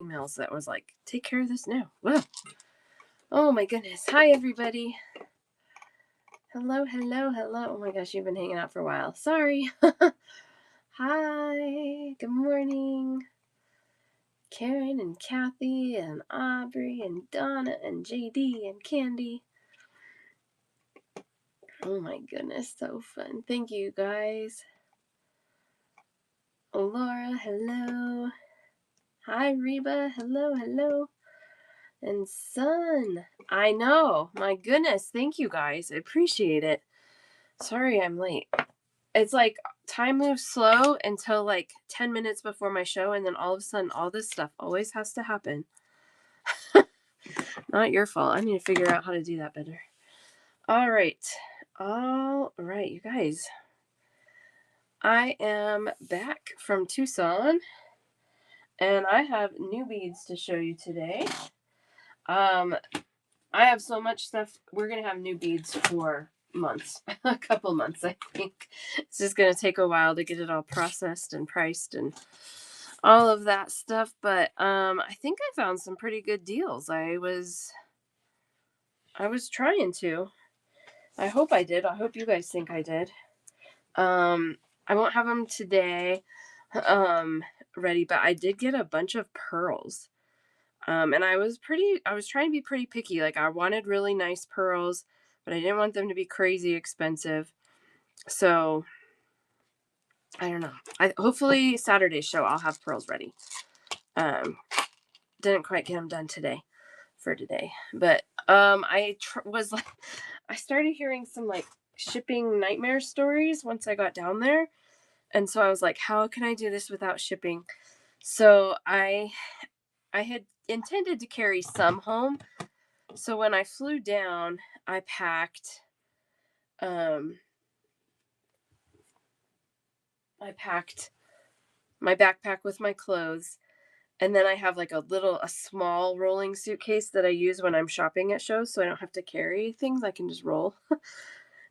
emails that was like, take care of this now. Whoa. Oh my goodness. Hi, everybody. Hello, hello, hello. Oh my gosh, you've been hanging out for a while. Sorry. Hi. Good morning. Karen and Kathy and Aubrey and Donna and JD and Candy. Oh my goodness, so fun. Thank you, guys. Laura, hello. Hi, Reba. Hello, hello. And Sun. I know. My goodness. Thank you, guys. I appreciate it. Sorry I'm late. It's like time moves slow until like 10 minutes before my show, and then all of a sudden all this stuff always has to happen. Not your fault. I need to figure out how to do that better. All right, you guys. I am back from Tucson, and I have new beads to show you today. I have so much stuff. We're going to have new beads for months, a couple months, I think. It's just going to take a while to get it all processed and priced and all of that stuff. But I think I found some pretty good deals. I was trying to. I hope I did. I hope you guys think I did. I won't have them today ready, but I did get a bunch of pearls. And I was trying to be pretty picky. Like, I wanted really nice pearls, but I didn't want them to be crazy expensive. So I don't know. Hopefully Saturday's show I'll have pearls ready. Didn't quite get them done today. But I started hearing some like shipping nightmare stories once I got down there. And so I was like, how can I do this without shipping? So I had intended to carry some home. So when I flew down, I packed my backpack with my clothes. And then I have like a small rolling suitcase that I use when I'm shopping at shows, so I don't have to carry things. I can just roll.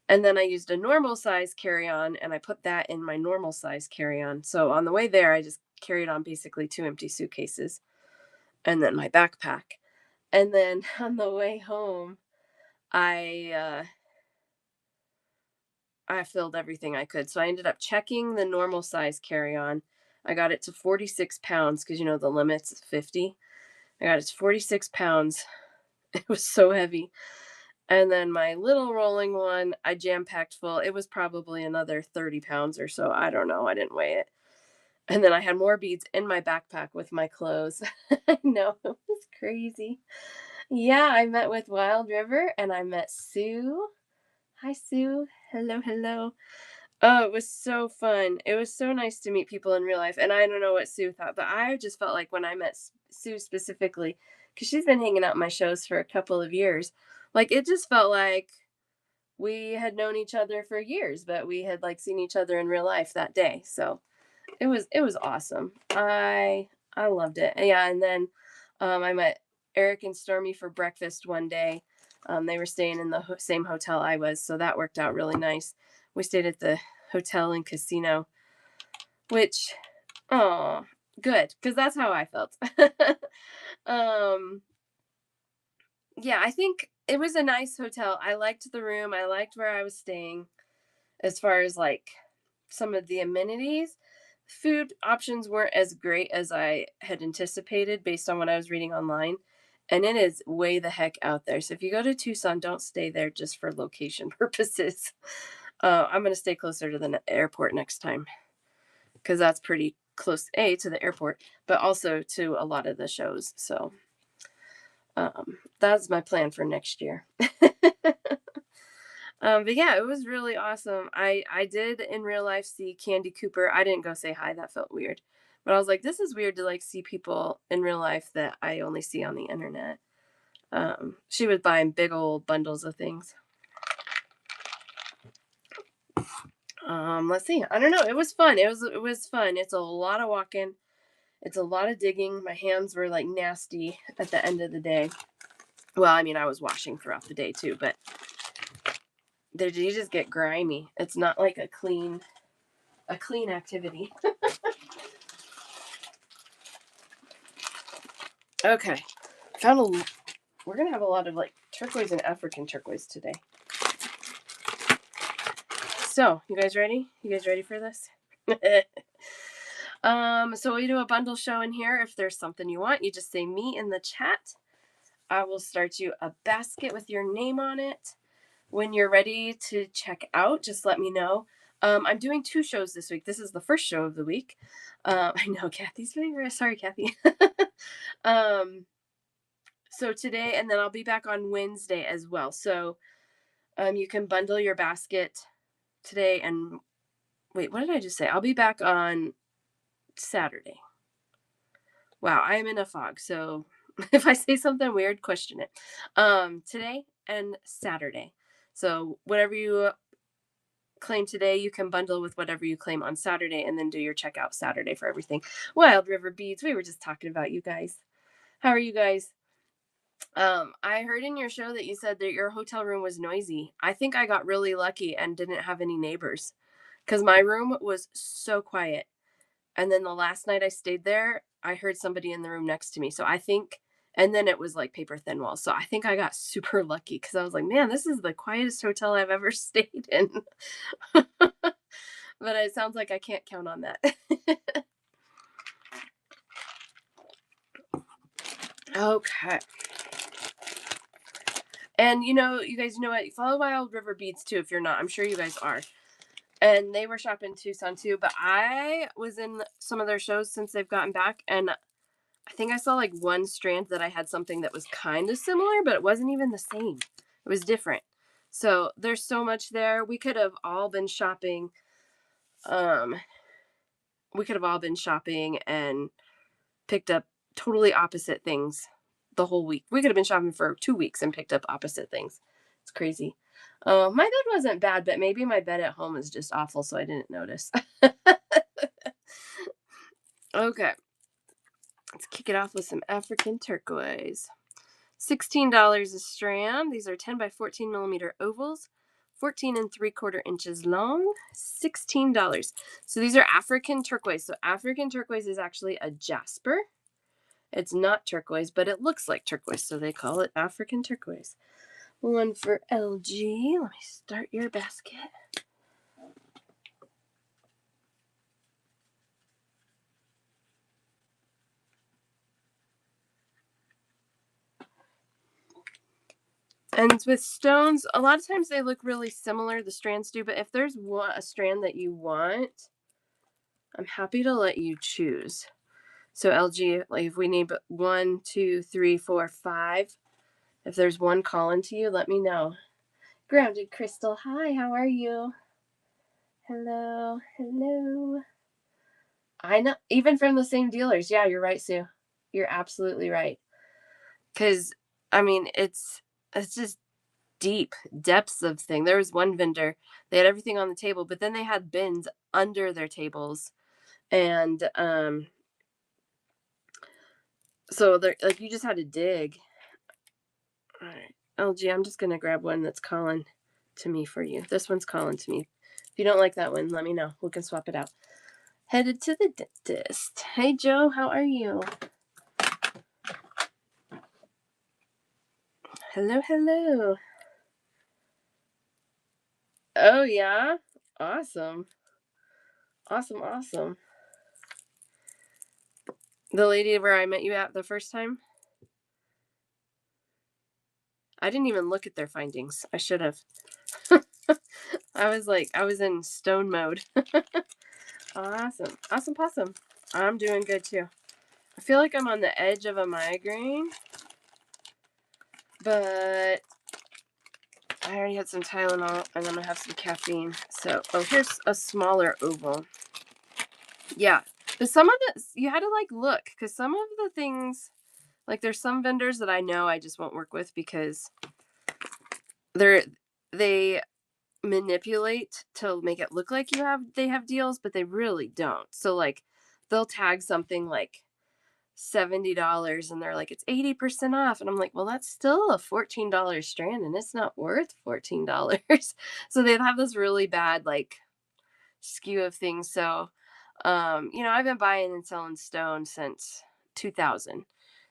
And then I used a normal size carry-on, and I put that in my normal size carry-on. So on the way there, I just carried on basically 2 empty suitcases and then my backpack. And then on the way home, I filled everything I could. So I ended up checking the normal size carry-on. I got it to 46 pounds because, the limit's 50. I got it to 46 pounds. It was so heavy. And then my little rolling one, I jam-packed full. It was probably another 30 pounds or so. I don't know. I didn't weigh it. And then I had more beads in my backpack with my clothes. I know. It was crazy. Yeah, I met with Wild River and I met Sue. Hi, Sue. Hello, hello. Oh, it was so fun. It was so nice to meet people in real life. And I don't know what Sue thought, but I just felt like when I met Sue specifically, because she's been hanging out in my shows for a couple of years, like it just felt like we had known each other for years, but we had like seen each other in real life that day. So it was awesome. I loved it. Yeah, and then I met Eric and Stormy for breakfast one day. They were staying in the same hotel I was, so that worked out really nice. We stayed at the hotel and casino, which, good, because that's how I felt. Yeah, I think it was a nice hotel. I liked the room. I liked where I was staying as far as like some of the amenities. Food options weren't as great as I had anticipated based on what I was reading online. And it is way the heck out there. So if you go to Tucson, don't stay there just for location purposes. I'm going to stay closer to the airport next time because that's pretty close, to the airport, but also to a lot of the shows. So that's my plan for next year. But yeah, it was really awesome. I did in real life see Candy Cooper. I didn't go say hi. That felt weird. But I was like, this is weird to like see people in real life that I only see on the internet. She was buying big old bundles of things. Let's see. I don't know. It was fun. It was fun. It's a lot of walking. It's a lot of digging. My hands were like nasty at the end of the day. Well, I mean, I was washing throughout the day too, but you just get grimy. It's not like a clean activity. Okay. We're going to have a lot of like turquoise and African turquoise today. So, you guys ready? You guys ready for this? So we do a bundle show in here. If there's something you want, you just say me in the chat. I will start you a basket with your name on it. When you're ready to check out, just let me know. I'm doing 2 shows this week. This is the first show of the week. I know Kathy's favorite. Sorry, Kathy. So today, and then I'll be back on Wednesday as well. So you can bundle your basket today and wait, what did I just say? I'll be back on Saturday. Wow, I am in a fog. So if I say something weird, question it. Today and Saturday. So whatever you claim today, you can bundle with whatever you claim on Saturday and then do your checkout Saturday for everything. Wild River Beads, we were just talking about you guys. How are you guys? I heard in your show that you said that your hotel room was noisy. I think I got really lucky and didn't have any neighbors because my room was so quiet. And then the last night I stayed there, I heard somebody in the room next to me. So I think, and then it was like paper thin walls. So I think I got super lucky because I was like, man, this is the quietest hotel I've ever stayed in. But it sounds like I can't count on that. Okay. And you guys know what? Follow Wild River Beads too if you're not. I'm sure you guys are. And they were shopping Tucson too. But I was in some of their shows since they've gotten back. And I think I saw like one strand that I had something that was kind of similar, but it wasn't even the same. It was different. So there's so much there. We could have all been shopping. We could have all been shopping and picked up totally opposite things the whole week. We could have been shopping for 2 weeks and picked up opposite things. It's crazy. My bed wasn't bad, but maybe my bed at home is just awful, so I didn't notice. Okay. Let's kick it off with some African turquoise. $16 a strand. These are 10 by 14 millimeter ovals, 14 and 3/4 inches long. $16. So these are African turquoise. So African turquoise is actually a jasper. It's not turquoise, but it looks like turquoise, so they call it African turquoise. One for LG. Let me start your basket. And with stones, a lot of times they look really similar, the strands do, but if there's a strand that you want, I'm happy to let you choose. So LG, like if we need 1, 2, 3, 4, 5, if there's one calling to you, let me know. Grounded Crystal, hi, how are you? Hello, hello. I know, even from the same dealers. Yeah, you're right, Sue. You're absolutely right. Because, I mean, it's just deep depths of thing. There was one vendor, they had everything on the table, but then they had bins under their tables. And so they're like you just had to dig. All right. LG, I'm just gonna grab one that's calling to me for you. This one's calling to me. If you don't like that one, let me know. We can swap it out. Headed to the dentist. Hey Joe, how are you? Hello, hello. Oh yeah? Awesome. Awesome, awesome. The lady where I met you at the first time? I didn't even look at their findings. I should have. I was in stone mode. Awesome. Awesome possum. I'm doing good too. I feel like I'm on the edge of a migraine, but I already had some Tylenol and I'm gonna have some caffeine. So, here's a smaller oval. Yeah, but some of the you had to like look because some of the things, like there's some vendors that I know I just won't work with because they manipulate to make it look like they have deals, but they really don't. So like they'll tag something like $70 and they're like it's 80% off and I'm like, well, that's still a $14 strand and it's not worth $14. So they have this really bad like skew of things. So I've been buying and selling stone since 2000.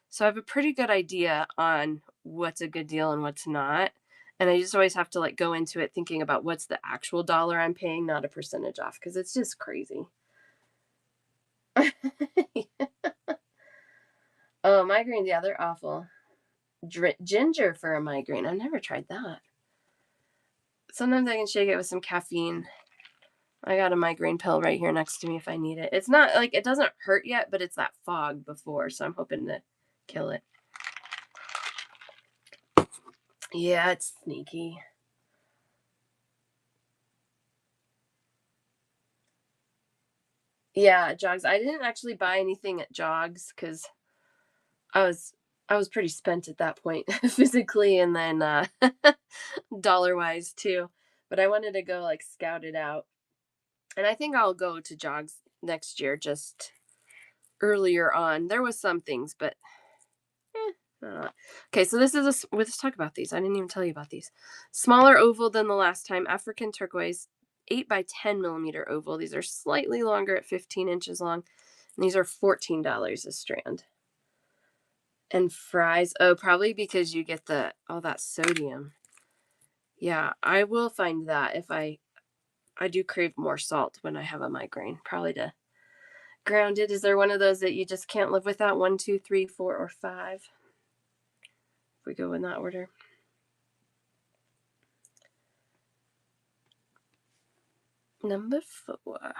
So I have a pretty good idea on what's a good deal and what's not. And I just always have to like go into it thinking about what's the actual dollar I'm paying, not a percentage off, because it's just crazy. Oh, migraines, yeah, they're awful. Ginger for a migraine. I've never tried that. Sometimes I can shake it with some caffeine. I got a migraine pill right here next to me if I need it. It's not like it doesn't hurt yet, but it's that fog before, so I'm hoping to kill it. Yeah, it's sneaky. Yeah, Jogs. I didn't actually buy anything at Jogs because I was I was pretty spent at that point physically and then dollar wise too. But I wanted to go like scout it out. And I think I'll go to Jogs next year just earlier on. There was some things, but okay, so this is let's talk about these. I didn't even tell you about these. Smaller oval than the last time. African turquoise, 8 by 10 millimeter oval. These are slightly longer at 15 inches long. And these are $14 a strand. And fries. Oh, probably because you get all that sodium. Yeah, I will find that if I do crave more salt when I have a migraine. Probably to ground it. Is there one of those that you just can't live without? 1, 2, 3, 4, or 5? If we go in that order. Number 4.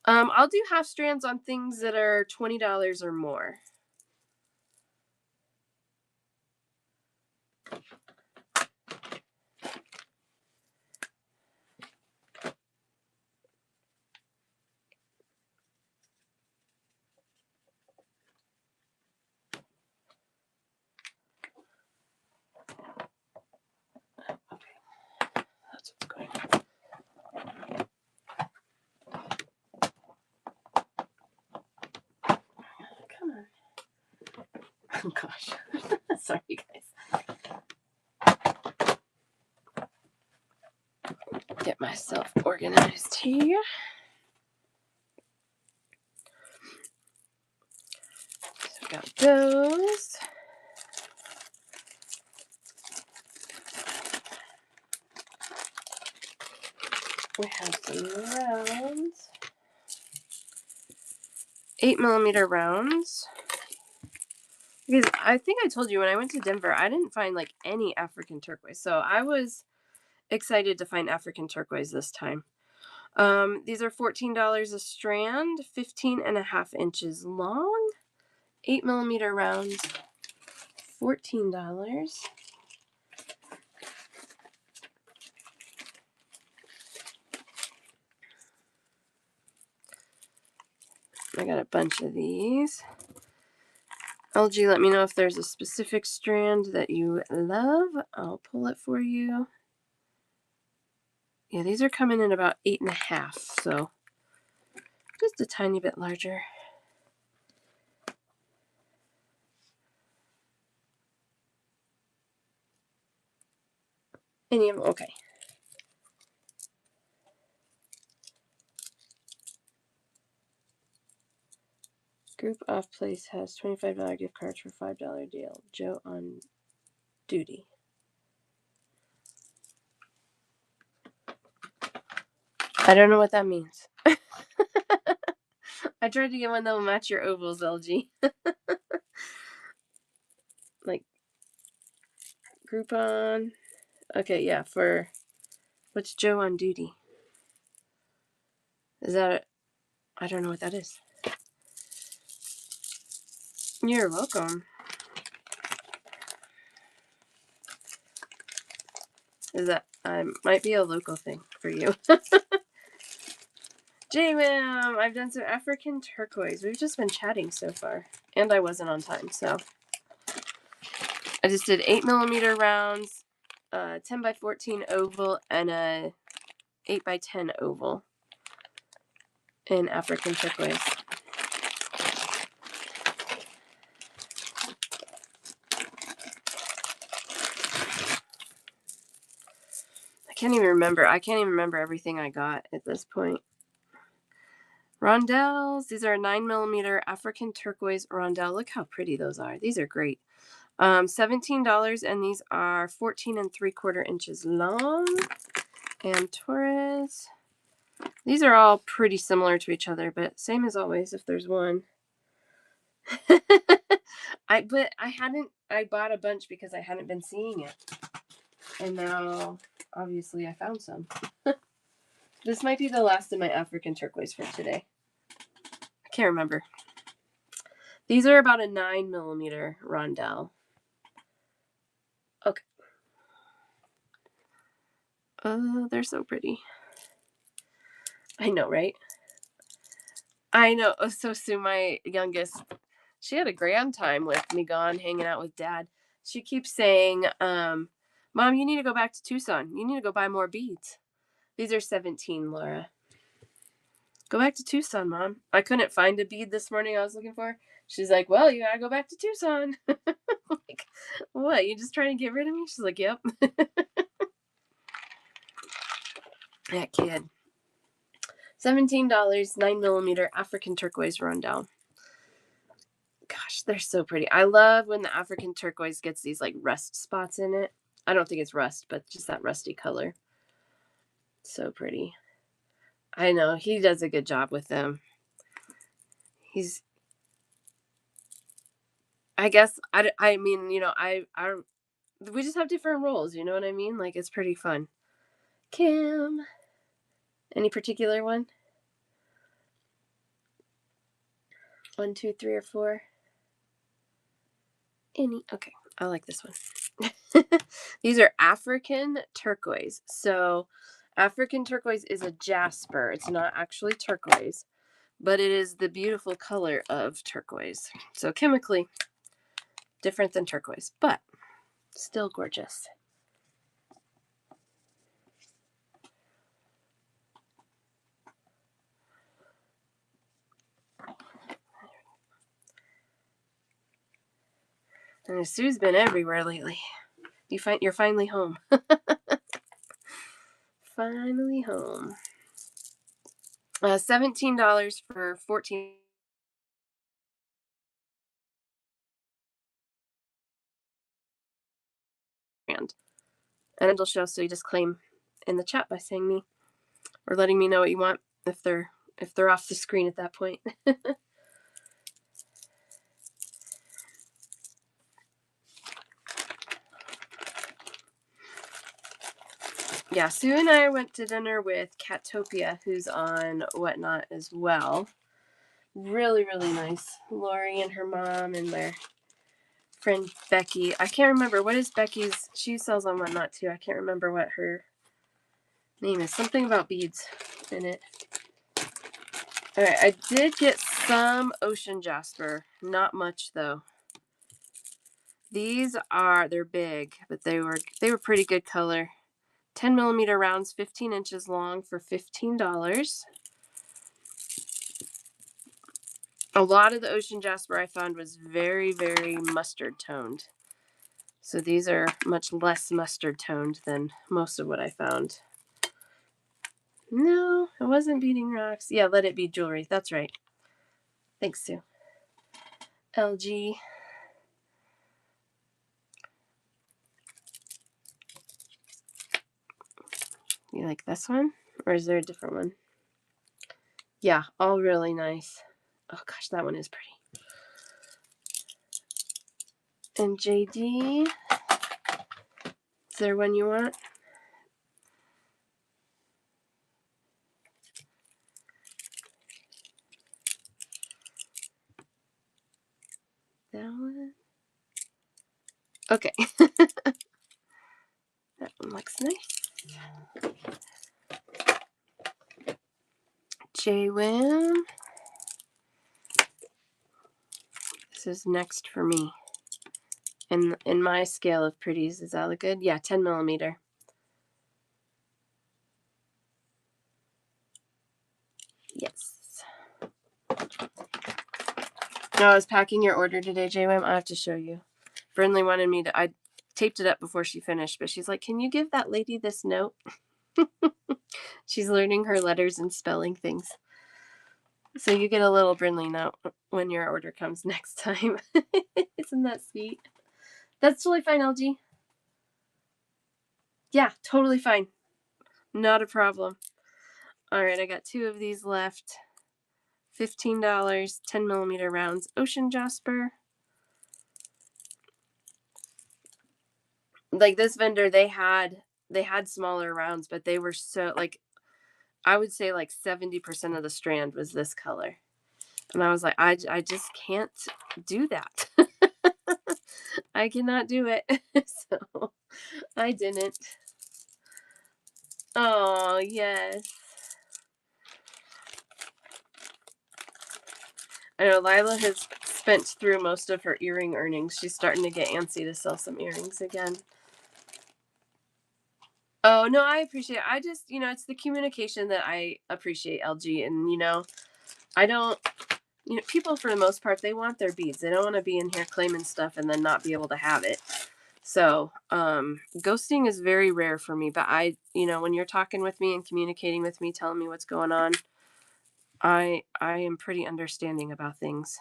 I'll do half strands on things that are $20 or more. Okay, that's what's going on. Come on. Oh gosh. Sorry, guys. Get myself organized here. So we got those. We have some rounds. 8 millimeter rounds. Because I think I told you when I went to Denver, I didn't find like any African turquoise. So I was excited to find African turquoise this time. These are $14 a strand, 15.5 inches long, 8 millimeter rounds, $14. I got a bunch of these. LG, let me know if there's a specific strand that you love. I'll pull it for you. Yeah, these are coming in about 8.5, so just a tiny bit larger. Any of them? Okay. Group Off Place has $25 gift cards for $5 deal. Joe on duty. I don't know what that means. I tried to get one that will match your ovals, LG. Like Groupon. Okay, yeah, for what's Joe on duty? Is that I don't know what that is. You're welcome. Is that might be a local thing for you. J-Mam, I've done some African turquoise. We've just been chatting so far. And I wasn't on time, so. I just did 8 millimeter rounds, 10 by 14 oval, and a 8 by 10 oval in African turquoise. I can't even remember everything I got at this point. Rondelles. These are 9mm African turquoise rondelle. Look how pretty those are. These are great. $17, and these are 14 3/4 inches long. And Taurus. These are all pretty similar to each other, but same as always if there's one. I bought a bunch because I hadn't been seeing it. And now obviously I found some. This might be the last of my African turquoise for today. I can't remember. These are about a 9mm rondelle. Okay. Oh, they're so pretty. I know, right? I know. Oh, so Sue, my youngest, she had a grand time with me gone hanging out with Dad. She keeps saying, Mom, you need to go back to Tucson. You need to go buy more beads. These are 17, Laura. Go back to Tucson, Mom. I couldn't find a bead this morning I was looking for. She's like, well, you gotta go back to Tucson. Like, what? You just trying to get rid of me? She's like, yep. That kid. $17, 9mm African turquoise rondelle. Gosh, they're so pretty. I love when the African turquoise gets these like rust spots in it. I don't think it's rust, but just that rusty color. So pretty. I know, he does a good job with them. I guess, I mean, you know, we just have different roles, you know what I mean? Like, it's pretty fun. Kim. Any particular one? 1, 2, 3, or 4? Any? Okay, I like this one. These are African turquoise. So African turquoise is a jasper. It's not actually turquoise, but it is the beautiful color of turquoise. So chemically different than turquoise, but still gorgeous. And Sue's been everywhere lately. You're finally home. Finally home. $17 for 14. And it'll show, so you just claim in the chat by saying me or letting me know what you want if they're off the screen at that point. Yeah, Sue and I went to dinner with Catopia, who's on Whatnot as well. Really, really nice. Lori and her mom and their friend Becky. I can't remember. What is Becky's? She sells on Whatnot too. I can't remember what her name is. Something about beads in it. All right, I did get some ocean jasper. Not much though. They're big, but they were pretty good color. 10mm rounds, 15 inches long for $15. A lot of the ocean jasper I found was very, very mustard toned. So these are much less mustard toned than most of what I found. No, it wasn't beading rocks. Yeah, let it be jewelry. That's right. Thanks, Sue. LG. You like this one? Or is there a different one? Yeah, all really nice. Oh gosh, that one is pretty. And JD, is there one you want? That one? Okay. That one looks nice. JWim. This is next for me. In my scale of pretties, is that look good? Yeah, 10mm. Yes. No, I was packing your order today, JWim. I have to show you. Brindley wanted me to. I taped it up before she finished, but she's like, "Can you give that lady this note?" She's learning her letters and spelling things. So you get a little Brinley note when your order comes next time. Isn't that sweet? That's totally fine, LG. Yeah, totally fine. Not a problem. All right, I got 2 of these left. $15, 10 millimeter rounds, ocean jasper. Like this vendor, they had smaller rounds, but they were so like I would say like 70% of the strand was this color. And I was like, I just can't do that. I cannot do it. So I didn't. Oh, yes. I know Lila has spent through most of her earring earnings. She's starting to get antsy to sell some earrings again. Oh, no, I appreciate it. I just, it's the communication that I appreciate, LG. And, I don't, people for the most part, they want their beads. They don't want to be in here claiming stuff and then not be able to have it. So, ghosting is very rare for me, but when you're talking with me and communicating with me, telling me what's going on, I am pretty understanding about things.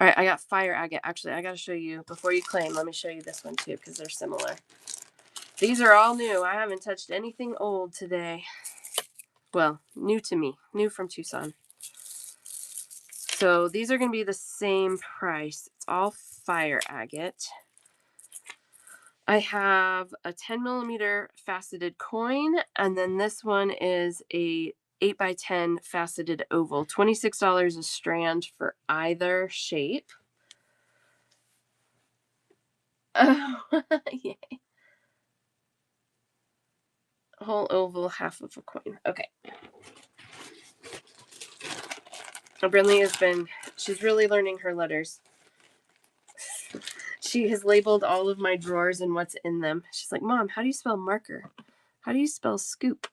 All right, I got fire agate. Actually, I got to show you before you claim. Let me show you this one too, because they're similar. These are all new. I haven't touched anything old today. Well, new to me, new from Tucson. So these are going to be the same price. It's all fire agate. I have a 10 millimeter faceted coin, and then this one is a 8x10 faceted oval. $26 a strand for either shape. Oh, yay. Whole oval, half of a coin. Okay. Brinley she's really learning her letters. She has labeled all of my drawers and what's in them. She's like, Mom, how do you spell marker? How do you spell scoop?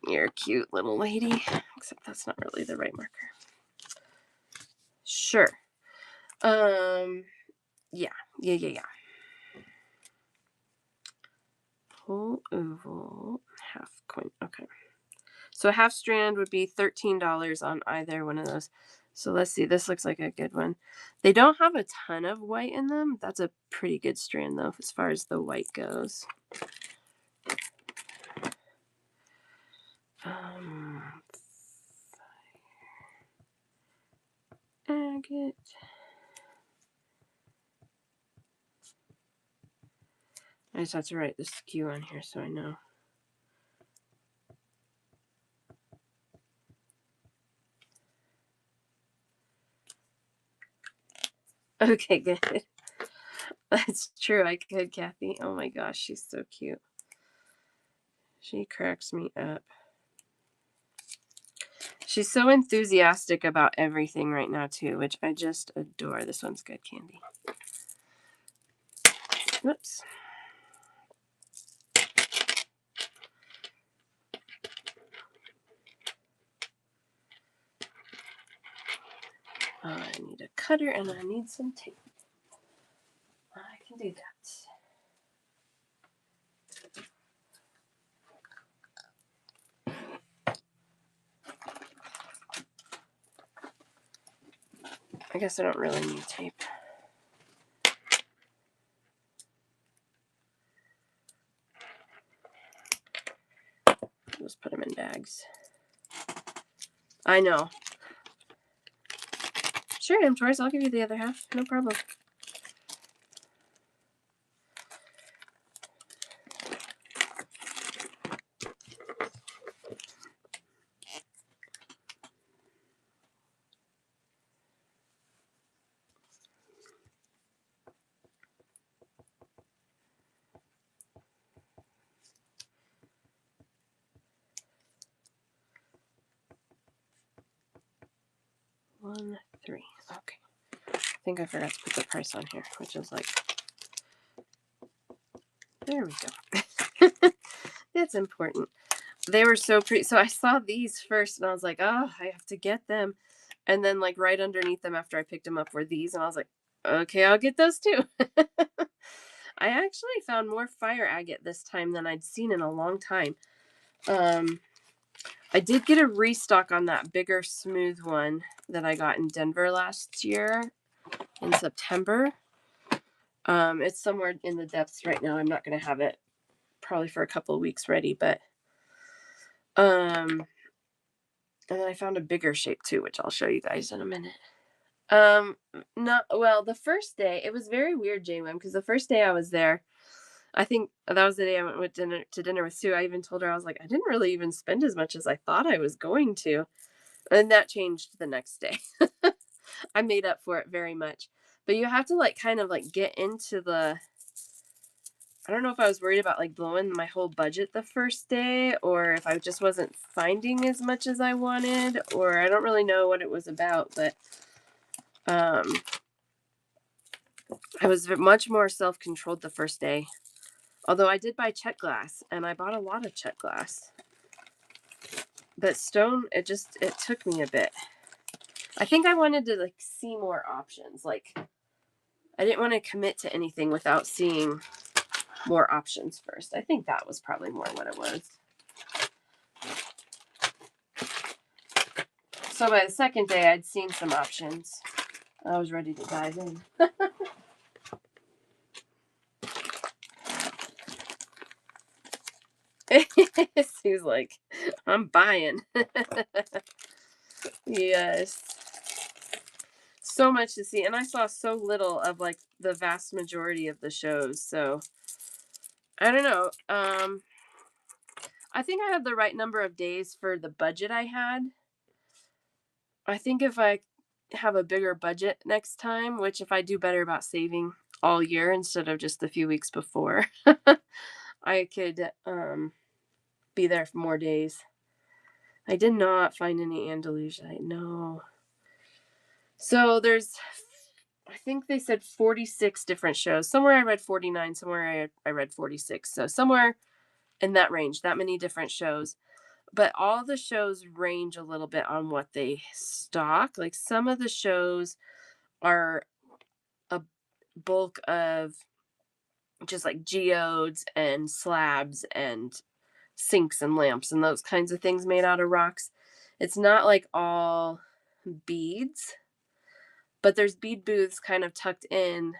You're a cute little lady. Except that's not really the right marker. Sure. Yeah. Whole oval, half coin. Okay. So a half strand would be $13 on either one of those. So let's see. This looks like a good one. They don't have a ton of white in them. That's a pretty good strand, though, as far as the white goes. Agate. I just have to write the SKU on here so I know. Okay, good. That's true. I could, Kathy. Oh my gosh, she's so cute. She cracks me up. She's so enthusiastic about everything right now, too, which I just adore. This one's good candy. Whoops. I need a cutter and I need some tape. I can do that. I guess I don't really need tape. Just put them in bags. I know. Sure, Taurus, I'll give you the other half. No problem. $1, $3. Okay. I think I forgot to put the price on here, which is like, there we go. That's important. They were so pretty. So I saw these first and I was like, oh, I have to get them. And then like right underneath them after I picked them up were these. And I was like, okay, I'll get those too. I actually found more fire agate this time than I'd seen in a long time. I did get a restock on that bigger smooth one that I got in Denver last year in September. It's somewhere in the depths right now. I'm not going to have it probably for a couple of weeks ready, but and then I found a bigger shape too, which I'll show you guys in a minute. Not well, the first day, it was very weird, Jaylen, because the first day I was there, I think that was the day I went with dinner with Sue. I even told her, I was like, I didn't really even spend as much as I thought I was going to. And that changed the next day. I made up for it very much. But you have to like kind of like get into the I don't know if I was worried about like blowing my whole budget the first day or if I just wasn't finding as much as I wanted, or I don't really know what it was about, but I was much more self-controlled the first day. Although I did buy check glass and I bought a lot of check glass. But stone, it took me a bit. I think I wanted to like see more options. Like I didn't want to commit to anything without seeing more options first. I think that was probably more what it was. So by the second day, I'd seen some options. I was ready to dive in. He's like, I'm buying. Yes. So much to see. And I saw so little of like the vast majority of the shows. So I don't know. I think I had the right number of days for the budget I had. I think if I have a bigger budget next time, which if I do better about saving all year instead of just a few weeks before, I could be there for more days. I did not find any Andalusia. No. So I think they said 46 different shows. Somewhere I read 49, somewhere I read 46. So somewhere in that range, that many different shows. But all the shows range a little bit on what they stock. Like some of the shows are a bulk of just like geodes and slabs and sinks and lamps and those kinds of things made out of rocks. It's not like all beads, but there's bead booths kind of tucked in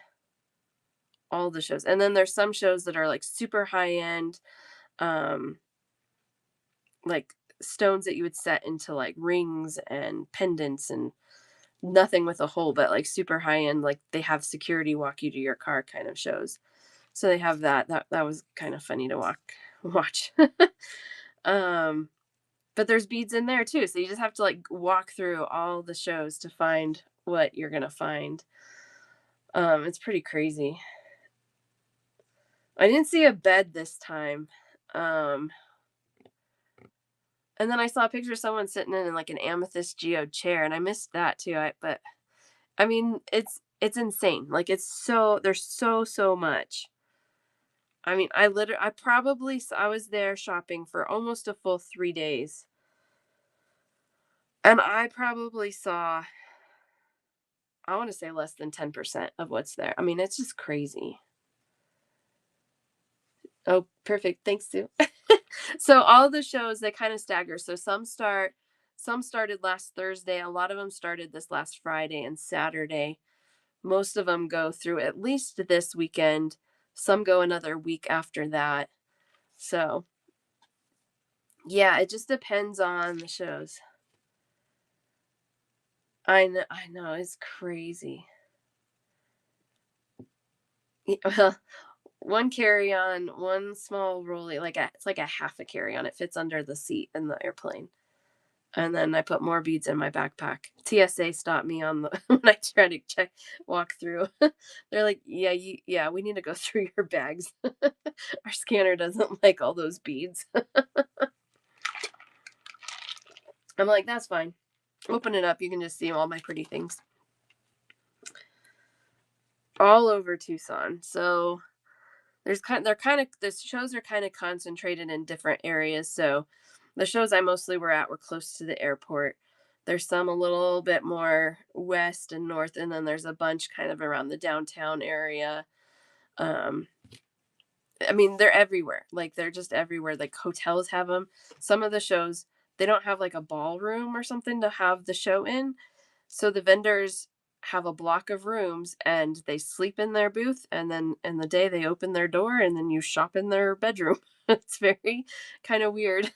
all the shows. And then there's some shows that are like super high end, um, like stones that you would set into like rings and pendants and nothing with a hole, but like super high end, like they have security walk you to your car kind of shows. So they have that. That was kind of funny to watch. um, but there's beads in there too, so you just have to like walk through all the shows to find what you're gonna find. It's pretty crazy. I didn't see a bed this time. Um, and then I saw a picture of someone sitting in like an amethyst geode chair, and I missed that too. But I mean, it's insane. Like there's so much. I mean, I was there shopping for almost a full 3 days, and I probably saw, I want to say less than 10% of what's there. I mean, it's just crazy. Oh, perfect. Thanks, Sue. So all the shows, they kind of stagger. So some started last Thursday. A lot of them started this last Friday and Saturday. Most of them go through at least this weekend. Some go another week after that. So yeah, it just depends on the shows. I know, it's crazy. Well, one carry-on, one small rolly, it's like a half a carry-on. It fits under the seat in the airplane. And then I put more beads in my backpack. TSA stopped me on the when I tried to walk through. They're like, yeah, we need to go through your bags. Our scanner doesn't like all those beads. I'm like, that's fine. Open it up. You can just see all my pretty things. All over Tucson. So the shows are kind of concentrated in different areas. So the shows I mostly were at were close to the airport. There's some a little bit more west and north, and then there's a bunch kind of around the downtown area. Um, I mean, they're everywhere. Like they're just everywhere. Like hotels have them. Some of the shows, they don't have like a ballroom or something to have the show in. So the vendors have a block of rooms and they sleep in their booth, and then in the day they open their door and then you shop in their bedroom. It's very kind of weird.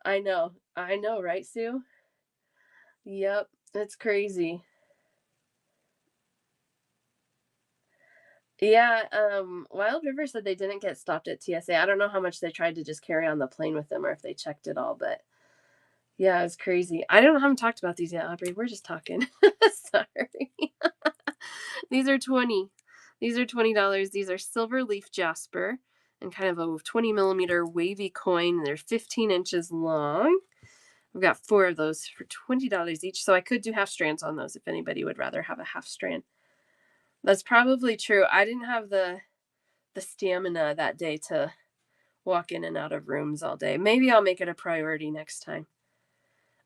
I know. I know, right, Sue? Yep. It's crazy. Yeah, Wild River said they didn't get stopped at TSA. I don't know how much they tried to just carry on the plane with them or if they checked it all, but yeah, it's crazy. I don't haven't talked about these yet, Aubrey. We're just talking. Sorry. These are 20. These are $20. These are silver leaf jasper and kind of a 20 millimeter wavy coin. They're 15 inches long. I've got 4 of those for $20 each. So I could do half strands on those if anybody would rather have a half strand. That's probably true. I didn't have the stamina that day to walk in and out of rooms all day. Maybe I'll make it a priority next time.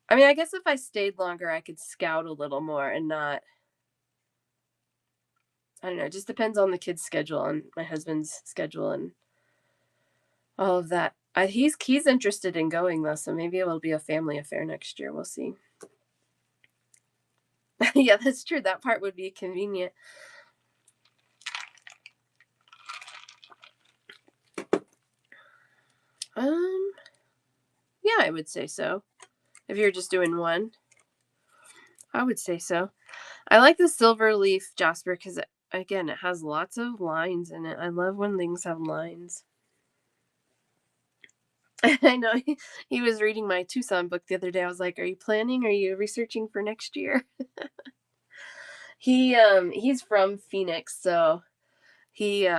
I mean, I guess if I stayed longer, I could scout a little more and not. I don't know. It just depends on the kids' schedule and my husband's schedule and all of that. He's interested in going though, so maybe it will be a family affair next year. We'll see. Yeah, that's true. That part would be convenient. Yeah, I would say so. If you're just doing one, I would say so. I like the silver leaf jasper because, again, it has lots of lines in it. I love when things have lines. I know he was reading my Tucson book the other day. I was like, "Are you planning? Are you researching for next year?" He's from Phoenix, so he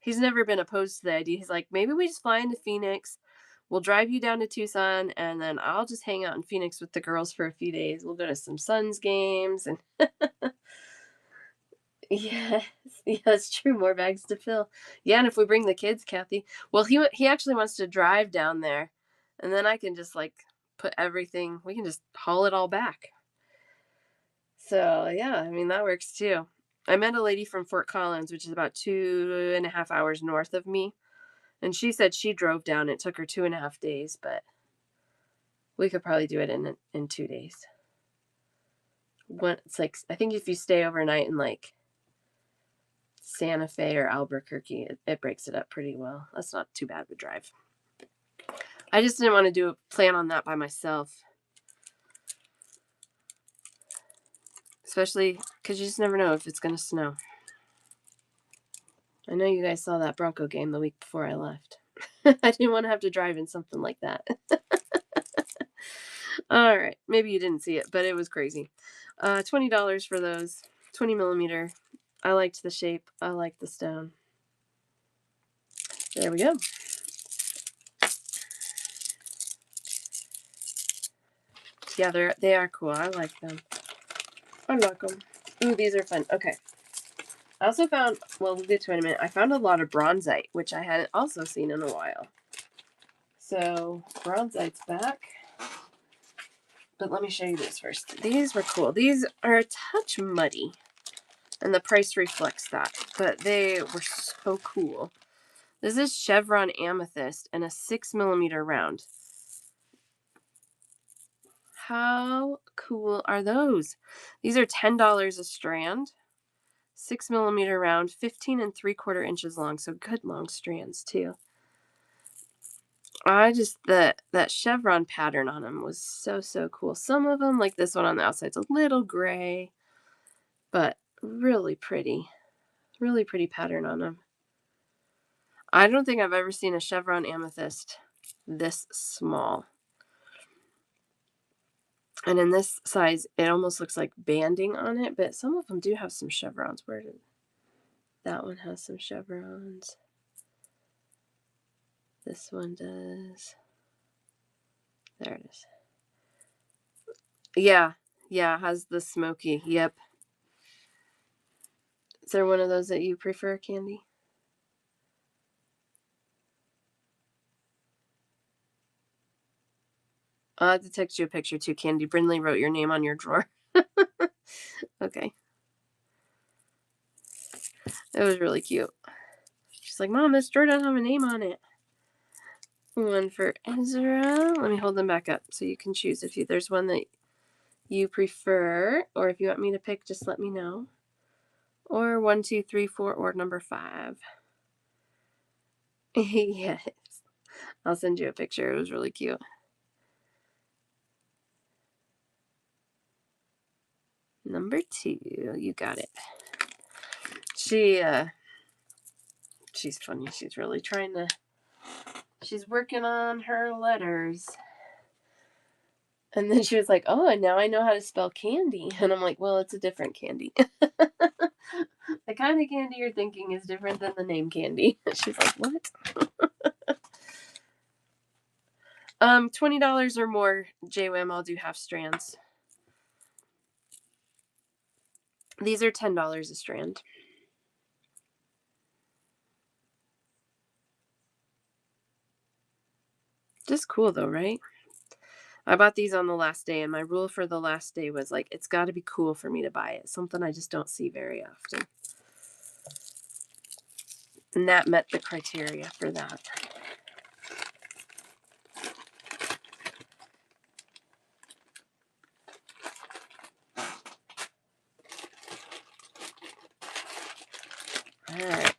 he's never been opposed to the idea. He's like, maybe we just fly into Phoenix. We'll drive you down to Tucson, and then I'll just hang out in Phoenix with the girls for a few days. We'll go to some Suns games, and yes, yeah, that's true. More bags to fill. Yeah, and if we bring the kids, Kathy, well, he actually wants to drive down there, and then I can just like put everything. We can just haul it all back. So yeah, I mean that works too. I met a lady from Fort Collins, which is about 2.5 hours north of me, and she said she drove down. It took her 2.5 days, but we could probably do it in 2 days. It's like I think if you stay overnight in like Santa Fe or Albuquerque, it breaks it up pretty well. That's not too bad of a drive. I just didn't want to plan on that by myself. Especially because you just never know if it's going to snow. I know you guys saw that Bronco game the week before I left. I didn't want to have to drive in something like that. All right. Maybe you didn't see it, but it was crazy. $20 for those. 20 millimeter. I liked the shape. I liked the stone. There we go. Yeah, they are cool. I like them. I like them. Ooh, these are fun. Okay. I also found, well, we'll get to it in a minute. I found a lot of bronzite, which I hadn't also seen in a while. So, bronzite's back. But let me show you these first. These were cool. These are a touch muddy, and the price reflects that. But they were so cool. This is chevron amethyst and a 6 millimeter round. How cool are those? These are $10 a strand. 6 millimeter round, 15 3/4 inches long. So good long strands too. That chevron pattern on them was so cool. Some of them, like this one on the outside's a little gray, but really pretty. Really pretty pattern on them. I don't think I've ever seen a chevron amethyst this small. And in this size, it almost looks like banding on it, but some of them do have some chevrons. Where did that one has some chevrons? This one does. There it is. Yeah, it has the smoky. Yep. Is there one of those that you prefer, Candy? I'll have to text you a picture too, Candy. Brindley wrote your name on your drawer. Okay. It was really cute. She's like, Mom, this drawer doesn't have a name on it. One for Ezra. Let me hold them back up so you can choose if there's one that you prefer, or if you want me to pick, just let me know. Or 1, 2, 3, 4, or number 5. Yes. I'll send you a picture. It was really cute. Number 2. You got it. She's funny. She's really she's working on her letters. And then she was like, oh, and now I know how to spell candy. And I'm like, well, it's a different candy. The kind of candy you're thinking is different than the name candy. She's like, what? $20 or more, JWAM, I'll do half strands. These are $10 a strand. Just cool though, right? I bought these on the last day, and my rule for the last day was like, it's got to be cool for me to buy it. Something I just don't see very often. And that met the criteria for that. All right.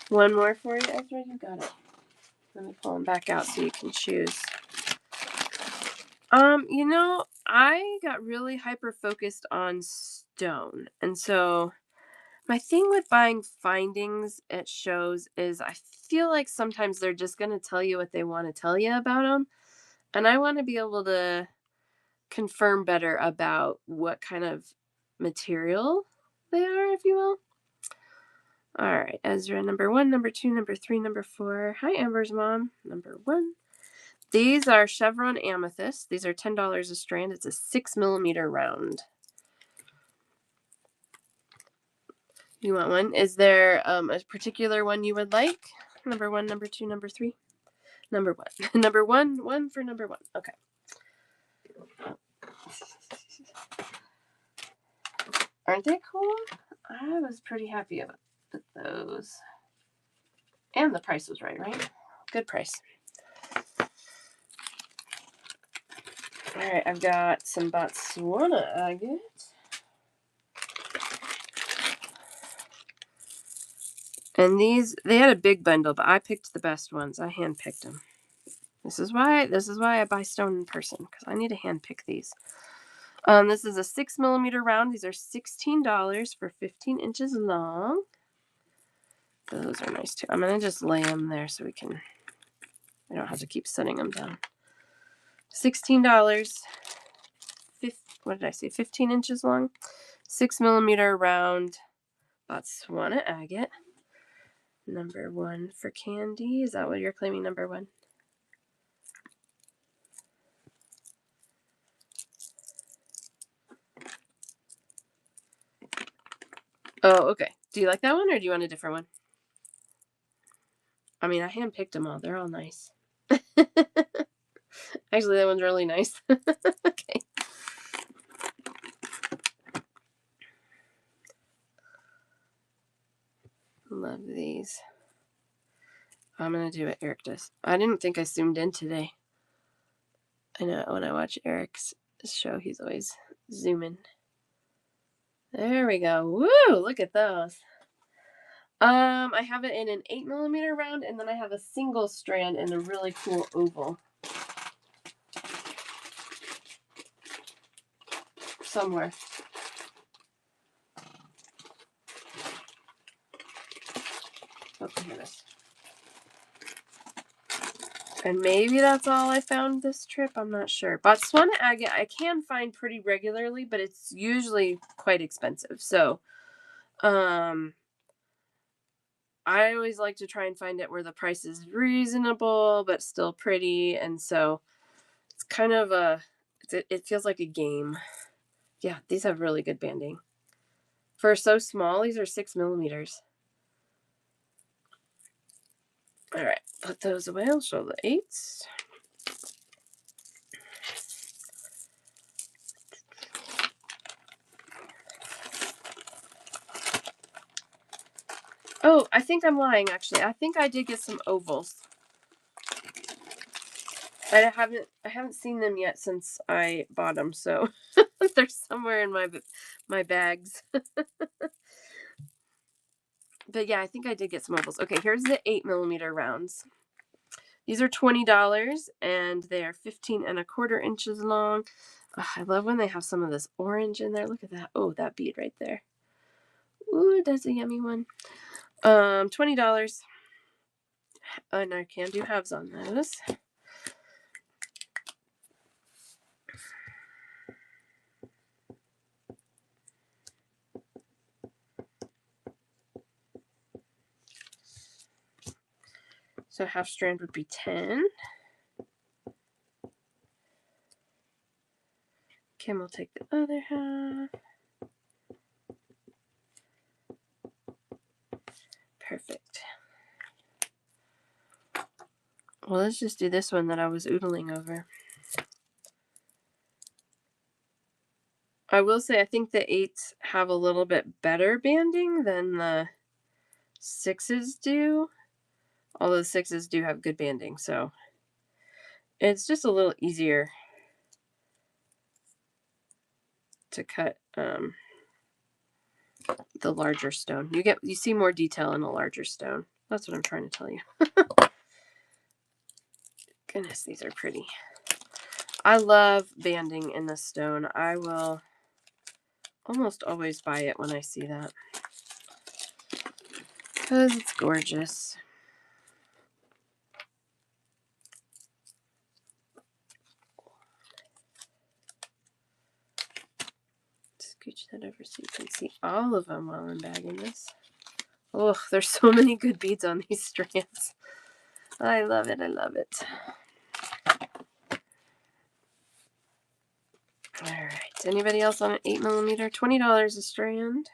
One more for you, Ezra. You got it. Let me pull them back out so you can choose. I got really hyper focused on stone. And so my thing with buying findings at shows is I feel like sometimes they're just going to tell you what they want to tell you about them. And I want to be able to confirm better about what kind of material they are, if you will. All right, Ezra, number 1, number 2, number 3, number 4. Hi, Amber's mom. Number 1. These are chevron amethyst. These are $10 a strand. It's a 6mm round. You want one? Is there a particular one you would like? Number 1, number 2, number 3? Number 1. Number 1, 1 for number 1. Okay. Aren't they cool? I was pretty happy with those. And the price was right? Good price. All right, I've got some Botswana agate. And these, they had a big bundle, but I picked the best ones. I handpicked them. This is why I buy stone in person, because I need to handpick these. This is a 6mm round. These are $16 for 15 inches long. Those are nice too. I'm going to just lay them there so we don't have to keep setting them down. $16. What did I say? 15 inches long. 6mm round Botswana agate. Number 1 for candy. Is that what you're claiming, number 1? Oh, okay. Do you like that one, or do you want a different one? I mean, I handpicked them all. They're all nice. Actually, that one's really nice. Okay. Love these. I'm going to do what Eric does. I didn't think I zoomed in today. I know when I watch Eric's show, he's always zooming. There we go. Woo! Look at those. I have it in an 8mm round, and then I have a single strand in a really cool oval. Somewhere. Oh, here it is. And maybe that's all I found this trip. I'm not sure. Botswana agate I can find pretty regularly, but it's usually quite expensive. So, I always like to try and find it where the price is reasonable, but still pretty. And so it's kind of it feels like a game. Yeah, these have really good banding. For so small, these are 6mm. All right, put those away. I'll show the 8s. Oh, I think I'm lying, actually. I think I did get some ovals. I haven't seen them yet since I bought them, so they're somewhere in my bags. But yeah, I think I did get some ovals. Okay, here's the 8mm rounds. These are $20 and they are 15 1/4 inches long. Oh, I love when they have some of this orange in there. Look at that. Oh, that bead right there. Ooh, that's a yummy one. $20. And I can do halves on those. So half strand would be 10. Kim will take the other half. Perfect. Well, let's just do this one that I was oodling over. I will say I think the 8s have a little bit better banding than the 6s do. Although the 6s do have good banding, so it's just a little easier to cut the larger stone. You see more detail in a larger stone. That's what I'm trying to tell you. Goodness, these are pretty. I love banding in this stone. I will almost always buy it when I see that because it's gorgeous. Scooch that over so you can see all of them while I'm bagging this. Oh, there's so many good beads on these strands. I love it. I love it. All right. Anybody else on an 8mm? $20 a strand.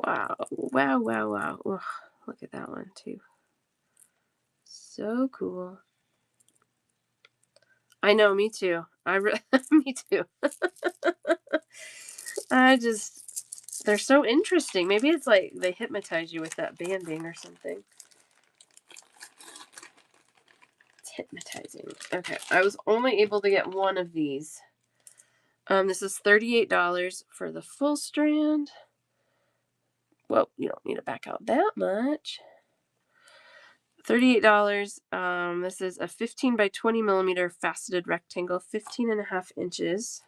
Wow. Wow, wow, wow. Ugh, look at that one, too. So cool. I know, me too. Me too. They're so interesting. Maybe it's like they hypnotize you with that banding or something. It's hypnotizing. Okay, I was only able to get one of these. This is $38 for the full strand. Well, you don't need to back out that much. $38. This is a 15 by 20mm faceted rectangle, 15 1/2 inches.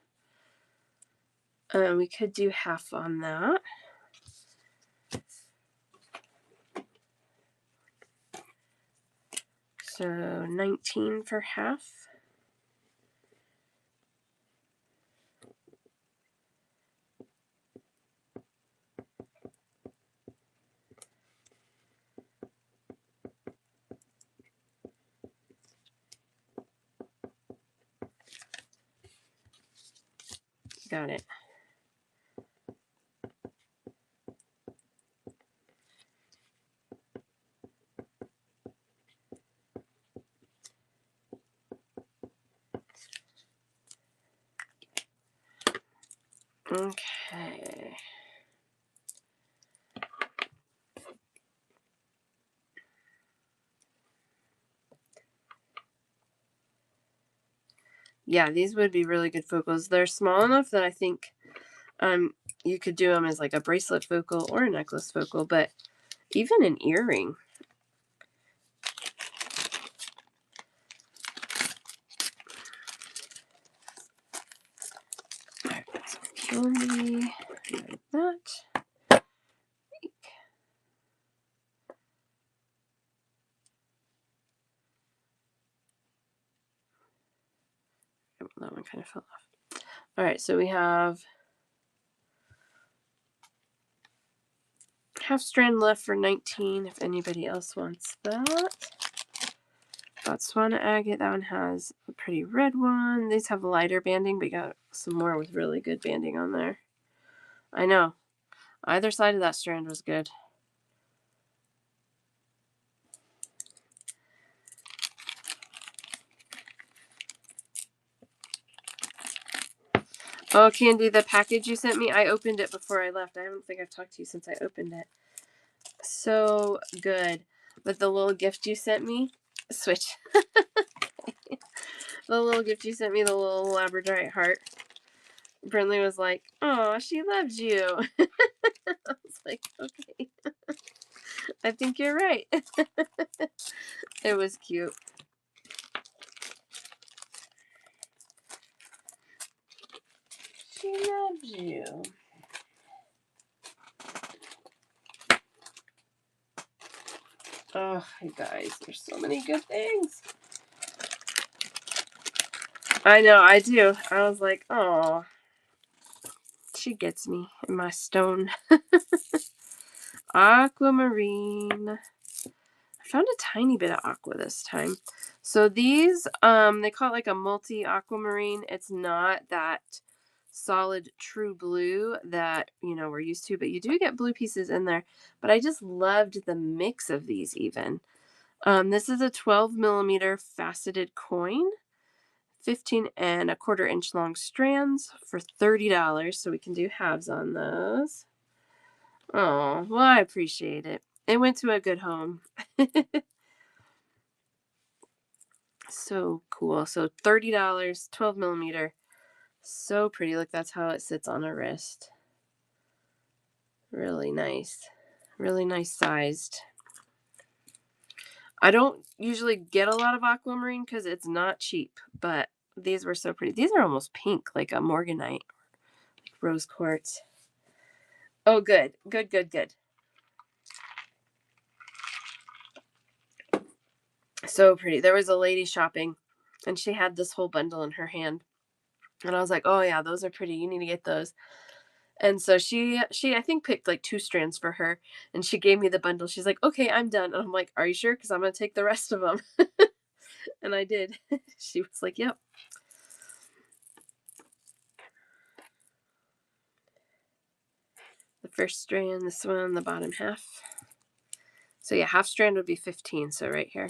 We could do half on that. So 19 for half. Got it. Okay. Yeah, these would be really good focals. They're small enough that I think you could do them as like a bracelet focal or a necklace focal, but even an earring. All right, so kill me like that. Oh, that one kind of fell off. All right, so we have half strand left for 19 if anybody else wants that. Botswana agate, that one has a pretty red one. These have lighter banding, but you got some more with really good banding on there. I know. Either side of that strand was good. Oh, Candy, the package you sent me, I opened it before I left. I don't think I've talked to you since I opened it. So good. But the little gift you sent me, switch. The little gift you sent me, the little Labradorite heart. Brinley was like, "Oh, she loves you." I was like, "Okay, I think you're right." It was cute. She loves you. Oh, you guys, there's so many good things. I know, I do. I was like, "Oh, she gets me in my stone." Aquamarine. I found a tiny bit of aqua this time. So these, they call it like a multi-aquamarine. It's not that solid true blue that, we're used to, but you do get blue pieces in there. But I just loved the mix of these even. This is a 12 millimeter faceted coin, 15.25 inch long strands for $30. So we can do halves on those. Oh, well, I appreciate it. It went to a good home. So cool. So $30, 12 millimeter. So pretty. Look, that's how it sits on a wrist. Really nice. Really nice sized. I don't usually get a lot of aquamarine because it's not cheap, but these were so pretty. These are almost pink, like a morganite, like rose quartz. Oh, good. Good, good, good. So pretty. There was a lady shopping, and she had this whole bundle in her hand. And I was like, oh, yeah, those are pretty. You need to get those. And so she I think picked like 2 strands for her, and she gave me the bundle. She's like, "Okay, I'm done." And I'm like, "Are you sure? Because I'm gonna take the rest of them." And I did. She was like, "Yep." The first strand, this one, the bottom half. So yeah, half strand would be 15. So right here.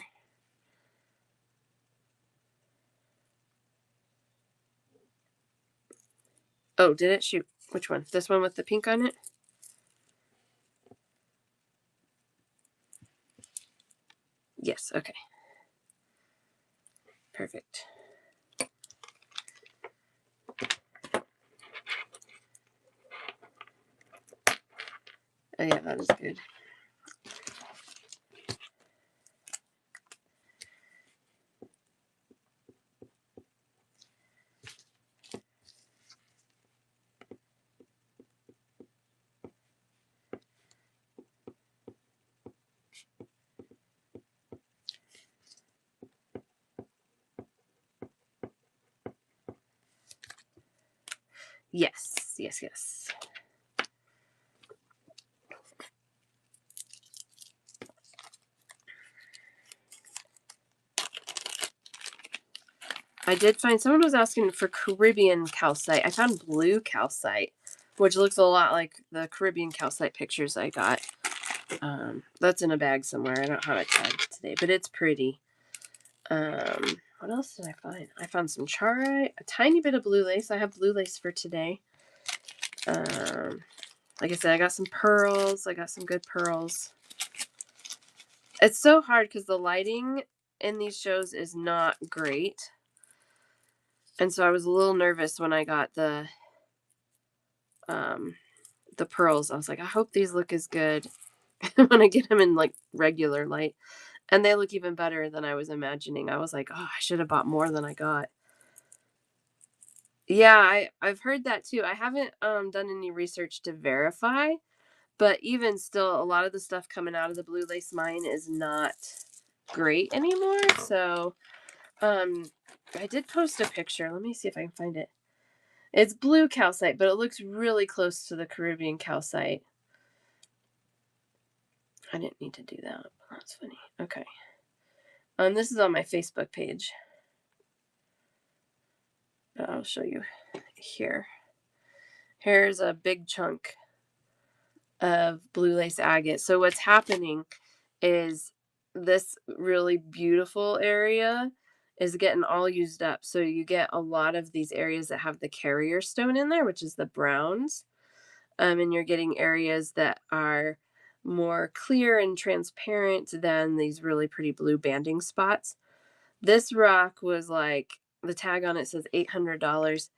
Oh, did it? Shoot. Which one? This one with the pink on it? Yes. Okay. Perfect. Oh yeah, that is good. Yes. Yes. Yes. I did find someone was asking for Caribbean calcite. I found blue calcite, which looks a lot like the Caribbean calcite pictures I got. That's in a bag somewhere. I don't have it tagged today, but it's pretty. What else did I find? I found some charite, a tiny bit of blue lace. I have blue lace for today. Like I said, I got some pearls. I got some good pearls. It's so hard because the lighting in these shows is not great. And so I was a little nervous when I got the pearls. I was like, I hope these look as good when I get them in like regular light. And they look even better than I was imagining. I was like, oh, I should have bought more than I got. Yeah, I've heard that too. I haven't done any research to verify, but even still, a lot of the stuff coming out of the blue lace mine is not great anymore. So I did post a picture. Let me see if I can find it. It's blue calcite, but it looks really close to the Caribbean calcite. I didn't need to do that. That's funny. Okay. This is on my Facebook page. But I'll show you here. Here's a big chunk of blue lace agate. So what's happening is this really beautiful area is getting all used up. So you get a lot of these areas that have the carrier stone in there, which is the browns. And you're getting areas that are more clear and transparent than these really pretty blue banding spots. This rock was like, the tag on it says $800,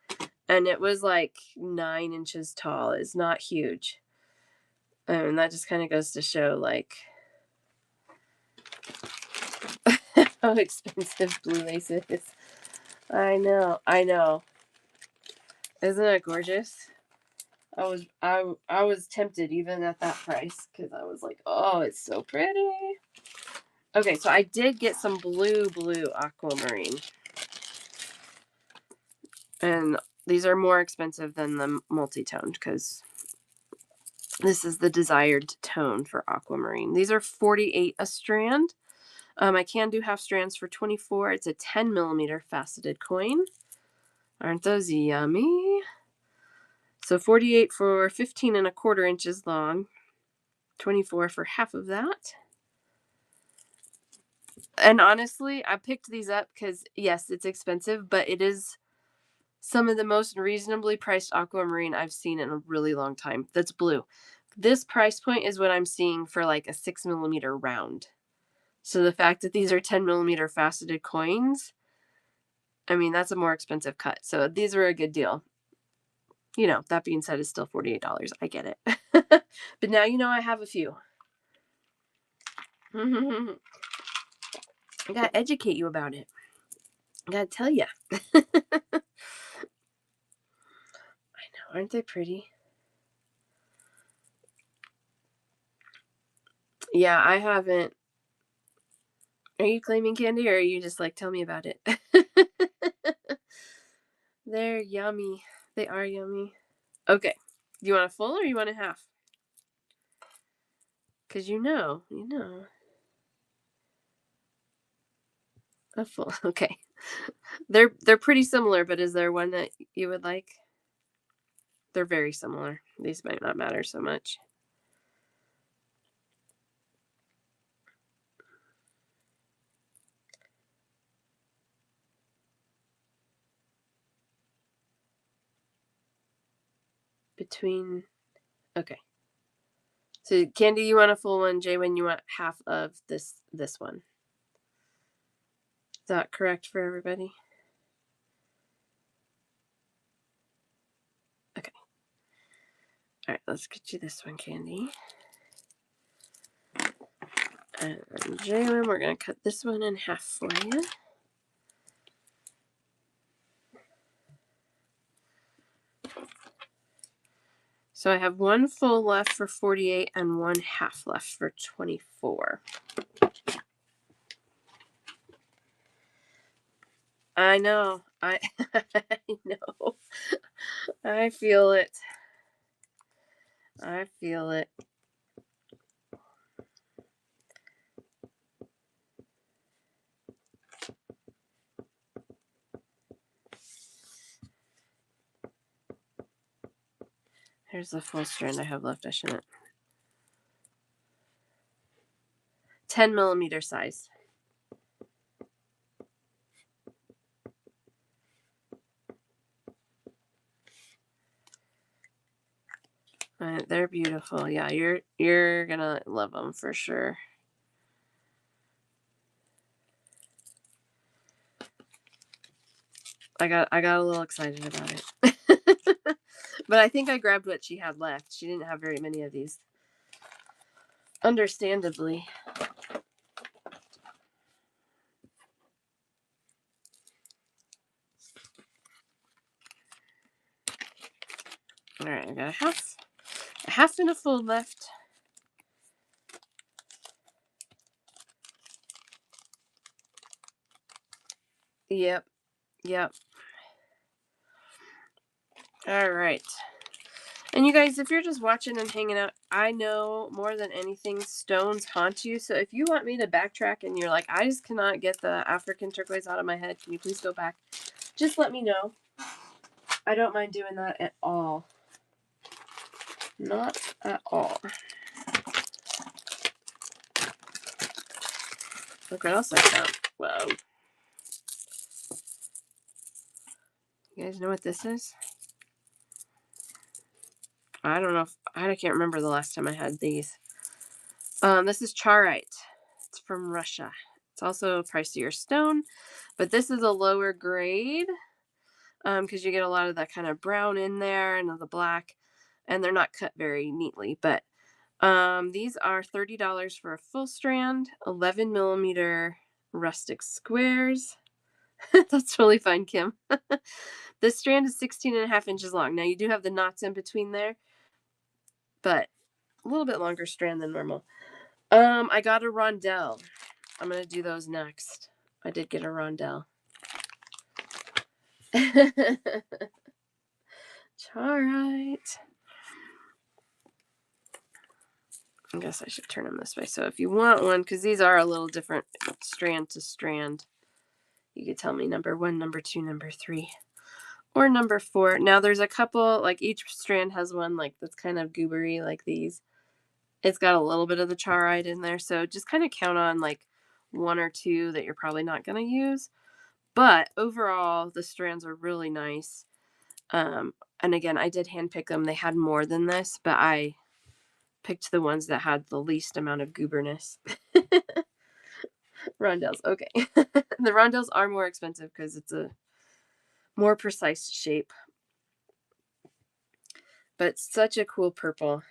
and it was like 9 inches tall. It's not huge. And that just kind of goes to show like how expensive blue lace is. I know, I know. Isn't it gorgeous? I was tempted even at that price because I was like, oh, it's so pretty. Okay, so I did get some blue aquamarine. And these are more expensive than the multi-toned because this is the desired tone for aquamarine. These are $48 a strand. I can do half strands for $24. It's a 10 millimeter faceted coin. Aren't those yummy? So 48 for 15 and a quarter inches long. 24 for half of that. And honestly, I picked these up because, yes, it's expensive, but it is some of the most reasonably priced aquamarine I've seen in a really long time. That's blue. This price point is what I'm seeing for like a 6 millimeter round. So the fact that these are 10 millimeter faceted coins, I mean, that's a more expensive cut. So these are a good deal. You know, that being said, it's still $48. I get it. But now you know I have a few. I gotta educate you about it. I gotta tell you. I know, aren't they pretty? Yeah, I haven't. Are you claiming candy or are you just like, tell me about it? They're yummy. They are yummy. Okay. Do you want a full or you want a half? Because you know. A full. Okay. They're pretty similar, but is there one that you would like? They're very similar. These might not matter so much. Between. Okay. So Candy, you want a full one. Jaywin, you want half of this one. Is that correct for everybody? Okay. All right, let's get you this one, Candy. And Jaywin, we're going to cut this one in half for you. So I have one full left for 48 and one half left for 24. I know. I know. I feel it. I feel it. Here's the full strand I have left. I shouldn't. 10 millimeter size. They're beautiful. Yeah, you're gonna love them for sure. I got a little excited about it. But I think I grabbed what she had left. She didn't have very many of these. Understandably. All right, I got a half and a full left. Yep. All right. And you guys, if you're just watching and hanging out, I know more than anything, stones haunt you. So if you want me to backtrack and you're like, I just cannot get the African turquoise out of my head, can you please go back? Just let me know. I don't mind doing that at all. Not at all. Look what else I found. Whoa. You guys know what this is? I don't know if I can't remember the last time I had these. This is charoite. It's from Russia. It's also a pricier stone, but this is a lower grade because you get a lot of that kind of brown in there and the black, and they're not cut very neatly. But these are $30 for a full strand, 11 millimeter rustic squares. That's really fun, Kim. This strand is 16.5 inches long. Now you do have the knots in between there, but a little bit longer strand than normal. I got a rondelle. I'm going to do those next. I did get a rondelle. Charoite. I guess I should turn them this way. So if you want one, because these are a little different strand to strand, you could tell me number 1, number 2, number 3, or number 4. Now there's a couple, like each strand has one like that's kind of goobery like these. It's got a little bit of the charoite in there. So just kind of count on like 1 or 2 that you're probably not going to use. But overall, the strands are really nice. And again, I did handpick them. They had more than this, but I picked the ones that had the least amount of gooberness. Rondelles. Okay. The rondelles are more expensive because it's a more precise shape. But such a cool purple.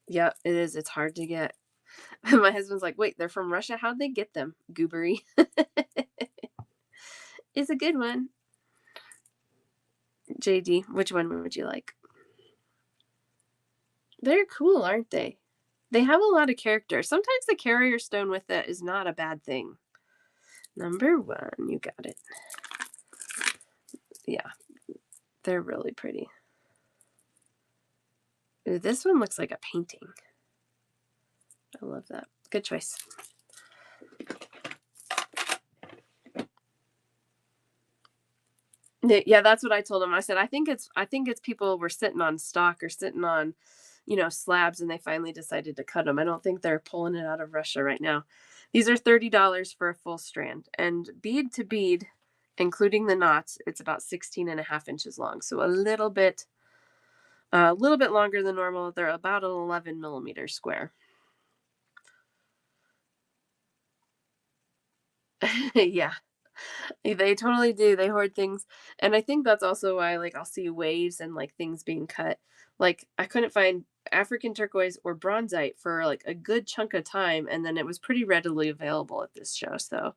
Yep, it is. It's hard to get. My husband's like, wait, they're from Russia? How'd they get them? Goobery. It's a good one. JD, which one would you like? They're cool, aren't they? They have a lot of character. Sometimes the carrier stone with it is not a bad thing. Number 1, you got it. Yeah, they're really pretty. Ooh, this one looks like a painting. I love that. Good choice. Yeah, that's what I told him. I said, I think it's people were sitting on stock or sitting on, slabs, and they finally decided to cut them. I don't think they're pulling it out of Russia right now. These are $30 for a full strand, and bead to bead, including the knots, it's about 16.5 inches long. So a little bit longer than normal. They're about an 11 millimeter square. Yeah. They totally do. They hoard things. And I think that's also why, like, I'll see waves and, like, things being cut. Like, I couldn't find African turquoise or bronzite for, like, a good chunk of time, and then it was pretty readily available at this show, so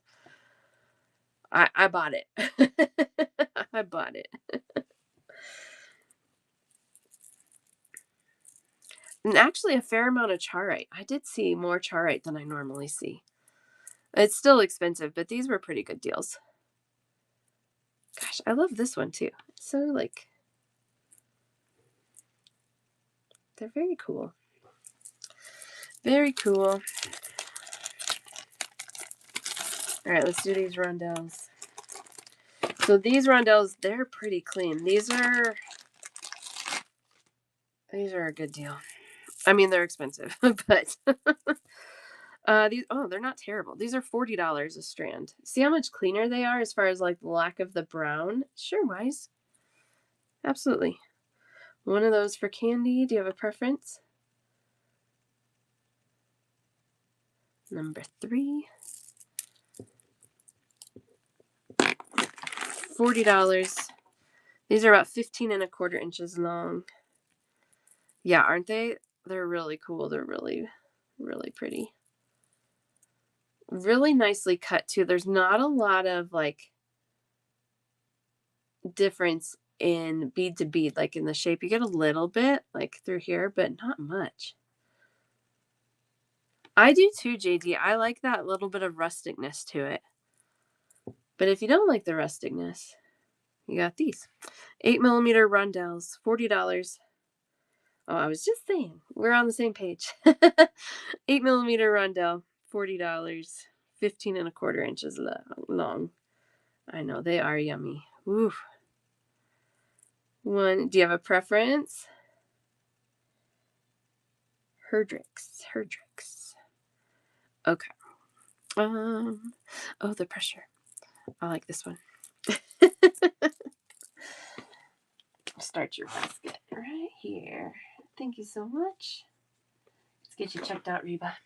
I bought it. I bought it. And actually a fair amount of charoite. I did see more charoite than I normally see. It's still expensive, but these were pretty good deals. Gosh, I love this one too. So, like, they're very cool. Very cool. All right, let's do these rondelles. So these rondelles, they're pretty clean. These are a good deal. I mean, they're expensive, but they're not terrible. These are $40 a strand. See how much cleaner they are as far as like the lack of the brown? Sure, Wise. Absolutely. One of those for Candy. Do you have a preference? Number 3. $40. These are about 15.25 inches long. Yeah, aren't they? They're really cool. They're really, really pretty. Really nicely cut too. There's not a lot of like difference in bead to bead, like in the shape. You get a little bit like through here, but not much. I do too, JD. I like that little bit of rusticness to it. But if you don't like the rusticness, you got these 8 millimeter rondelles, $40. Oh, I was just saying, we're on the same page. 8 millimeter rondelle, $40, 15.25 inches long. I know they are yummy. Ooh. One. Do you have a preference? Herdrix. Okay. Oh, the pressure. I like this one. Start your basket right here. Thank you so much. Let's get you checked out, Reba.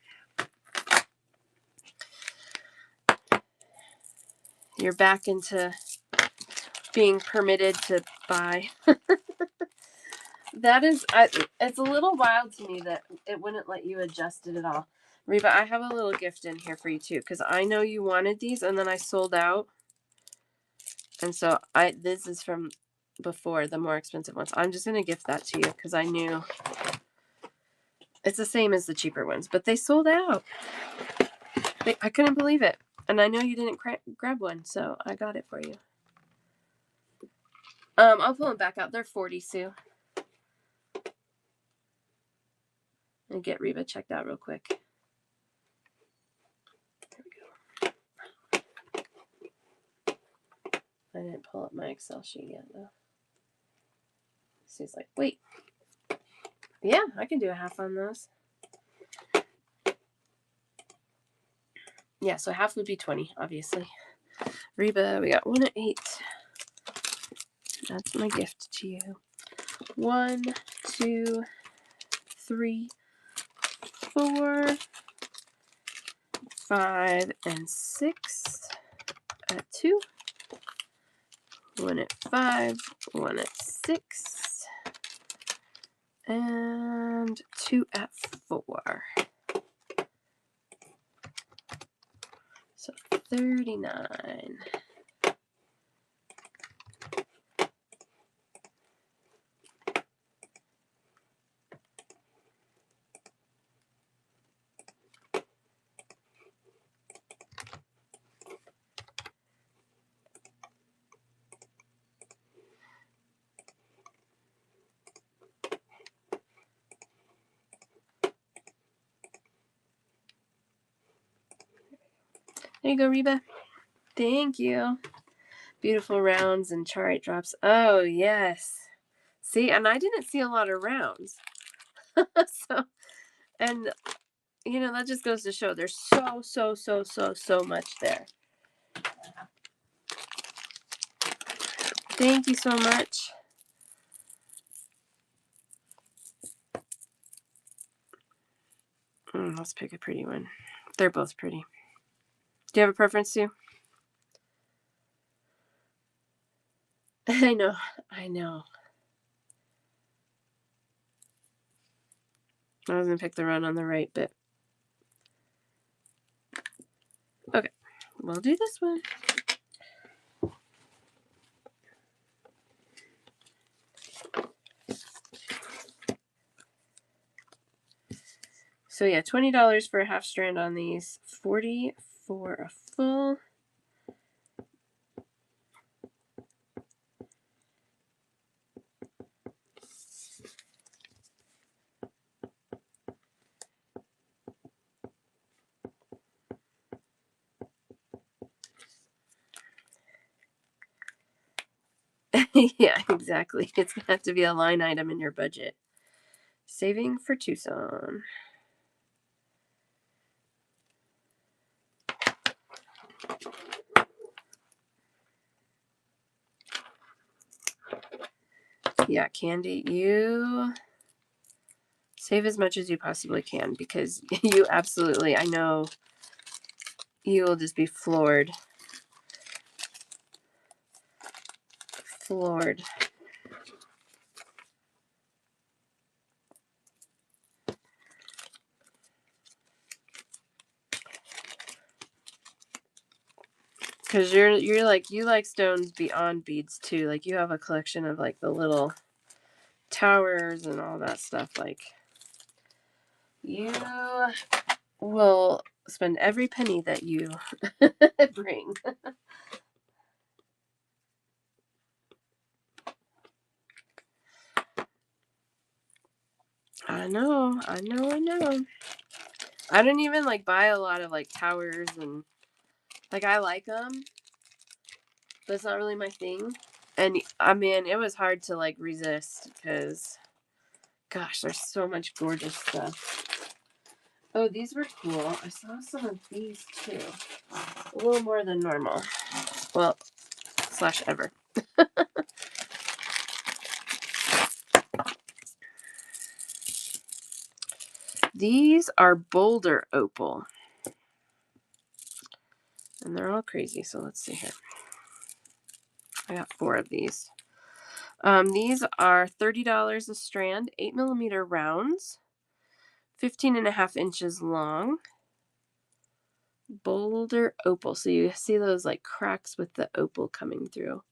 You're back into being permitted to buy. That is, it's a little wild to me that it wouldn't let you adjust it at all. Reba, I have a little gift in here for you too, because I know you wanted these and then I sold out. And so this is from before, the more expensive ones. I'm just going to gift that to you because I knew it's the same as the cheaper ones, but they sold out. I couldn't believe it. And I know you didn't grab one, so I got it for you. I'll pull them back out. They're 40, Sue. And get Reba checked out real quick. There we go. I didn't pull up my Excel sheet yet, though. Sue's like, wait. Yeah, I can do a half on those. Yeah, so half would be 20, obviously. Reba, we got 1 at 8. That's my gift to you. 1, 2, 3, 4, 5, and 6 at 2. 1 at 5, 1 at 6, and 2 at 4. So 39. There you go, Reba. Thank you. Beautiful rounds and charite drops. Oh, yes. See, and I didn't see a lot of rounds. So, and, you know, that just goes to show there's so much there. Thank you so much. Let's pick a pretty one. They're both pretty. Do you have a preference, Sue? I know. I was going to pick the run on the right bit. Okay. We'll do this one. So yeah, $20 for a half strand on these. $40 for a full. Yeah, exactly. It's going to have to be a line item in your budget. Saving for Tucson. Yeah, Candy, you save as much as you possibly can because you absolutely, I know you will just be floored. Floored. Because you're like, you like stones beyond beads too. Like you have a collection of like the little towers and all that stuff. Like you will spend every penny that you bring. I know. I don't even like buy a lot of like towers and like I like them, but it's not really my thing. And I mean, it was hard to like resist because, gosh, there's so much gorgeous stuff. Oh, these were cool. I saw some of these too. A little more than normal. Well, / ever. These are boulder opal. And they're all crazy. So let's see here. I got 4 of these. These are $30 a strand, 8mm rounds, 15.5 inches long. Boulder opal. So you see those like cracks with the opal coming through.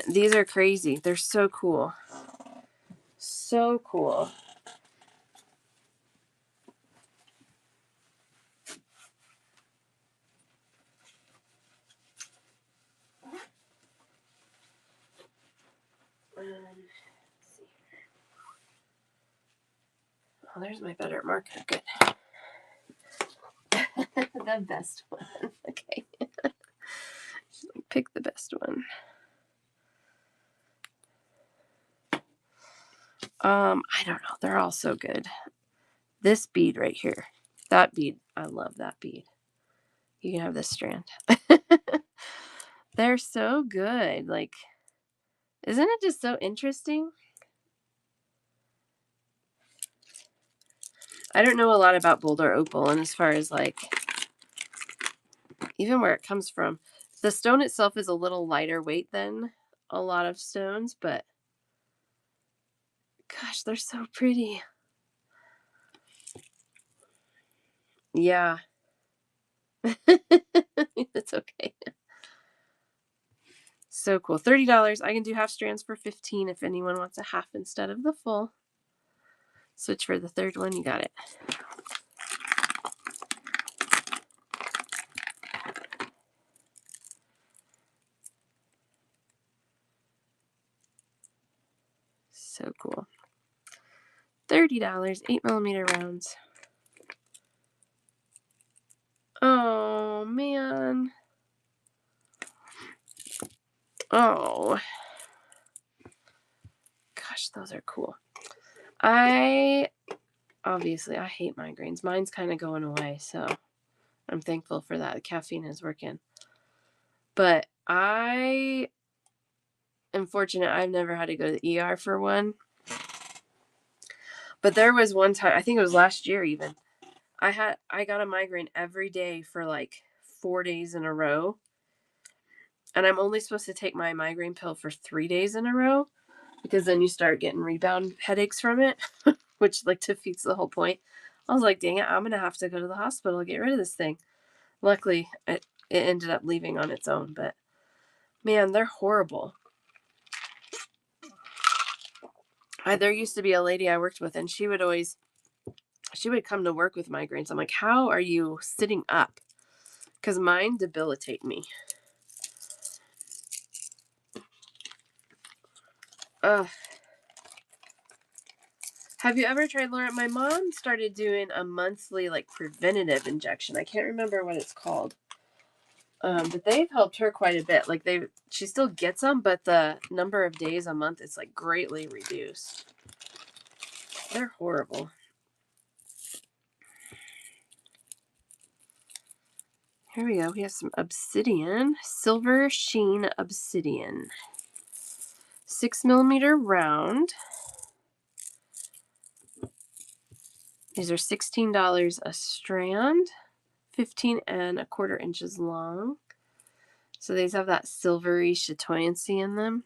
These are crazy. They're so cool. So cool. Let's see. Oh, there's my better marker. Good. The best one. Okay. Pick the best one. I don't know. They're all so good. This bead right here. That bead. I love that bead. You can have this strand. They're so good. Like, isn't it just so interesting? I don't know a lot about boulder opal, and as far as like even where it comes from, the stone itself is a little lighter weight than a lot of stones, but gosh, they're so pretty. Yeah. It's okay. So cool. $30. I can do half strands for $15 if anyone wants a half instead of the full. Switch for the third one. You got it. So cool. $30, 8mm rounds. Oh, man. Oh. Gosh, those are cool. Obviously, I hate migraines. Mine's kind of going away, so I'm thankful for that. The caffeine is working. But I am fortunate I've never had to go to the ER for one. But there was one time, I think it was last year even, I got a migraine every day for like 4 days in a row. And I'm only supposed to take my migraine pill for 3 days in a row because then you start getting rebound headaches from it, which like defeats the whole point. I was like, dang it, I'm going to have to go to the hospital to get rid of this thing. Luckily, it ended up leaving on its own, but man, they're horrible. There used to be a lady I worked with, and she would come to work with migraines. I'm like, how are you sitting up? Because mine debilitate me. Ugh. Have you ever tried, Laura? My mom started doing a monthly like preventative injection. I can't remember what it's called. But they've helped her quite a bit. Like she still gets them, but the number of days a month is like greatly reduced. They're horrible. Here we go. We have some obsidian, silver sheen obsidian. 6mm round. These are $16 a strand, 15.25 inches long. So these have that silvery chatoyancy in them.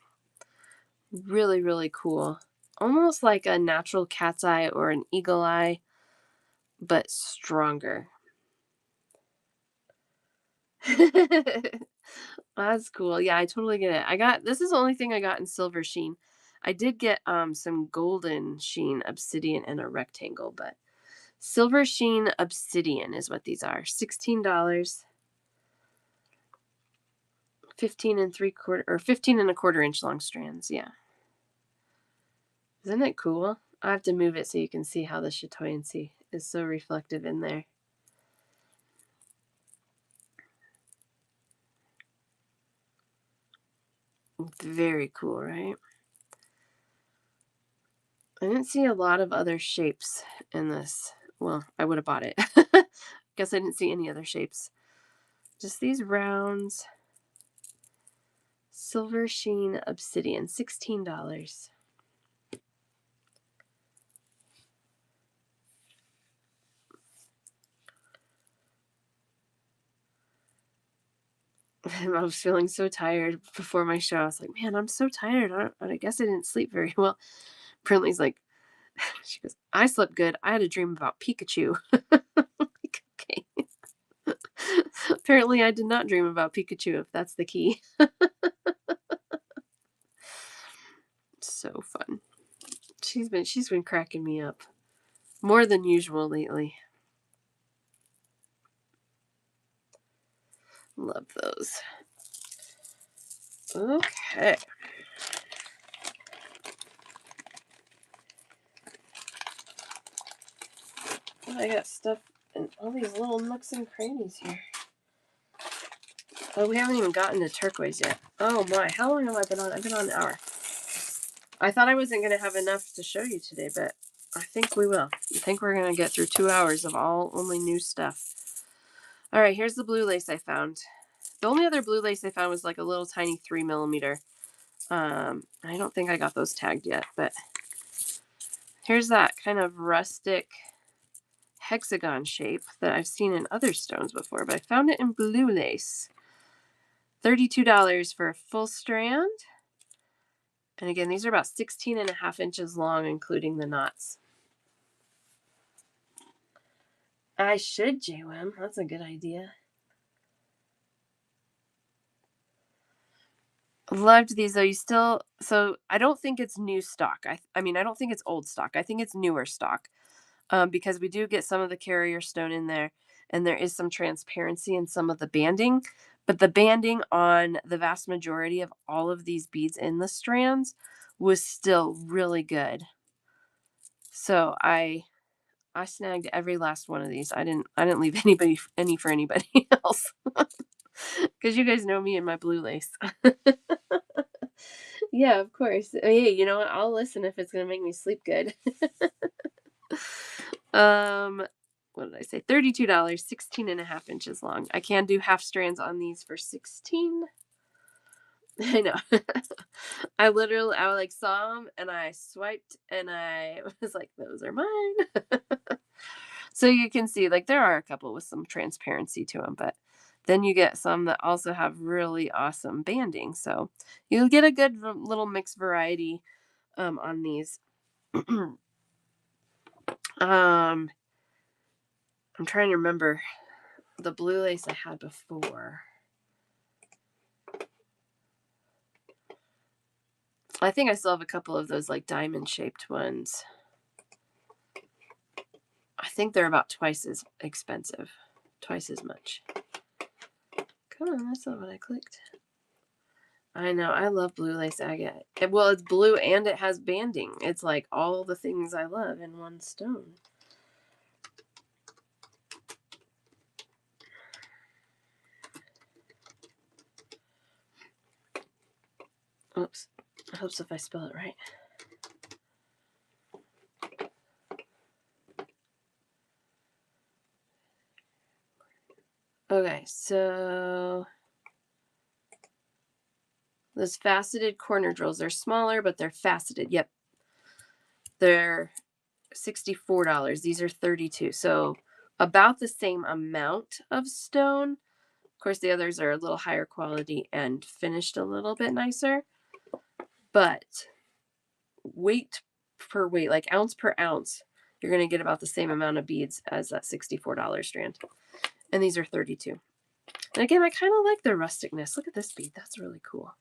Really, really cool. Almost like a natural cat's eye or an eagle eye, but stronger. That's cool. Yeah, I totally get it. This is the only thing I got in silver sheen. I did get some golden sheen obsidian in a rectangle, but silver sheen obsidian is what these are. $16. 15.75 inch long strands. Yeah. Isn't it cool? I have to move it so you can see how the chatoyancy is so reflective in there. Very cool, right? I didn't see a lot of other shapes in this. Well, I would have bought it. Guess I didn't see any other shapes. Just these rounds. Silver Sheen Obsidian, $16. I was feeling so tired before my show. I was like, man, I'm so tired. I guess I didn't sleep very well. Brinley's like, she goes, I slept good. I had a dream about Pikachu. Like, okay. Apparently, I did not dream about Pikachu, if that's the key. So fun. She's been cracking me up more than usual lately. Love those. Okay. I got stuff in all these little nooks and crannies here. Oh, we haven't even gotten to turquoise yet. Oh my, how long have I been on? I've been on an hour. I thought I wasn't going to have enough to show you today, but I think we will. I think we're going to get through 2 hours of only new stuff. All right, here's the blue lace I found. The only other blue lace I found was like a little tiny 3mm. I don't think I got those tagged yet, but here's that kind of rustic hexagon shape that I've seen in other stones before, but I found it in blue lace. $32 for a full strand. And again, these are about 16.5 inches long, including the knots. I should JWM. That's a good idea. Loved these though. So I don't think it's new stock. I mean, I don't think it's old stock. I think it's newer stock. Because we do get some of the carrier stone in there, and there is some transparency in some of the banding. But the banding on the vast majority of all of these beads in the strands was still really good. So I snagged every last one of these. I didn't leave any for anybody else. Because you guys know me and my blue lace. Yeah, of course. Hey, you know what? I'll listen if it's gonna make me sleep good. What did I say? $32, 16.5 inches long. I can do half strands on these for 16. I know. I like saw them and I swiped and I was like, those are mine. So you can see, like, there are a couple with some transparency to them, but then you get some that also have really awesome banding. So you'll get a good little mixed variety on these. I'm trying to remember the blue lace I had before. I think I still have a couple of those like diamond shaped ones. I think they're about twice as expensive. Twice as much. Come on, that's not what I clicked. I know, I love blue lace agate. Well, it's blue and it has banding. It's like all the things I love in one stone. Oops. I hope so if I spell it right. Okay, so those faceted corner drills, they're smaller, but they're faceted. Yep. They're $64. These are $32. So about the same amount of stone. Of course, the others are a little higher quality and finished a little bit nicer. But weight per weight, like ounce per ounce, you're going to get about the same amount of beads as that $64 strand. And these are 32. And again, I kind of like the rusticness. Look at this bead. That's really cool.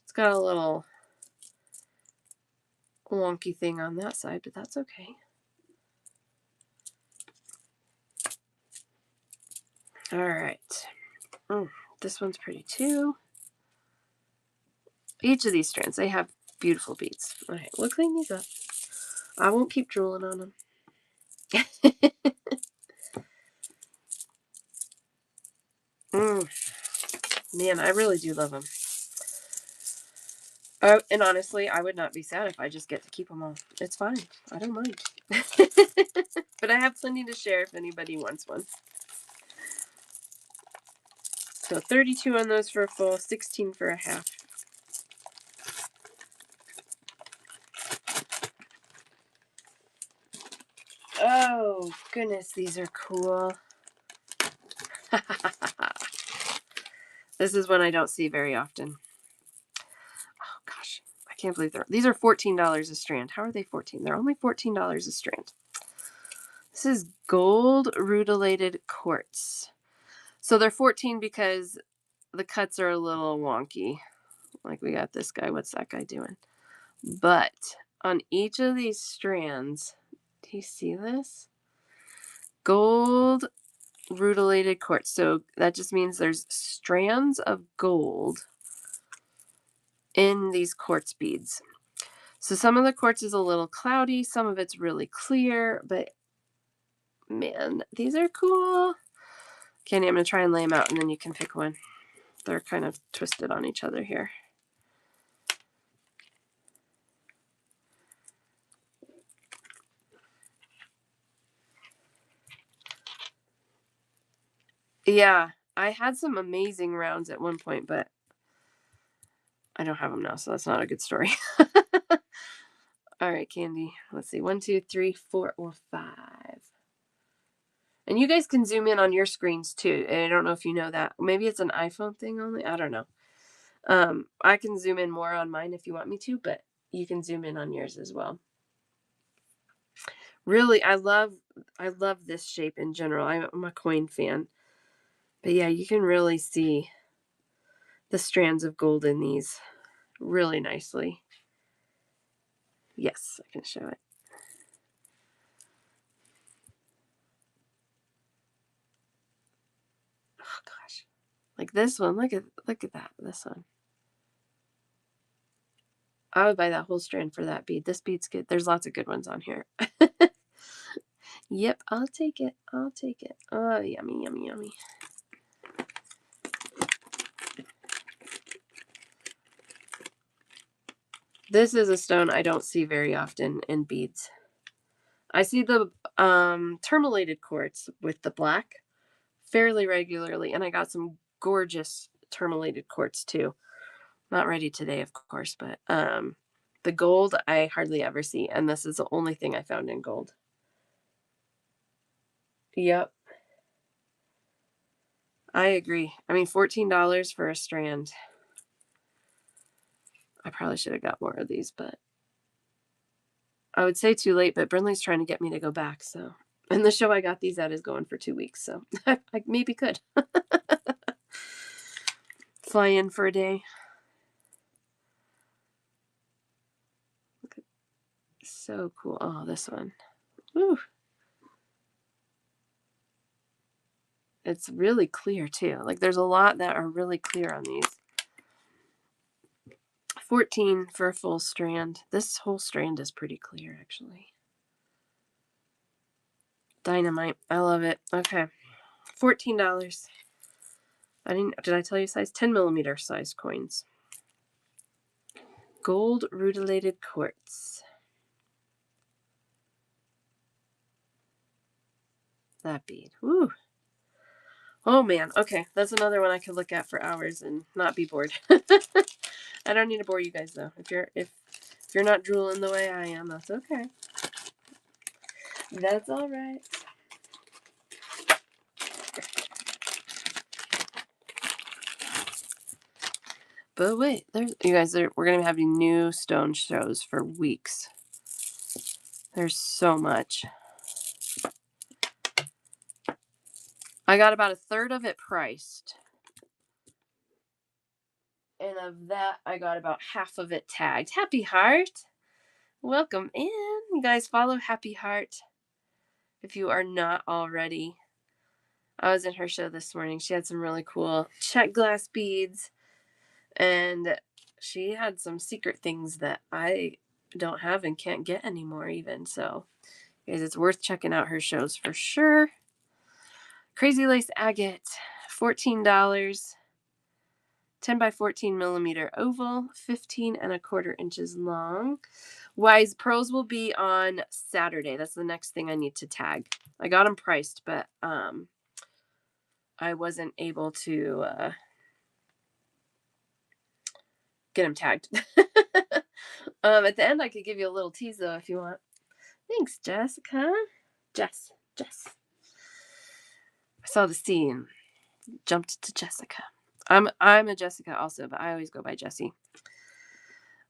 It's got a little wonky thing on that side, but that's okay. All right. This one's pretty too. Each of these strands, they have beautiful beads. All right, we'll clean these up. I won't keep drooling on them. Man, I really do love them. And honestly, I would not be sad if I just get to keep them all. It's fine. I don't mind. But I have plenty to share if anybody wants one. So 32 on those for a full, 16 for a half. goodness, these are cool. This is one I don't see very often. Oh gosh, I can't believe these are $14 a strand. How are they 14? They're only $14 a strand. This is gold rutilated quartz. So they're 14 because the cuts are a little wonky. Like we got this guy. What's that guy doing? But on each of these strands, do you see this? Gold rutilated quartz. So that just means there's strands of gold in these quartz beads. So some of the quartz is a little cloudy, some of it's really clear, but man, these are cool. Candy, I'm going to try and lay them out and then you can pick one. They're kind of twisted on each other here. Yeah, I had some amazing rounds at one point, but I don't have them now, so that's not a good story. All right, Candy. Let's see. 1, 2, 3, 4, or 5. And you guys can zoom in on your screens too. I don't know if you know that. Maybe it's an iPhone thing only. I don't know. I can zoom in more on mine if you want me to, but you can zoom in on yours as well. Really, I love this shape in general. I'm a coin fan. But yeah, you can really see the strands of gold in these really nicely. Yes, I can show it. Oh gosh. Like this one. Look at that. This one. I would buy that whole strand for that bead. This bead's good. There's lots of good ones on here. Yep, I'll take it. I'll take it. Oh, yummy, yummy, yummy. This is a stone I don't see very often in beads. I see the tourmalated quartz with the black fairly regularly, and I got some gorgeous tourmalated quartz too. Not ready today, of course, but the gold I hardly ever see, and this is the only thing I found in gold. Yep. I agree. I mean, $14 for a strand. I probably should have got more of these, but I would say too late, but Brinley's trying to get me to go back, so. And the show I got these at is going for 2 weeks, so I maybe could. Fly in for a day. So cool. Oh, this one. Woo. It's really clear too. Like there's a lot that are really clear on these. 14 for a full strand. This whole strand is pretty clear actually. Dynamite. I love it. Okay. $14. Did I tell you size? 10 millimeter size coins. Gold rutilated quartz. That bead. Woo. Oh man. Okay. That's another one I could look at for hours and not be bored. I don't need to bore you guys though. If you're not drooling the way I am, that's okay. That's all right. But wait, you guys, we're going to be having new stone shows for weeks. There's so much. I got about a third of it priced. And of that, I got about half of it tagged. Happy Heart, welcome in. You guys follow Happy Heart if you are not already. I was in her show this morning. She had some really cool check glass beads. And she had some secret things that I don't have and can't get anymore even. So, guys, it's worth checking out her shows for sure. Crazy Lace Agate, $14. 10 by 14 millimeter oval, 15 and a quarter inches long. Wise Pearls will be on Saturday. That's the next thing I need to tag. I got them priced, but I wasn't able to get them tagged. At the end, I could give you a little tease, though, if you want. Thanks, Jessica. Jess. Jess. I saw the C and jumped to Jessica. I'm a Jessica also, but I always go by Jessie.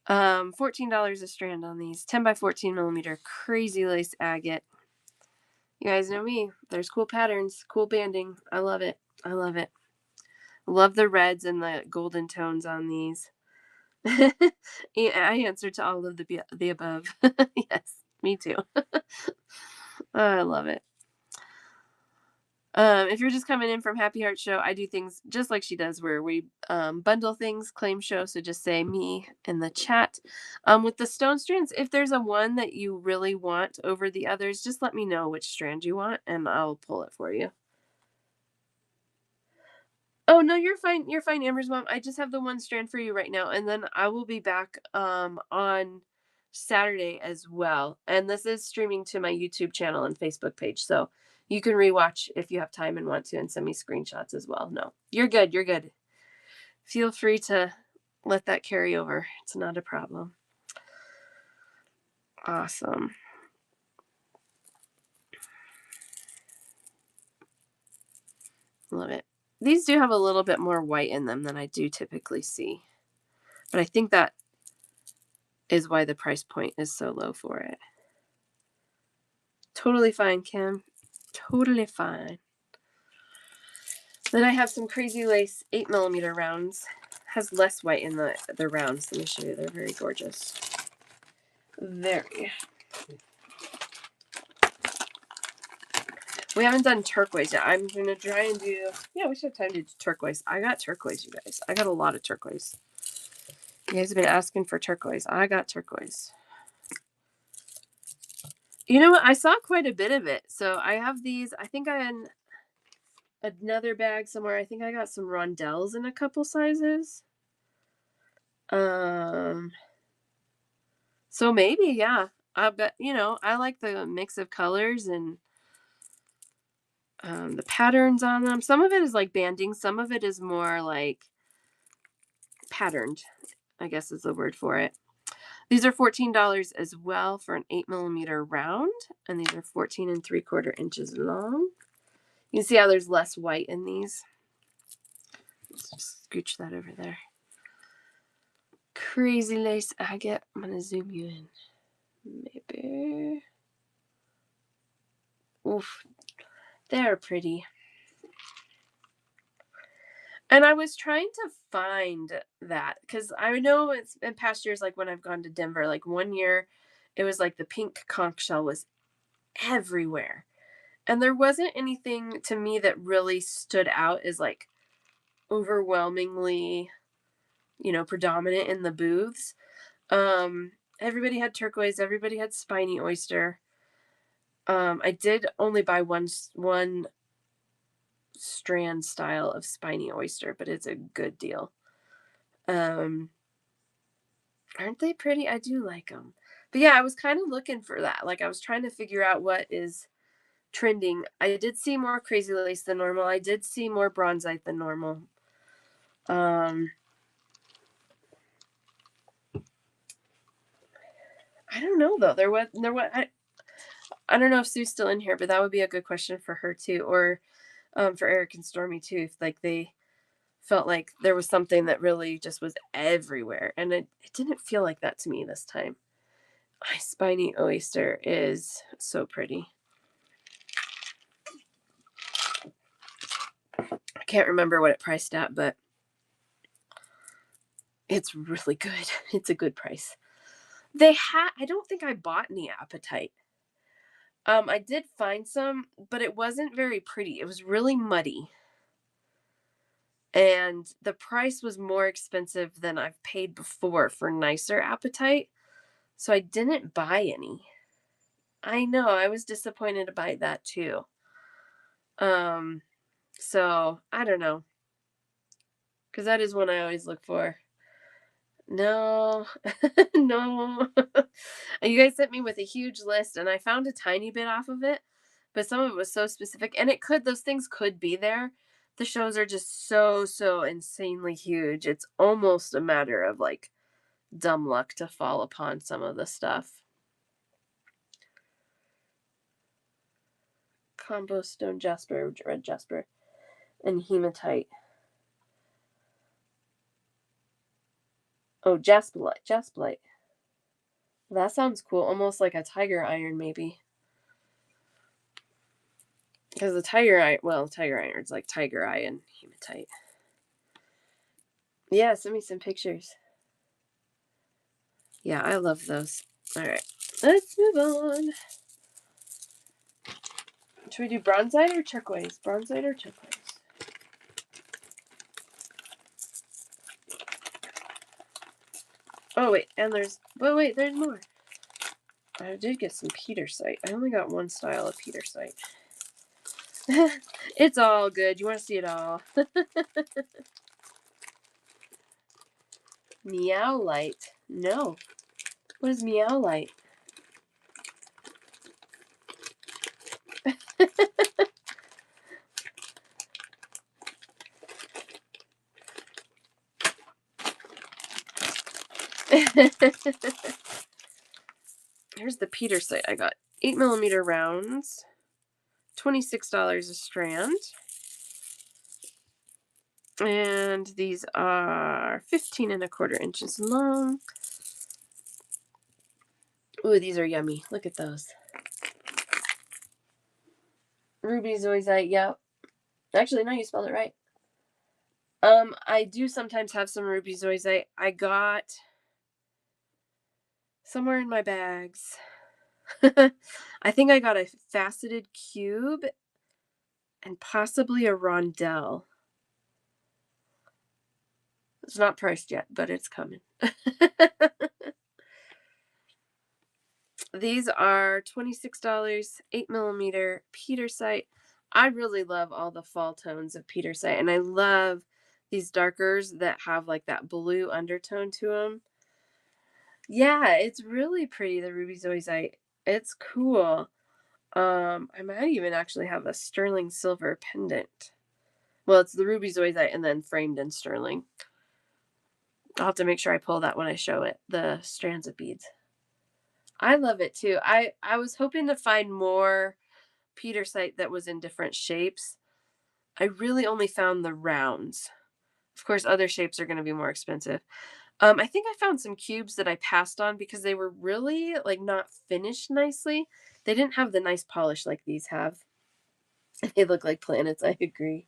$14 a strand on these 10 by 14 millimeter crazy lace agate. You guys know me. There's cool patterns, cool banding. I love it. I love it. Love the reds and the golden tones on these. I answer to all of the above. Yes, me too. I love it. If you're just coming in from Happy Heart Show, I do things just like she does where we bundle things, claim show. So just say me in the chat. With the stone strands, if there's a one that you really want over the others, just let me know which strand you want and I'll pull it for you. Oh, no, you're fine. You're fine, Amber's mom. I just have the one strand for you right now. And then I will be back on Saturday as well. And this is streaming to my YouTube channel and Facebook page. So you can rewatch if you have time and want to and send me screenshots as well. No, you're good. You're good. Feel free to let that carry over. It's not a problem. Awesome. Love it. These do have a little bit more white in them than I do typically see. But I think that is why the price point is so low for it. Totally fine, Kim. Totally fine. Then I have some crazy lace 8mm rounds. Has less white in the rounds. Let me show you. They're very gorgeous. Very. We haven't done turquoise yet. I'm going to try and do... Yeah, we should have time to do turquoise. I got turquoise, you guys. I got a lot of turquoise. You guys have been asking for turquoise. I got turquoise. You know what? I saw quite a bit of it. So I have these. I think I had another bag somewhere. I think I got some rondelles in a couple sizes. So maybe, yeah. I bet, I like the mix of colors and the patterns on them. Some of it is like banding. Some of it is more like patterned, I guess is the word for it. These are $14 as well for an 8mm round. And these are 14 3/4 inches long. You can see how there's less white in these. Let's just scooch that over there. Crazy lace agate. I'm going to zoom you in. Maybe. Oof. They're pretty. And I was trying to find that because I know it's in past years, like when I've gone to Denver, like one year it was like the pink conch shell was everywhere. And there wasn't anything to me that really stood out as like overwhelmingly, predominant in the booths. Everybody had turquoise. Everybody had spiny oyster. I did only buy one strand style of spiny oyster, but it's a good deal. Aren't they pretty? I do like them. But yeah, I was kind of looking for that. Like I was trying to figure out what is trending. I did see more crazy lace than normal. I did see more bronzite than normal. I don't know though. I don't know if Sue's still in here, but that would be a good question for her too, or for Eric and Stormy too, if like they felt like there was something that really just was everywhere. And it didn't feel like that to me this time. My spiny oyster is so pretty. I can't remember what it priced at, but it's really good. It's a good price. I don't think I bought any apatite. I did find some, but it wasn't very pretty. It was really muddy. And the price was more expensive than I've paid before for nicer apatite. So I didn't buy any. I know, I was disappointed by that too. So I don't know. Because that is one I always look for. No, no. You guys sent me with a huge list and I found a tiny bit off of it, but some of it was so specific and those things could be there. The shows are just so insanely huge. It's almost a matter of like dumb luck to fall upon some of the stuff. combo stone jasper, red jasper, and hematite. Oh, jasperite, jasperite. That sounds cool. Almost like a tiger iron, maybe. Because the tiger iron's like tiger eye and hematite. Yeah, send me some pictures. Yeah, I love those. All right, let's move on. Should we do bronzite or turquoise? Bronzite or turquoise? Oh, wait, and there's more. I did get some petersite. I only got one style of petersite. It's all good. You want to see it all. Meowlite. No. What is meowlite? Here's the petersite I got. 8mm rounds. $26 a strand. And these are 15¼ inches long. Ooh, these are yummy. Look at those. Ruby zoisite, yep. Actually, no, you spelled it right. I do sometimes have some ruby zoisite. I got somewhere in my bags. I think I got a faceted cube and possibly a rondelle. It's not priced yet, but it's coming. These are $26, 8mm petersite. I really love all the fall tones of petersite, and I love these darkers that have like that blue undertone to them. Yeah, it's really pretty, the ruby zoisite. It's cool. I might even actually have a sterling silver pendant. Well, it's the ruby zoisite and then framed in sterling. I'll have to make sure I pull that when I show it, the strands of beads. I love it too. I was hoping to find more petersite that was in different shapes. I really only found the rounds. Of course, other shapes are going to be more expensive. I think I found some cubes that I passed on because they were really like not finished nicely. They didn't have the nice polish like these have. They look like planets. I agree.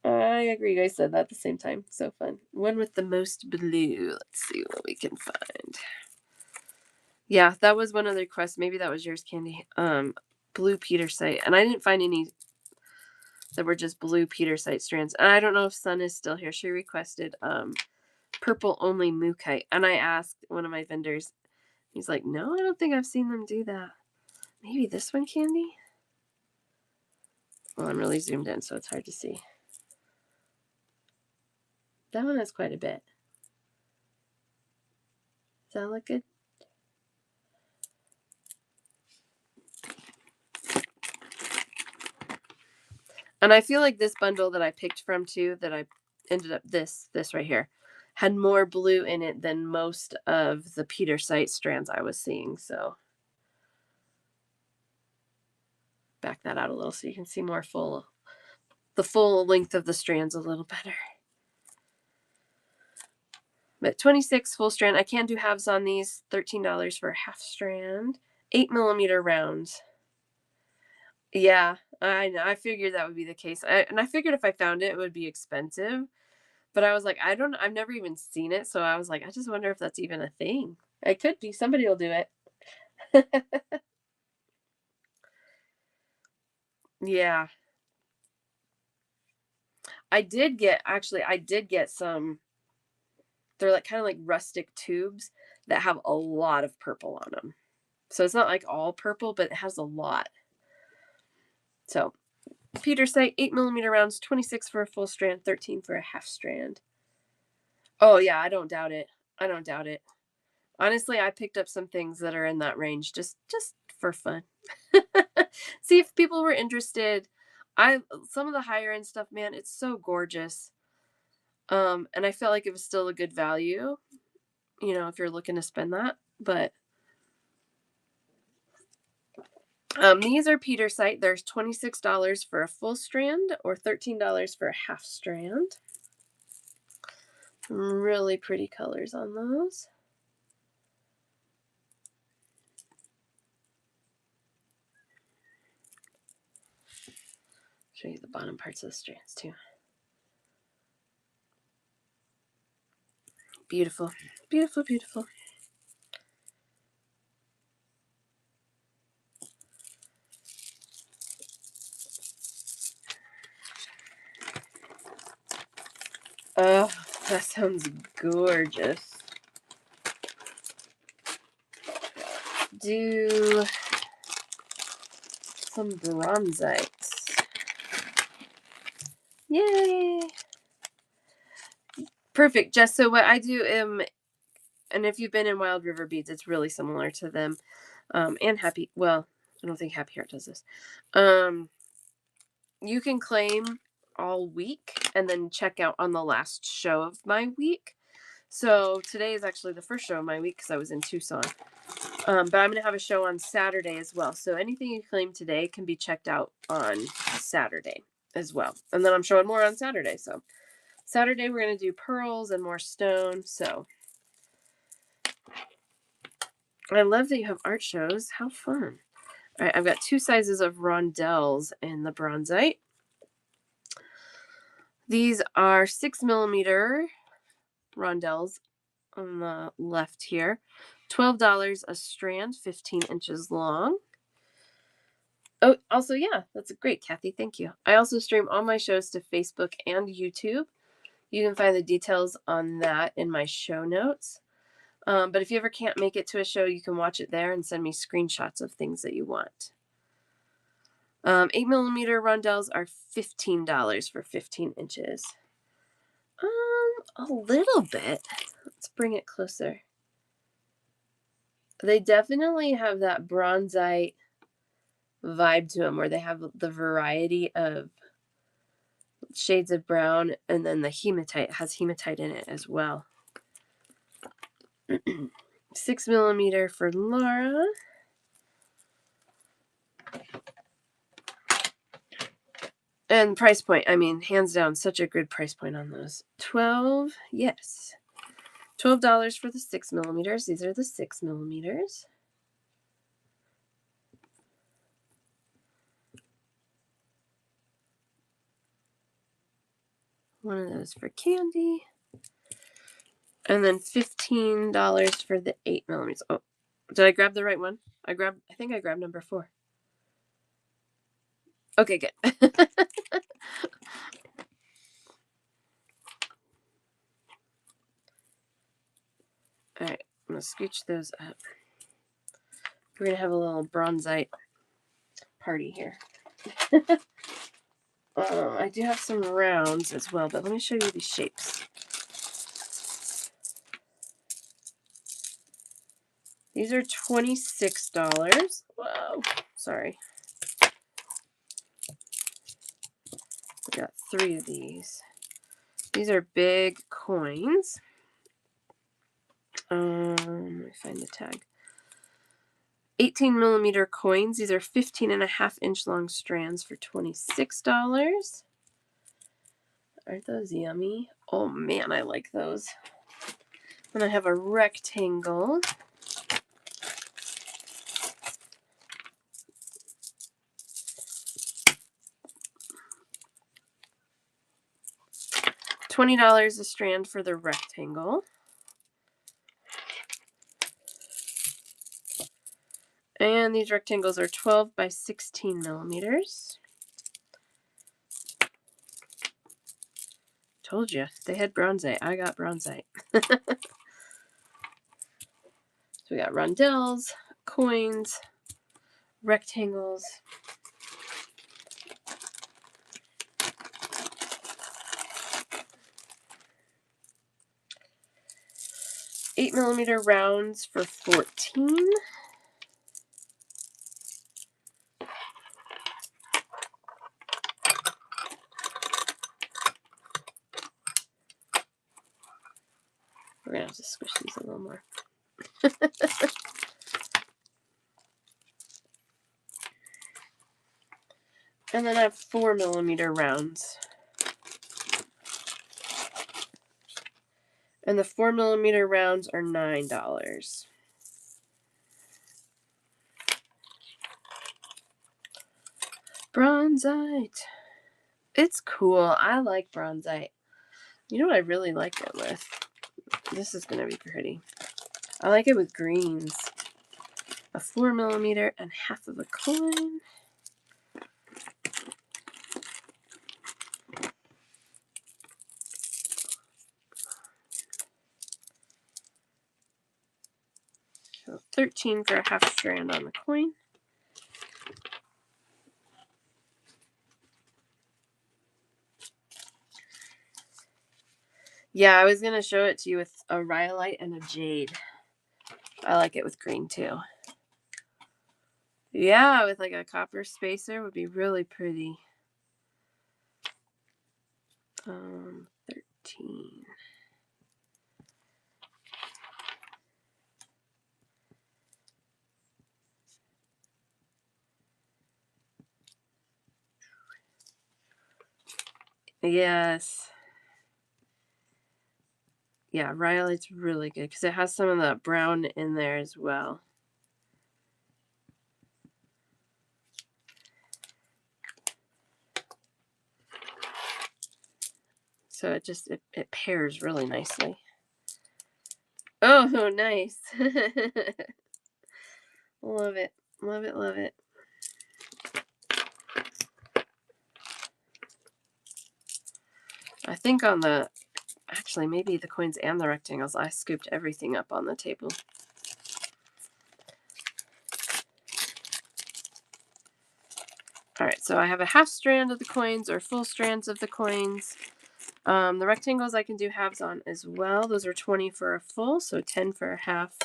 I agree. You guys said that at the same time. So fun. One with the most blue. Let's see what we can find. Yeah, that was one of the requests. Maybe that was yours, Candy. Blue petersite. And I didn't find any that were just blue petersite strands. And I don't know if Sun is still here. She requested purple only mookaite. And I asked one of my vendors. He's like, no, I don't think I've seen them do that. Maybe this one, Candy? Well, I'm really zoomed in, so it's hard to see. That one has quite a bit. Does that look good? And I feel like this bundle that I picked from too, that I ended up this right here, had more blue in it than most of the petersite strands I was seeing. So back that out a little so you can see more the full length of the strands a little better. But 26 full strand. I can do halves on these. $13 for a half strand. 8mm rounds. Yeah, I know. I figured that would be the case. And I figured if I found it, it would be expensive. But I was like, I've never even seen it. So I was like, I just wonder if that's even a thing. It could be. Somebody will do it. Yeah. I did get some, they're like kind of like rustic tubes that have a lot of purple on them. So it's not like all purple, but it has a lot. So petersite, 8mm rounds, 26 for a full strand, 13 for a half strand. Oh yeah, I don't doubt it. I don't doubt it. Honestly, I picked up some things that are in that range just for fun. See if people were interested. Some of the higher end stuff, man, it's so gorgeous. And I felt like it was still a good value, if you're looking to spend that. But These are Petersite. There's $26 for a full strand or $13 for a half strand. Really pretty colors on those. Show you the bottom parts of the strands too. Beautiful, beautiful, beautiful. Oh, that sounds gorgeous. Do some bronzites. Yay! Perfect, Jess. So what I do, and if you've been in Wild River Beads, it's really similar to them. And Happy, well, I don't think Happy Heart does this. You can claim all week and then check out on the last show of my week. So today is actually the first show of my week because I was in Tucson. But I'm going to have a show on Saturday as well. So anything you claim today can be checked out on Saturday as well. And then I'm showing more on Saturday. So Saturday we're going to do pearls and more stone. So I love that you have art shows. How fun. All right, I've got 2 sizes of rondelles in the bronzite. These are 6mm rondelles on the left here. $12 a strand, 15 inches long. Oh, also, yeah, that's great, Kathy. Thank you. I also stream all my shows to Facebook and YouTube. You can find the details on that in my show notes. But if you ever can't make it to a show, you can watch it there and send me screenshots of things that you want. 8mm rondelles are $15 for 15 inches. A little bit. Let's bring it closer. They definitely have that bronzite vibe to them where they have the variety of shades of brown, and then the hematite has hematite in it as well. 6mm for Laura. And price point, I mean, hands down, such a good price point on those. $12 for the 6mm. These are the 6mm. One of those for Candy. And then $15 for the 8mm. Oh, did I grab the right one? I think I grabbed number 4. Okay, good. All right, I'm going to scooch those up. We're going to have a little bronzite party here. I do have some rounds as well, but let me show you these shapes. These are $26. Whoa, sorry. We got 3 of these. These are big coins. Let me find the tag. 18mm coins. These are 15.5-inch long strands for $26. Aren't those yummy? Oh man, I like those. Then I have a rectangle. $20 a strand for the rectangle. And these rectangles are 12 by 16mm. Told you, they had bronzite. I got bronzite. So we got rondelles, coins, rectangles. $8mm rounds for $14. We're gonna have to squish these a little more. And then I have 4mm rounds. And the 4mm rounds are $9. Bronzite. It's cool. I like bronzite. You know what I really like it with? This is going to be pretty. I like it with greens. A 4mm and half of a coin. So 13 for a half strand on the coin. Yeah, I was going to show it to you with a rhyolite and a jade. I like it with green too. Yeah, with like a copper spacer would be really pretty. 13. Yes. Yeah, rhyolite's really good because it has some of the brown in there as well. So it pairs really nicely. Oh, nice. Love it. Love it, love it. I think on the, actually maybe the coins and the rectangles, I scooped everything up on the table. All right, so I have a half strand of the coins or full strands of the coins. The rectangles I can do halves on as well. Those are 20 for a full, so 10 for a half.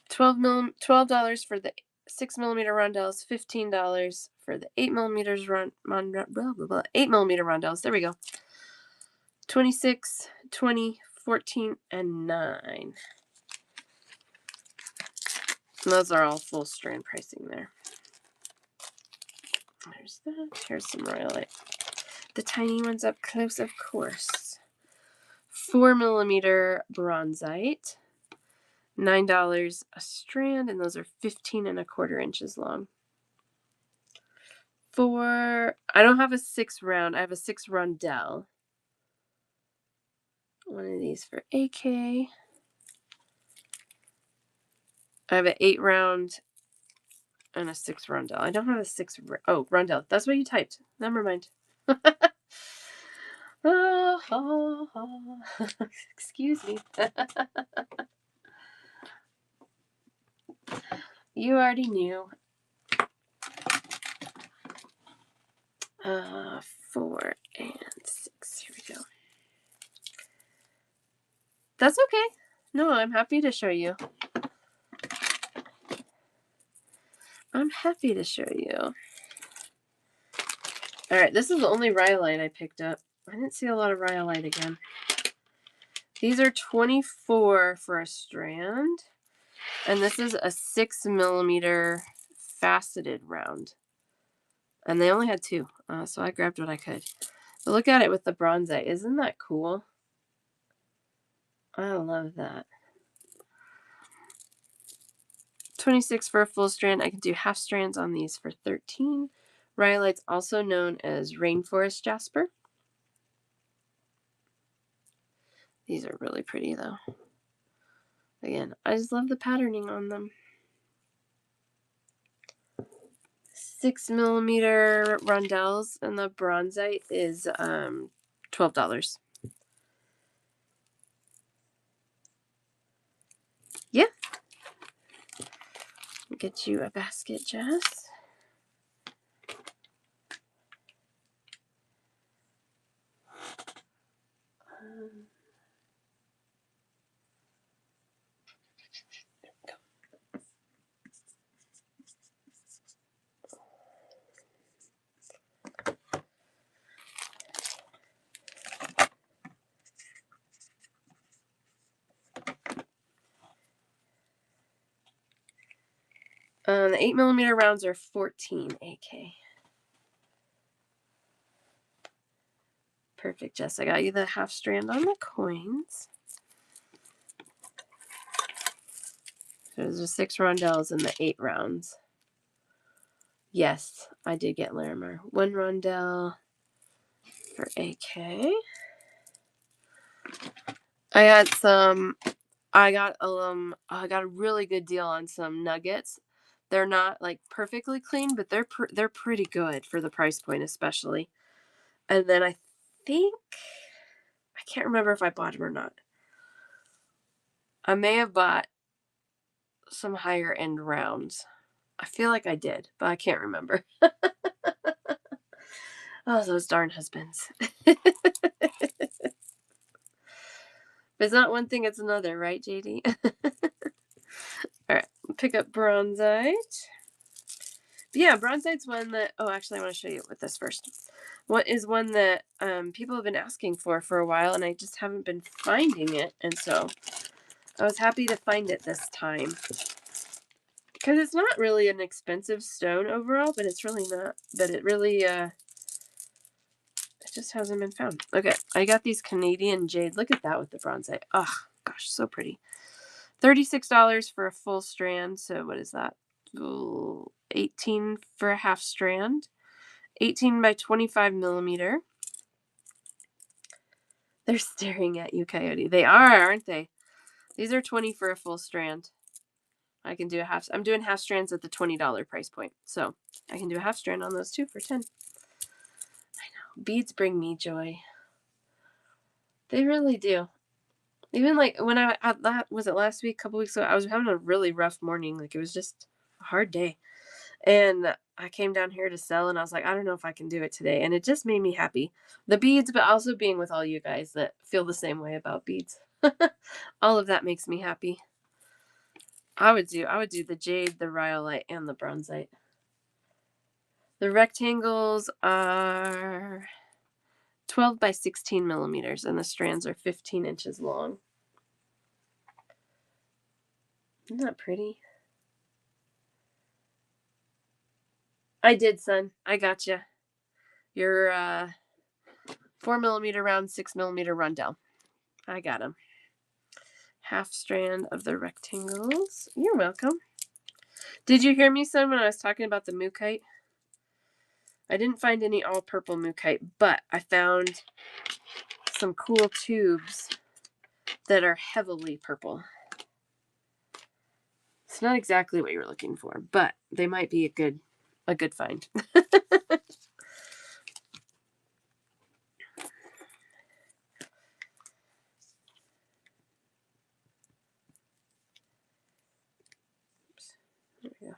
$12 for the 6mm rondelles, $15 for the 8mm 8mm rondelles. There we go. 26, 20, 14, and 9. And those are all full strand pricing there. There's that. Here's some rhyolite. The tiny ones up close, of course. 4mm bronzite. $9 a strand, and those are 15 1/4 inches long. I don't have a 6 round, I have a 6 rondelle. One of these for AK. I have an 8 round and a 6 rondelle. I don't have a 6. Rondelle. That's what you typed. Never mind. Excuse me. You already knew. 4 and 6. Here we go. That's okay. No, I'm happy to show you. I'm happy to show you. All right, this is the only rhyolite I picked up. I didn't see a lot of rhyolite again. These are 24 for a strand, and this is a 6mm faceted round. And they only had 2, so I grabbed what I could. But look at it with the bronzite. Isn't that cool? I love that. 26 for a full strand. I can do half strands on these for 13. Rhyolite's also known as rainforest jasper. These are really pretty though. Again, I just love the patterning on them. 6mm rondelles, and the bronzite is $12. Yeah. Get you a basket, Jess. The 8mm rounds are 14 AK. Perfect, Jess. I got you the half strand on the coins. So there's the 6 rondelles and the 8 rounds. Yes, I did get Larimer. 1 rondelle for AK. I got some. I got a really good deal on some nuggets. They're not like perfectly clean, but they're pretty good for the price point, especially. And then I can't remember if I bought them or not. I may have bought some higher end rounds. I feel like I did, but I can't remember. Oh, those darn husbands. If it's not one thing, it's another, right, JD? All right, pick up bronzite. Yeah, bronzite's one that, oh, actually, I want to show you with this first. What is one that people have been asking for a while, and I just haven't been finding it, and so I was happy to find it this time. Because it's not really an expensive stone overall, but it's really not. But it really, it just hasn't been found. Okay, I got these Canadian jade. Look at that with the bronzite. Oh, gosh, so pretty. $36 for a full strand. So what is that? Ooh, 18 for a half strand. 18 by 25mm. They're staring at you, Coyote. They are, aren't they? These are 20 for a full strand. I can do a half. I'm doing half strands at the $20 price point. So I can do a half strand on those too for 10. I know. Beads bring me joy. They really do. Even like when was it last week, a couple weeks ago, I was having a really rough morning. Like it was just a hard day. And I came down here to sell and I was like, I don't know if I can do it today. And it just made me happy. The beads, but also being with all you guys that feel the same way about beads. All of that makes me happy. I would do the jade, the rhyolite, and the bronzite. The rectangles are 12 by 16mm and the strands are 15 inches long. Isn't that pretty? I did, son. I gotcha. Your 4mm round, 6mm rondelle. I got them. Half strand of the rectangles. You're welcome. Did you hear me, son, when I was talking about the mookite? I didn't find any all purple mookite, but I found some cool tubes that are heavily purple. It's not exactly what you were looking for, but they might be a good find. Oops. There we go.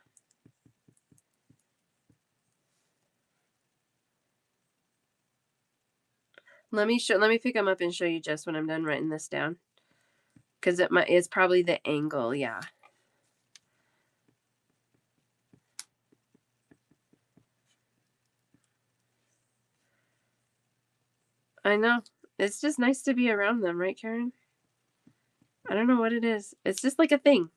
Let me pick them up and show you just when I'm done writing this down. Because it's probably the angle, yeah. I know. It's just nice to be around them, right, Karen? I don't know what it is. It's just like a thing.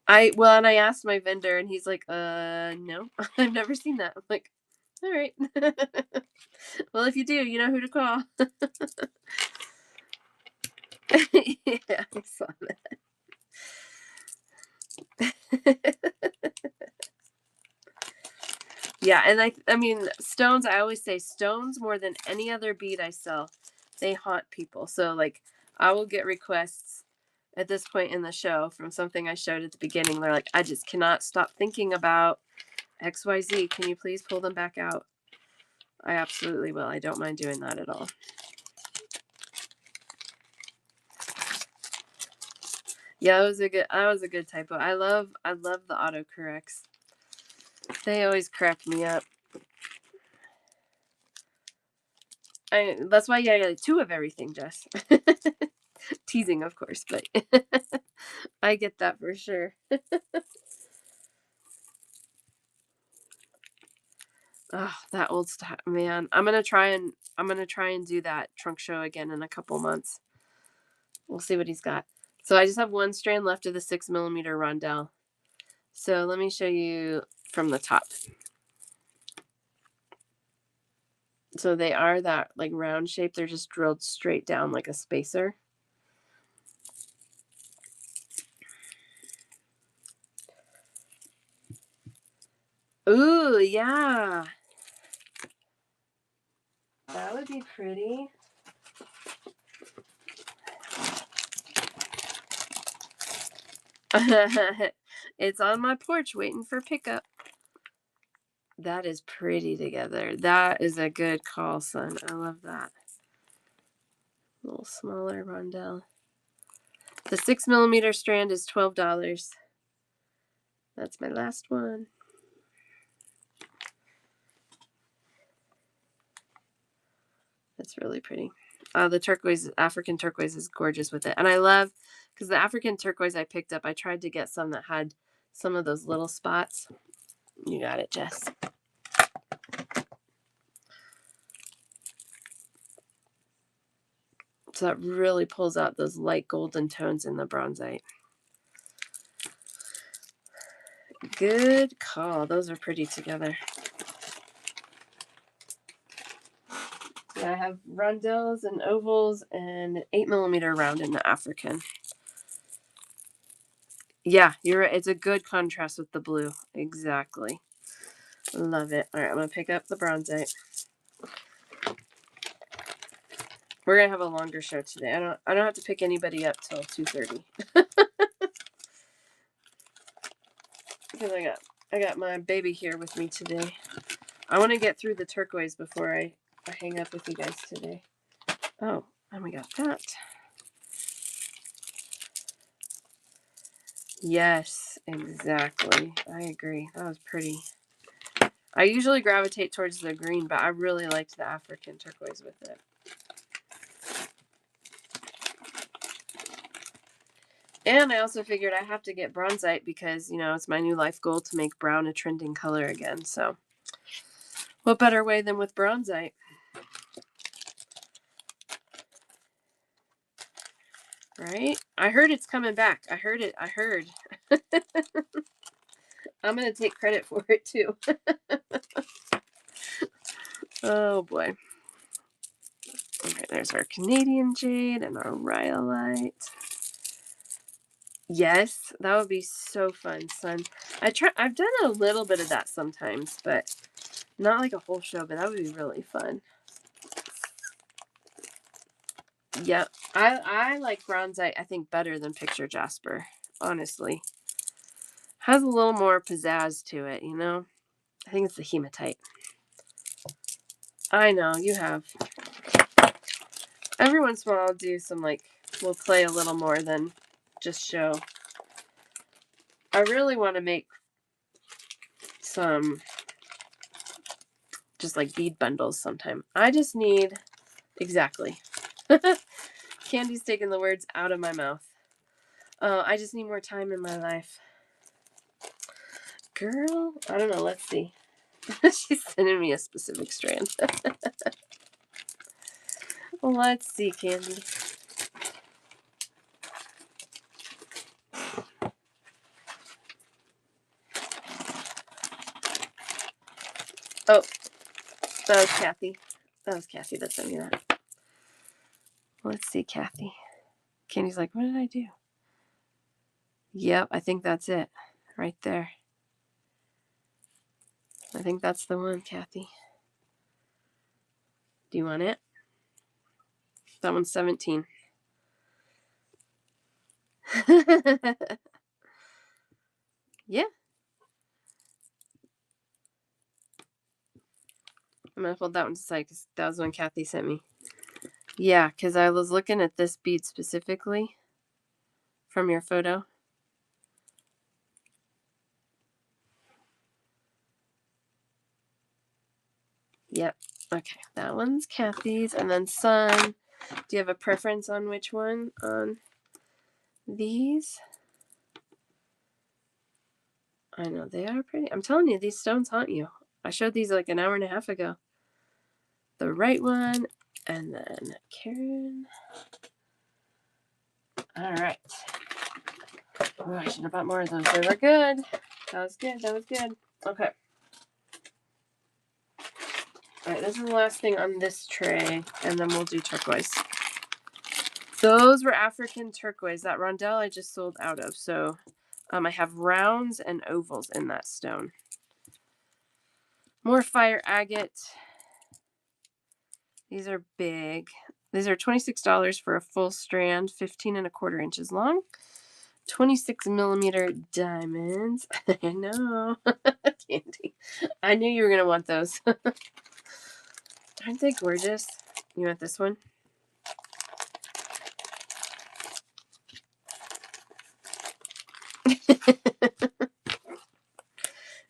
And I asked my vendor and he's like, no, I've never seen that. I'm like, all right. Well, if you do, you know who to call. Yeah, I saw that. Yeah, and I mean, stones, I always say stones more than any other bead I sell, they haunt people. So, like, I will get requests at this point in the show from something I showed at the beginning. They're like, I just cannot stop thinking about XYZ. Can you please pull them back out? I absolutely will. I don't mind doing that at all. Yeah, that was a good typo. I love the autocorrects. They always crack me up. That's why you get 2 of everything, Jess. Teasing, of course, but I get that for sure. Oh, that old stuff, man. I'm gonna try and do that trunk show again in a couple months. We'll see what he's got. So I just have 1 strand left of the 6mm rondelle. So let me show you from the top. So they are that like round shape. They're just drilled straight down like a spacer. Ooh, yeah. That would be pretty. It's on my porch waiting for pickup. That is pretty together. That is a good call, son. I love that. A little smaller rondelle. The 6mm strand is $12. That's my last one. That's really pretty. The turquoise, African turquoise is gorgeous with it. And I love, because the African turquoise I picked up, I tried to get some that had some of those little spots. You got it, Jess. So that really pulls out those light golden tones in the bronzite. Good call. Those are pretty together. Yeah, I have rondelles and ovals and an 8mm round in the African. Yeah, you're right. It's a good contrast with the blue. Exactly. Love it. All right, I'm going to pick up the bronzite. We're going to have a longer show today. I don't have to pick anybody up till 2:30. Because I got my baby here with me today. I want to get through the turquoise before I hang up with you guys today. Oh, and we got that. Yes, exactly. I agree. That was pretty. I usually gravitate towards the green, but I really liked the African turquoise with it. And I also figured I have to get bronzite because, you know, it's my new life goal to make brown a trending color again. So what better way than with bronzite? Right? I heard it's coming back. I heard it. I heard. I'm going to take credit for it too. Oh boy. Okay, there's our Canadian jade and our rhyolite. Yes, that would be so fun, son. I've done a little bit of that sometimes, but not like a whole show, but that would be really fun. Yep. I like bronzite, I think, better than picture jasper, honestly. Has a little more pizzazz to it, you know? I think it's the hematite. I know, you have. Every once in a while I'll do some, like, we'll play a little more than just show. I really want to make some just like bead bundles sometime. I just need, exactly. Candy's taking the words out of my mouth. I just need more time in my life. Girl, I don't know. Let's see. She's sending me a specific strand. Let's see, Candy. Oh, that was Kathy. That was Kathy that sent me that. Let's see, Kathy. Candy's like, what did I do? Yep, I think that's it. Right there. I think that's the one, Kathy. Do you want it? That one's 17. Yeah. I'm going to hold that one to the side because that was one Kathy sent me. Yeah, because I was looking at this bead specifically from your photo. Yep. Okay, that one's Kathy's. And then son, do you have a preference on which one on these? I know, they are pretty. I'm telling you, these stones haunt you. I showed these like an hour and a half ago. The right one, and then Karen. All right. Oh, I should have bought more of those. They were good. That was good. That was good. Okay. All right, this is the last thing on this tray, and then we'll do turquoise. Those were African turquoise. That rondelle I just sold out of. So I have rounds and ovals in that stone. More fire agate. These are big. These are $26 for a full strand, 15 1/4 inches long. 26 mm diamonds. I know. Candy. I knew you were going to want those. Aren't they gorgeous? You want this one?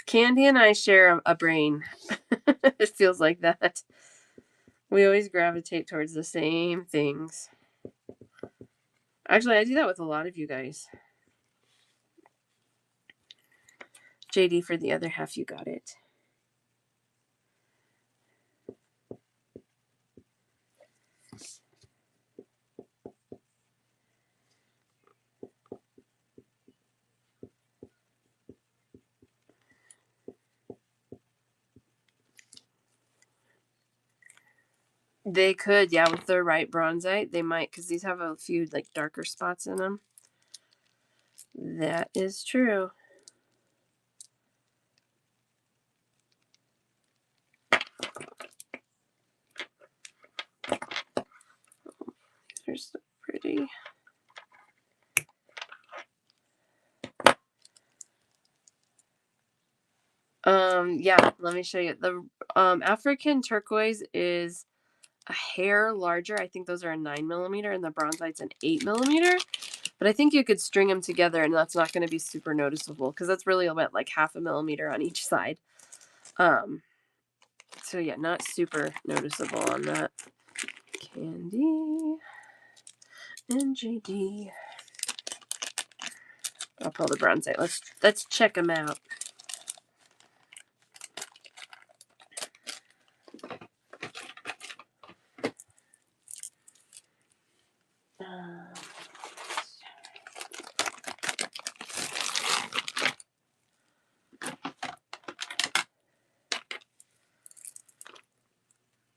Candy and I share a brain. It feels like that. We always gravitate towards the same things. Actually, I do that with a lot of you guys. JD, for the other half, you got it. They could, yeah, with the right bronzite, they might, because these have a few like darker spots in them. That is true. They're so pretty. Yeah, let me show you. The African turquoise is a hair larger. I think those are a 9 mm, and the bronzite's an 8 mm. But I think you could string them together, and that's not going to be super noticeable because that's really about like 1/2 millimeter on each side. So yeah, not super noticeable on that. Candy and JD. I'll pull the bronzite. Let's check them out.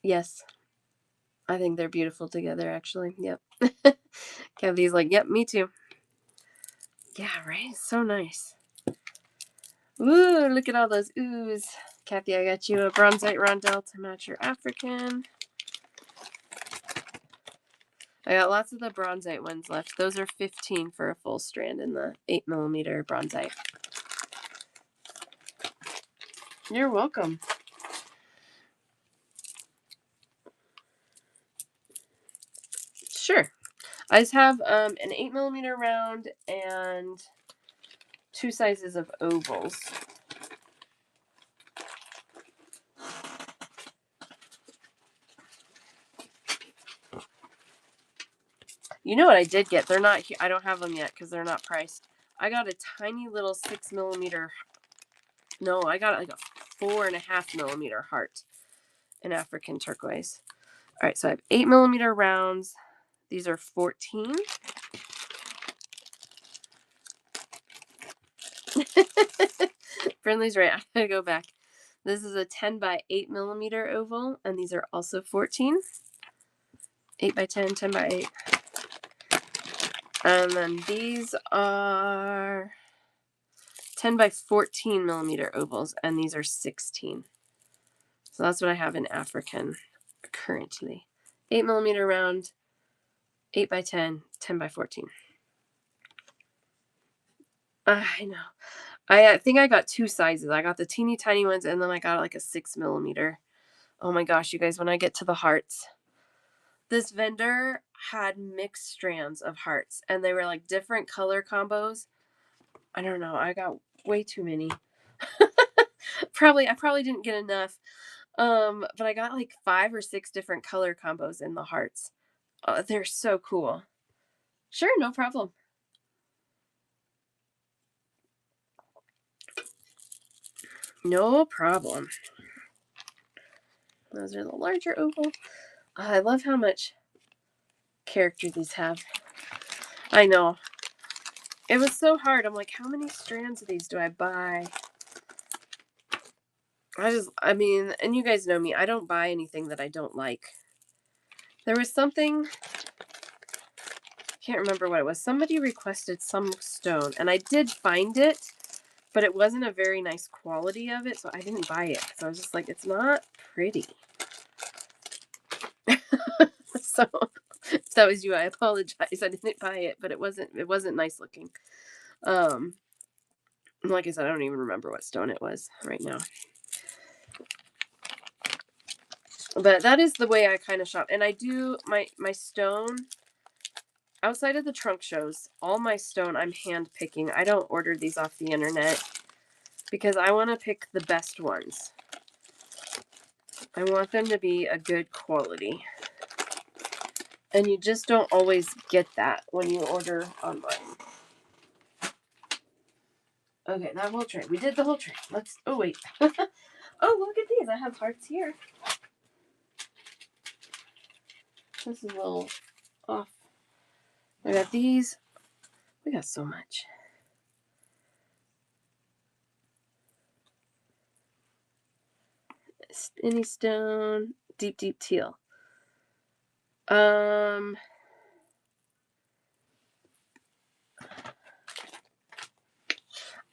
Yes, I think they're beautiful together. Actually, yep. Kathy's like, yep, me too. Yeah, right. So nice. Ooh, look at all those oohs. Kathy, I got you a bronzite rondelle to match your African. I got lots of the bronzite ones left. Those are 15 for a full strand in the 8 mm bronzite. You're welcome. Sure. I just have an 8 mm round and 2 sizes of ovals. You know what I did get? They're not here. I don't have them yet because they're not priced. I got a tiny little 6 mm. No, I got like a 4.5 mm heart in African turquoise. All right, so I have 8 mm rounds. These are 14. Friendly's right. I gotta go back. This is a 10 by 8 mm oval, and these are also 14. 8 by 10, 10 by 8. And then these are 10 by 14 mm ovals, and these are 16. So that's what I have in African currently. 8 mm round, 8 by 10, 10 by 14. I know. I think I got 2 sizes. I got the teeny tiny ones, and then I got like a 6 mm. Oh my gosh, you guys, when I get to the hearts. This vendor had mixed strands of hearts, and they were like different color combos. I don't know. I got way too many. I probably didn't get enough. But I got like 5 or 6 different color combos in the hearts. They're so cool. Sure, no problem. No problem. Those are the larger oval. I love how much character these have. I know. It was so hard. I'm like, how many strands of these do I buy? I mean, and you guys know me. I don't buy anything that I don't like. There was something, can't remember what it was. Somebody requested some stone, and I did find it, but it wasn't a very nice quality of it, so I didn't buy it. So I was just like, it's not pretty. So if that was you, I apologize. I didn't buy it, but it wasn't nice looking. Like I said, I don't even remember what stone it was right now. But that is the way I kind of shop. And I do my stone outside of the trunk shows, all my stone I'm hand picking. I don't order these off the internet because I want to pick the best ones. I want them to be a good quality. And you just don't always get that when you order online. Okay, that whole tray. We did the whole tray. Oh, wait. Oh, look at these. I have hearts here. This is a little off. I got these. We got so much. Spinny stone. Deep, deep teal.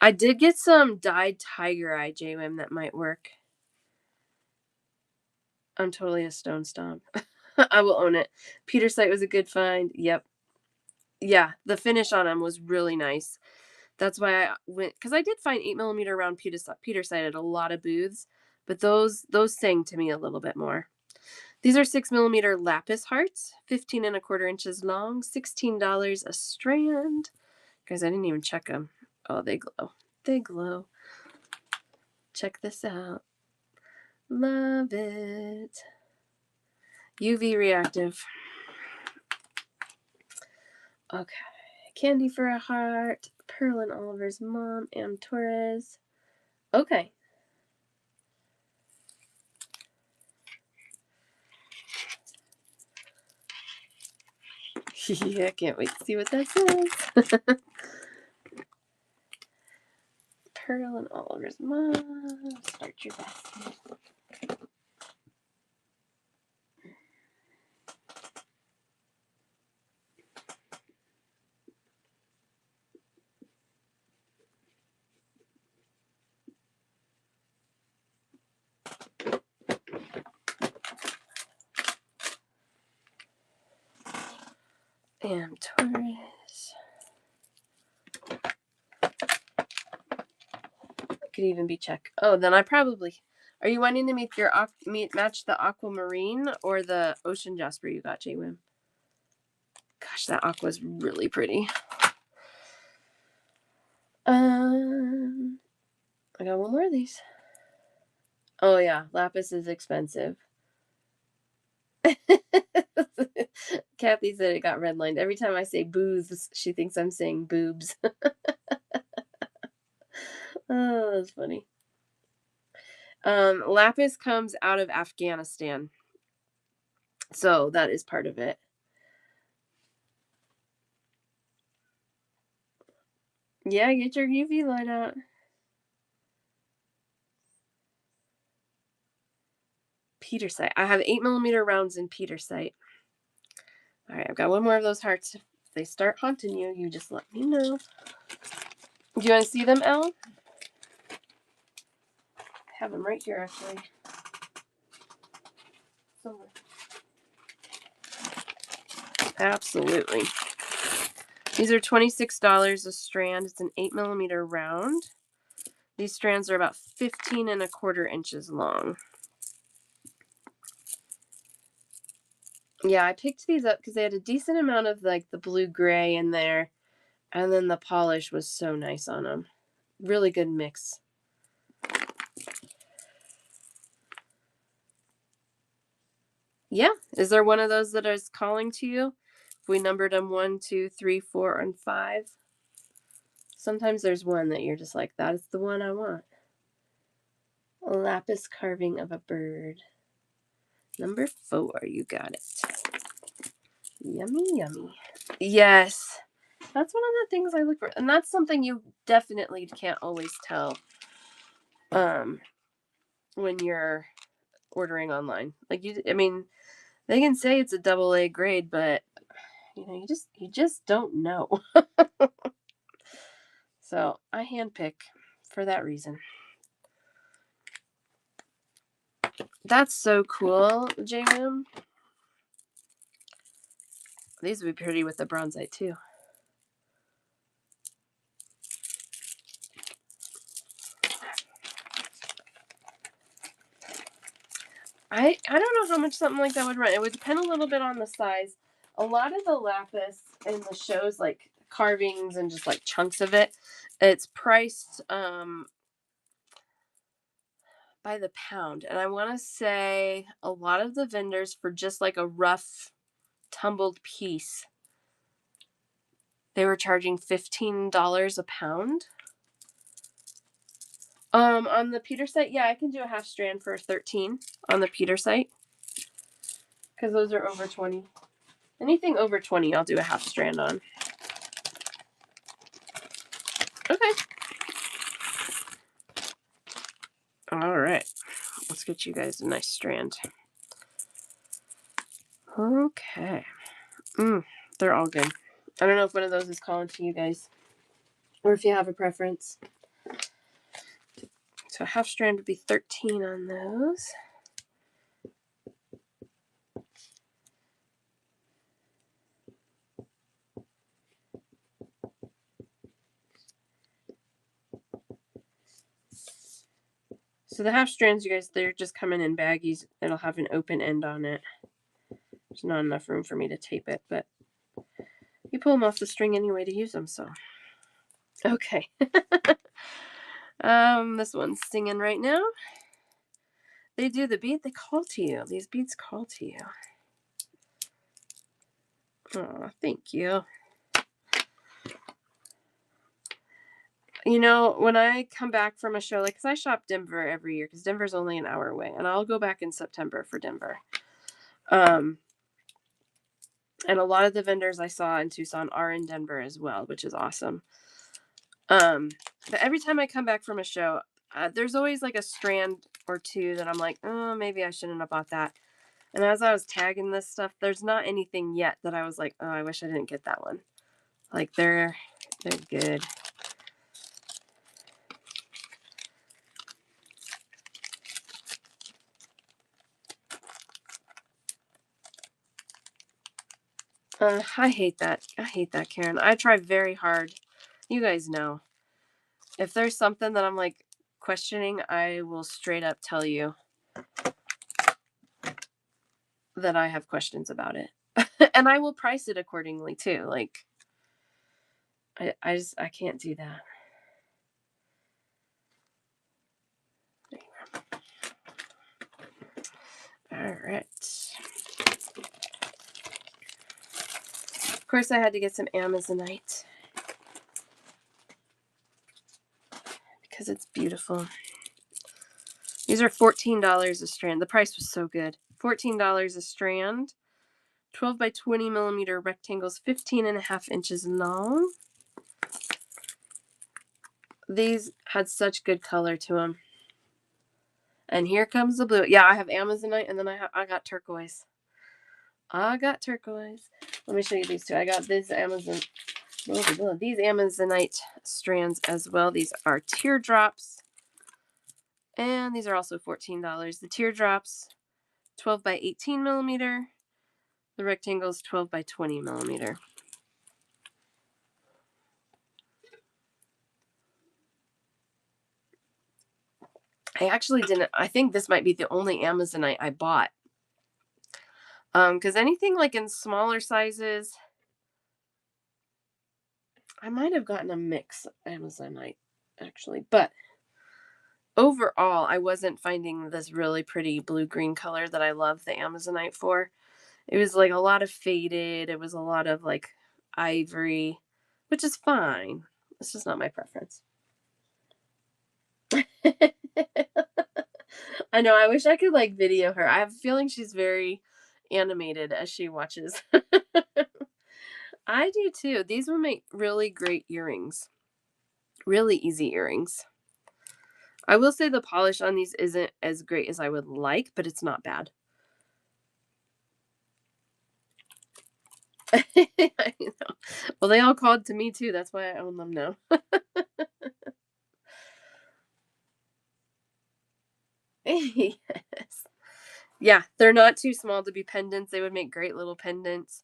I did get some dyed tiger eye JWM that might work. I'm totally a stone stomp. I will own it. Petersite was a good find. Yep. Yeah, the finish on them was really nice. That's why I went, because I did find 8mm round Petersite at a lot of booths, but those sang to me a little bit more. These are 6mm lapis hearts, 15¼ inches long, $16 a strand. Guys, I didn't even check them. Oh, they glow. They glow. Check this out. Love it. UV reactive. Okay. Candy for a heart. Pearl and Oliver's mom. Am Torres. Okay. Yeah, I can't wait to see what that says. Pearl and Oliver's mom. Start your basket. Am Torres. Could even be check. Oh, then I probably. Are you wanting to match the aquamarine or the ocean jasper you got, JWim? Gosh, that aqua's really pretty. I got one more of these. Oh yeah, lapis is expensive. Kathy said it got redlined. Every time I say booths, she thinks I'm saying boobs. Oh, that's funny. Lapis comes out of Afghanistan. So that is part of it. Yeah, get your UV light out. Petersite. I have 8mm rounds in Petersite. All right, I've got one more of those hearts. If they start haunting you, you just let me know. Do you want to see them, Elle? I have them right here, actually. Somewhere. Absolutely. These are $26 a strand. It's an 8mm round. These strands are about 15¼ inches long. Yeah, I picked these up because they had a decent amount of like the blue-gray in there. And then the polish was so nice on them. Really good mix. Yeah. Is there one of those that is calling to you? If we numbered them 1, 2, 3, 4, and 5. Sometimes there's one that you're just like, that is the one I want. A lapis carving of a bird. Number 4, you got it. Yummy, yummy. Yes. That's one of the things I look for. And that's something you definitely can't always tell um, when you're ordering online. Like I mean, they can say it's a double A grade, but you just don't know. So I handpick for that reason. That's so cool, J-Wim. These would be pretty with the bronzite too. I don't know how much something like that would run. It would depend a little bit on the size. A lot of the lapis in the shows, like carvings and just like chunks of it, it's priced by the pound. And I want to say a lot of the vendors, for just like a rough tumbled piece, they were charging $15 a pound. On the Peter site, yeah, I can do a half strand for 13 on the Peter site, because those are over 20. Anything over 20, I'll do a half strand on. Okay. All right. Let's get you guys a nice strand. Okay. They're all good. I don't know if one of those is calling to you guys, or if you have a preference. So half strand would be 13 on those. So the half strands, you guys, they're just coming in baggies. It'll have an open end on it. There's not enough room for me to tape it, but you pull them off the string anyway to use them, so. Okay. This one's singing right now. They do the bead, they call to you. These beads call to you. Oh, thank you. You know, when I come back from a show, like, because I shop Denver every year, because Denver's only an hour away, and I'll go back in September for Denver. And a lot of the vendors I saw in Tucson are in Denver as well, which is awesome. But every time I come back from a show, there's always like a strand or two that I'm like, oh, maybe I shouldn't have bought that. And as I was tagging this stuff, there's not anything yet that I was like, oh, I wish I didn't get that one. Like, they're good. I hate that. I hate that, Karen. I try very hard. You guys know. If there's something that I'm like questioning, I will straight up tell you that I have questions about it. And I will price it accordingly too. Like, I can't do that. All right. Of course, I had to get some Amazonite because it's beautiful. These are $14 a strand. The price was so good. $14 a strand. 12 by 20 millimeter rectangles, 15.5 inches long. These had such good color to them. And here comes the blue. Yeah, I have Amazonite, and then I got turquoise. I got turquoise. Let me show you these two. I got these Amazonite strands as well. These are teardrops. And these are also $14. The teardrops, 12 by 18 millimeter. The rectangles, 12 by 20 millimeter. I actually didn't. I think this might be the only Amazonite I bought. Because anything like in smaller sizes, I might have gotten a mix Amazonite, actually. But overall, I wasn't finding this really pretty blue-green color that I love the Amazonite for. It was like a lot of faded. It was a lot of like ivory, which is fine. It's just not my preference. I know. I wish I could like video her. I have a feeling she's very animated as she watches. I do too. These would make really great earrings. Really easy earrings. I will say the polish on these isn't as great as I would like, but it's not bad. I know. Well, they all called to me too. That's why I own them now. Yes. Yeah, they're not too small to be pendants. They would make great little pendants.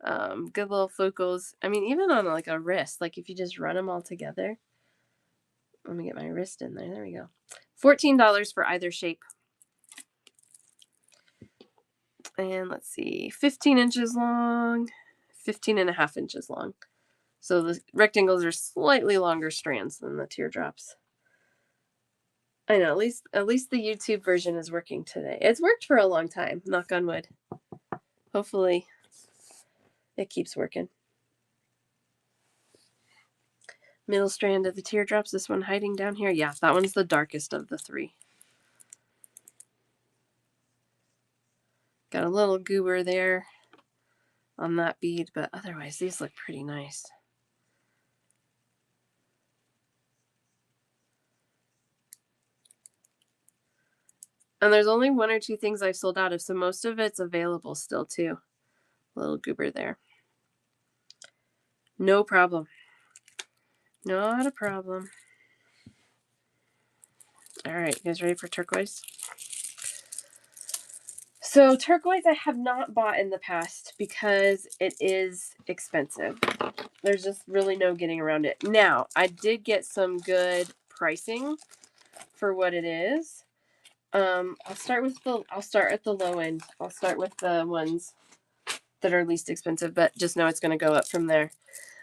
Good little focals. I mean, even on like a wrist, like if you just run them all together. Let me get my wrist in there. There we go. $14 for either shape. And let's see, 15 inches long, 15 and a half inches long. So the rectangles are slightly longer strands than the teardrops. I know, at least the YouTube version is working today. It's worked for a long time, knock on wood. Hopefully it keeps working. Middle strand of the teardrops, this one hiding down here. Yeah, that one's the darkest of the three. Got a little goober there on that bead, but otherwise these look pretty nice. And there's only one or two things I've sold out of, so most of it's available still too. Little goober there. No problem. Not a problem. All right, you guys ready for turquoise? So turquoise I have not bought in the past because it is expensive. There's just really no getting around it. Now, I did get some good pricing for what it is. I'll start at the low end. I'll start with the ones that are least expensive, but just know it's going to go up from there.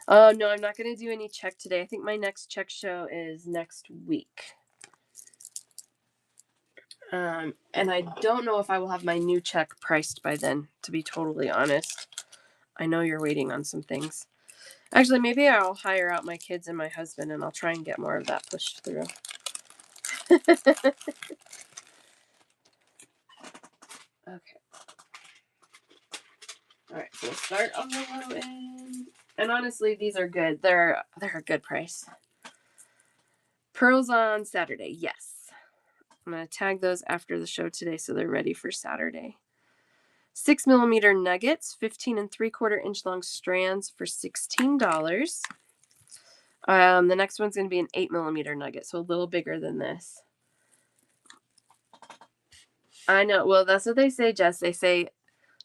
Oh, no, I'm not going to do any check today. I think my next check show is next week. And I don't know if I will have my new check priced by then, to be totally honest. I know you're waiting on some things. Actually, maybe I'll hire out my kids and my husband, and I'll try and get more of that pushed through. Okay. All right, so we'll start on the low end. And honestly, these are good. They're a good price. Pearls on Saturday, yes. I'm going to tag those after the show today so they're ready for Saturday. 6mm nuggets, 15 3/4 inch long strands for $16. The next one's going to be an 8mm nugget, so a little bigger than this. I know. Well, that's what they say, Jess. They say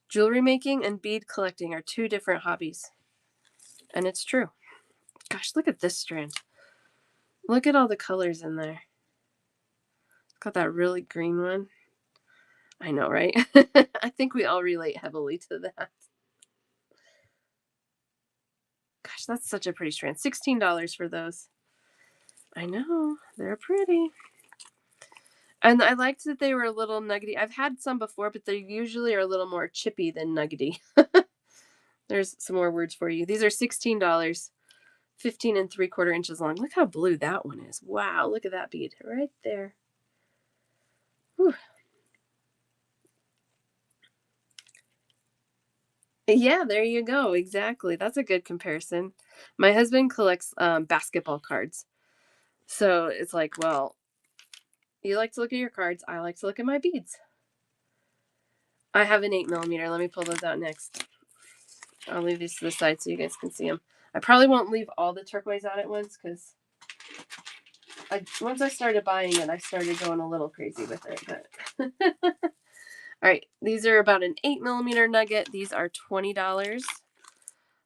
jewelry making and bead collecting are two different hobbies. And it's true. Gosh, look at this strand. Look at all the colors in there. Got that really green one. I know, right? I think we all relate heavily to that. Gosh, that's such a pretty strand. $16 for those. I know. They're pretty. And I liked that they were a little nuggety. I've had some before, but they usually are a little more chippy than nuggety. There's some more words for you. These are $16, 15 3/4 inches long. Look how blue that one is. Wow, look at that bead right there. Whew. Yeah, there you go. Exactly. That's a good comparison. My husband collects basketball cards. So it's like, well, you like to look at your cards. I like to look at my beads. I have an 8mm. Let me pull those out next. I'll leave these to the side so you guys can see them. I probably won't leave all the turquoise out at once because once I started buying it, I started going a little crazy with it. But all right, these are about an 8mm nugget. These are $20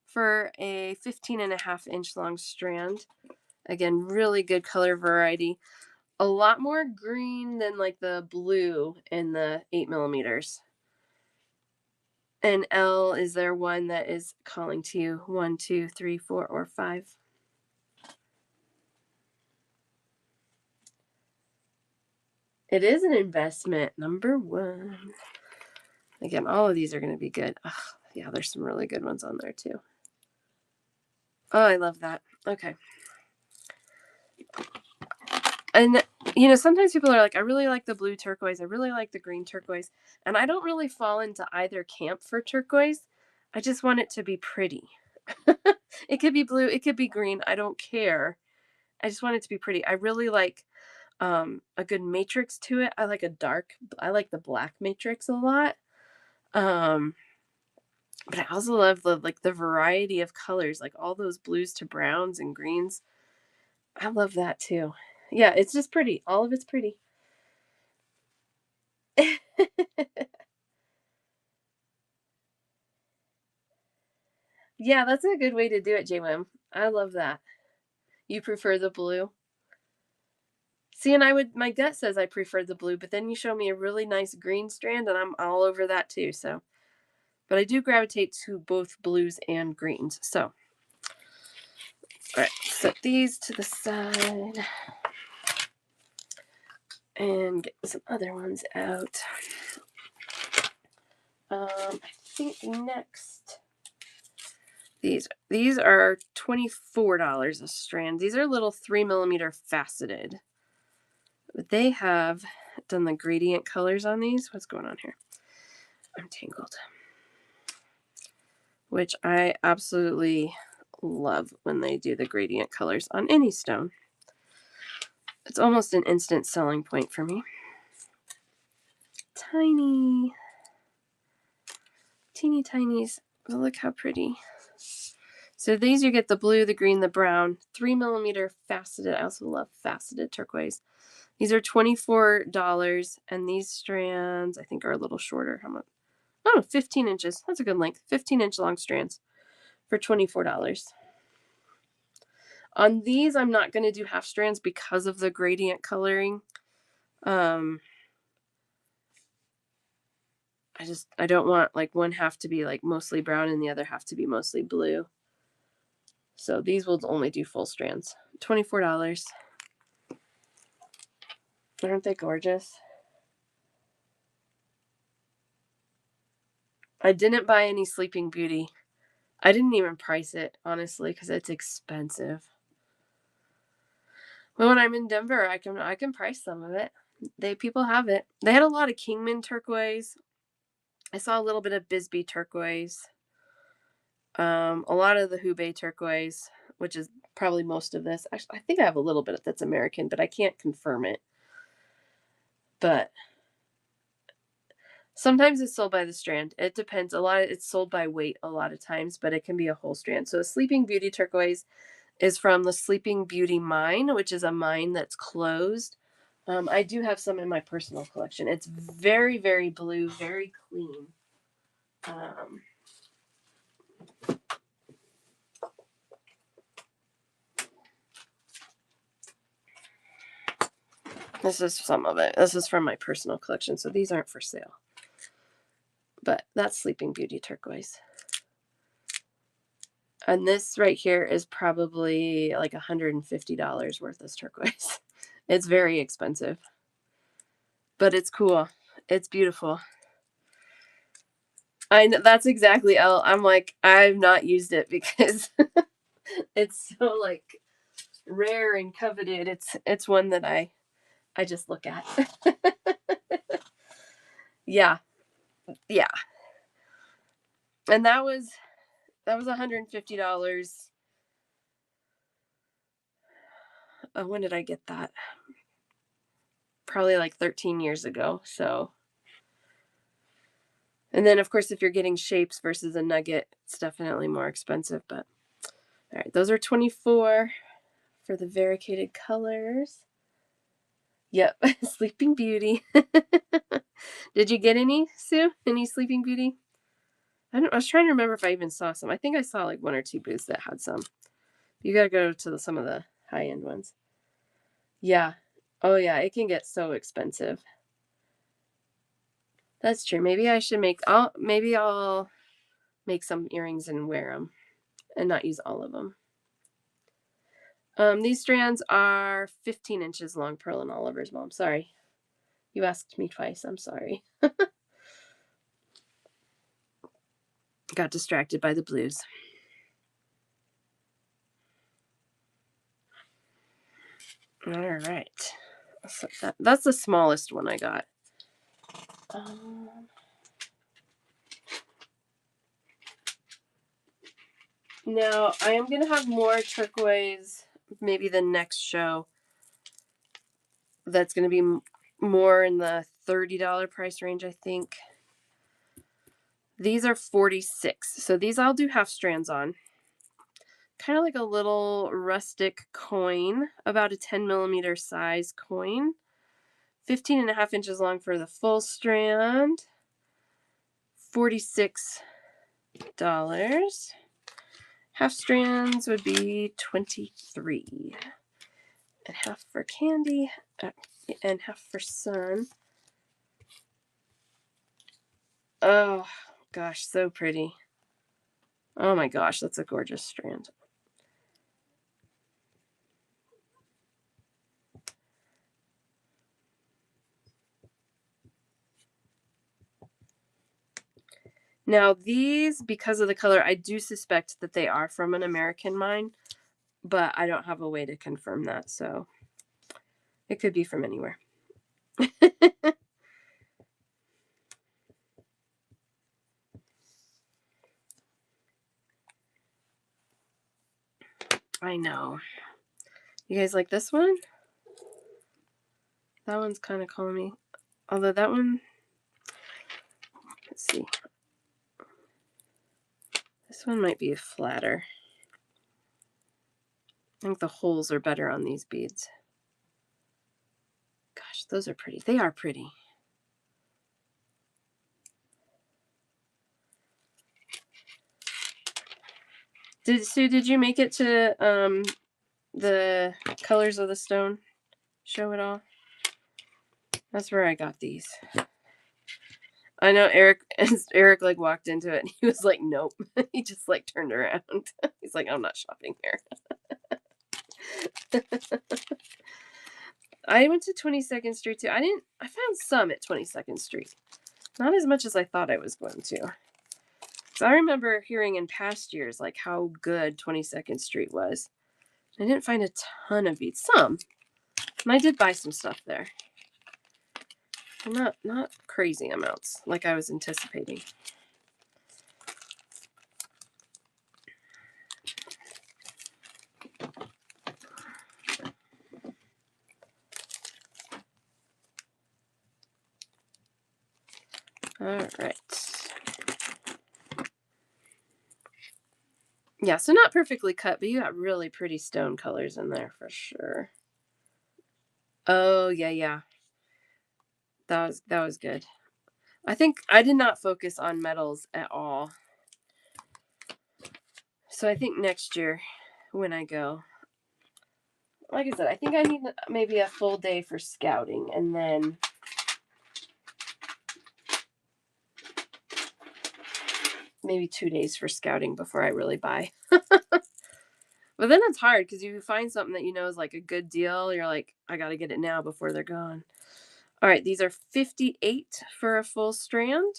for a 15 1/2 inch long strand. Again, really good color variety. A lot more green than like the blue in the 8mm. And L, is there one that is calling to you? 1, 2, 3, 4, or 5? It is an investment. Number 1. Again, all of these are going to be good. Ugh, yeah, there's some really good ones on there too. Oh, I love that. Okay. And, you know, sometimes people are like, I really like the blue turquoise. I really like the green turquoise. And I don't really fall into either camp for turquoise. I just want it to be pretty. It could be blue, it could be green, I don't care. I just want it to be pretty. I really like a good matrix to it. I like the black matrix a lot. Um but I also love the variety of colors, like all those blues to browns and greens. I love that too. Yeah, it's just pretty. All of it's pretty. Yeah, that's a good way to do it, JWM. I love that. You prefer the blue? See, and my gut says I prefer the blue, but then you show me a really nice green strand and I'm all over that too. So, but I do gravitate to both blues and greens. So, all right, set these to the side and get some other ones out. I think next these are $24 a strand. These are little 3mm faceted. But they have done the gradient colors on these. What's going on here? I'm tangled. Which I absolutely love when they do the gradient colors on any stone. It's almost an instant selling point for me. Tiny. Teeny tinies. But look how pretty. So these you get the blue, the green, the brown, 3mm faceted. I also love faceted turquoise. These are $24, and these strands I think are a little shorter. How much? Oh, 15 inches. That's a good length. 15-inch long strands for $24. On these, I'm not going to do half strands because of the gradient coloring. I don't want like one half to be like mostly brown and the other half to be mostly blue. So these will only do full strands. $24. Aren't they gorgeous? I didn't buy any Sleeping Beauty. I didn't even price it, honestly, because it's expensive. But when I'm in Denver, I can price some of it. People have it. They had a lot of Kingman turquoise. I saw a little bit of Bisbee turquoise. A lot of the Hubei turquoise, which is probably most of this. Actually, I think I have a little bit that's American, but I can't confirm it. But sometimes it's sold by the strand. It depends. It's sold by weight a lot of times, but it can be a whole strand. So a Sleeping Beauty turquoise is from the Sleeping Beauty mine, which is a mine that's closed. I do have some in my personal collection. It's very, very blue, very clean. This is some of it. This is from my personal collection, so these aren't for sale. But that's Sleeping Beauty turquoise. And this right here is probably like $150 worth of turquoise. It's very expensive. But it's cool. It's beautiful. I know, that's exactly Elle. I'm like, I've not used it because it's so like rare and coveted. It's one that I just look at. Yeah. Yeah. And that was $150. When did I get that? Probably like 13 years ago. So, and then of course, if you're getting shapes versus a nugget, it's definitely more expensive. But all right, those are 24 for the variegated colors. Yep, Sleeping Beauty. Did you get any, Sue? Any Sleeping Beauty? I was trying to remember if I even saw some. I think I saw like one or two booths that had some. You gotta go to some of the high-end ones. Yeah. Oh yeah, it can get so expensive. That's true. Maybe I should maybe I'll make some earrings and wear them and not use all of them. These strands are 15 inches long, Pearl and Oliver's mom. Sorry. You asked me twice. I'm sorry. Got distracted by the blues. All right. That's the smallest one I got. Now, I am going to have more turquoise, maybe the next show. That's going to be more in the $30 price range, I think. These are 46. So these I'll do half strands on. Kind of like a little rustic coin, about a 10 millimeter size coin. 15.5 inches long for the full strand. $46. Half strands would be $23. And half for Candy, and half for Sun. Oh gosh, so pretty. Oh my gosh, that's a gorgeous strand. Now these, because of the color, I do suspect that they are from an American mine, but I don't have a way to confirm that, so it could be from anywhere. I know. You guys like this one? That one's kind of calling me. Although that one, let's see. This one might be flatter. I think the holes are better on these beads. Gosh, those are pretty. They are pretty. Sue, did you make it to the Colors of the Stone show at all? That's where I got these. I know Eric like walked into it and he was like, nope. He just like turned around. He's like, I'm not shopping here. I went to 22nd Street too. I found some at 22nd Street. Not as much as I thought I was going to. So I remember hearing in past years like how good 22nd Street was. I didn't find a ton of beads. Some. And I did buy some stuff there. Not crazy amounts like I was anticipating. All right. Yeah, so not perfectly cut, but you got really pretty stone colors in there for sure. Oh, yeah. That was good. I think I did not focus on metals at all. So I think next year when I go, like I said, I think I need maybe a full day for scouting and then maybe 2 days for scouting before I really buy. But then it's hard because you find something that you know is like a good deal. You're like, I got to get it now before they're gone. All right, these are 58 for a full strand.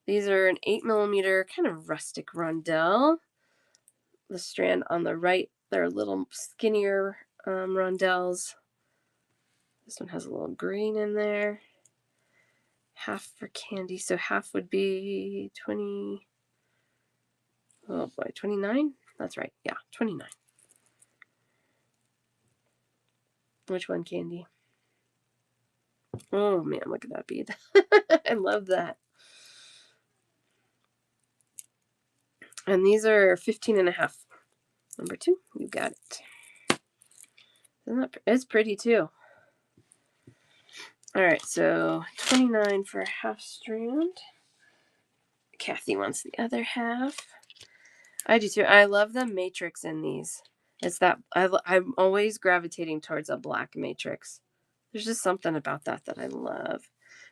These are an 8 millimeter kind of rustic rondelle. The strand on the right, they're little skinnier rondelles. This one has a little green in there. Half for Candy, so half would be 20. Oh boy, 29? That's right. Yeah, 29. Which one, Candy? Oh man, look at that bead. I love that. And these are 15.5. Number 2, you got it. It's pretty too. All right, so 29 for a half strand. Kathy wants the other half. I do too. I love the matrix in these. It's that I'm always gravitating towards a black matrix. There's just something about that I love.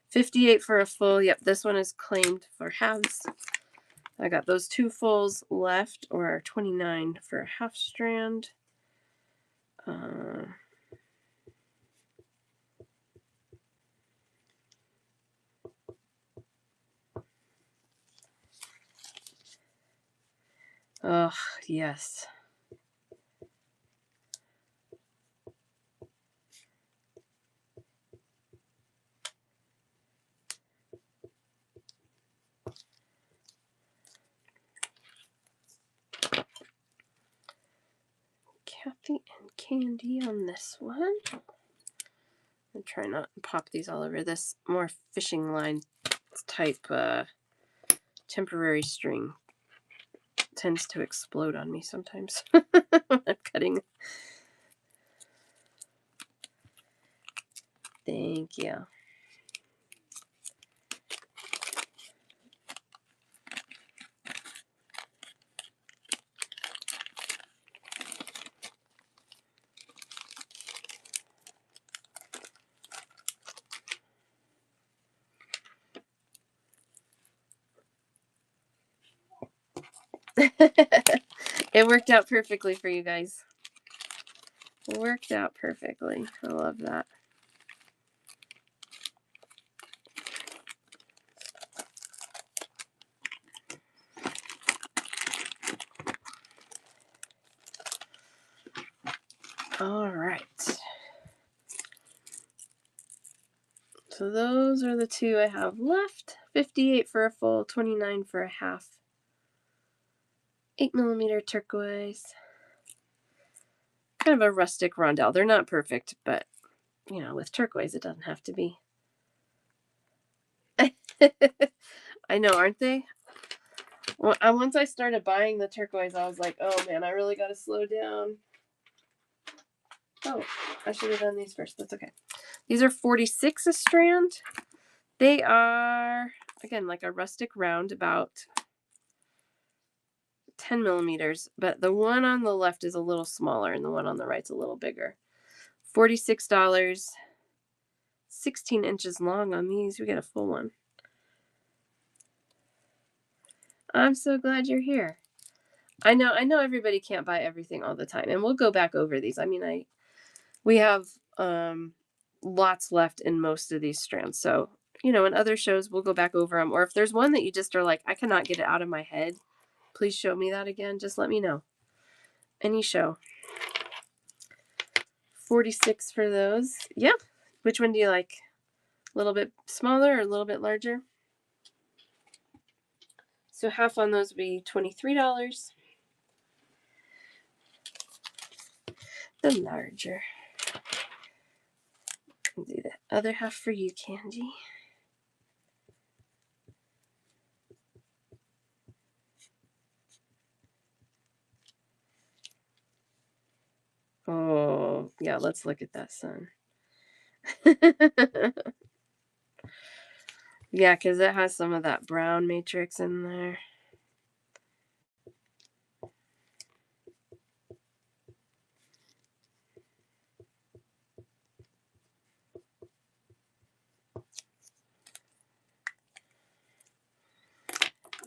58 for a full. Yep, this one is claimed for halves. I got those 2 fulls left, or 29 for a half strand. Oh, yes. candy on this one. And try not to pop these all over. This more fishing line type temporary string tends to explode on me sometimes when I'm cutting. Thank you. It worked out perfectly for you guys. It worked out perfectly. I love that. All right. So those are the two I have left. 58 for a full, 29 for a half. 8mm turquoise. Kind of a rustic rondelle. They're not perfect, but, you know, with turquoise, it doesn't have to be. I know, aren't they? Well, once I started buying the turquoise, I was like, oh man, I really got to slow down. Oh, I should have done these first. That's okay. These are 46 a strand. They are, again, like a rustic round, about 10mm, but the one on the left is a little smaller and the one on the right's a little bigger. $46, 16 inches long on these. We get a full one. I'm so glad you're here. I know everybody can't buy everything all the time, and we'll go back over these. I mean, we have lots left in most of these strands, so you know, in other shows we'll go back over them, or if there's one that you just are like, I cannot get it out of my head, please show me that again. Just let me know. Any show. 46 for those. Yeah. Which one do you like? A little bit smaller or a little bit larger? So half on those would be $23. The larger. I'll do the other half for you, Candy. Oh, yeah, let's look at that sun. Yeah, because it has some of that brown matrix in there.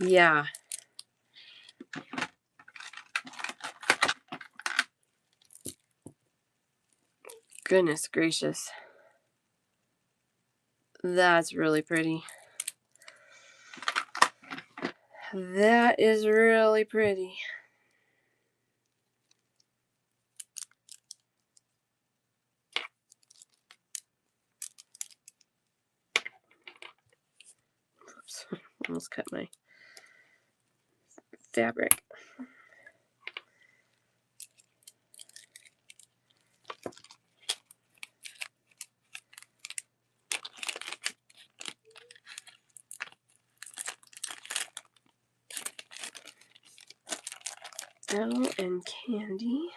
Yeah. Goodness gracious. That's really pretty. That is really pretty. Oops, almost cut my fabric. Elle and Candy.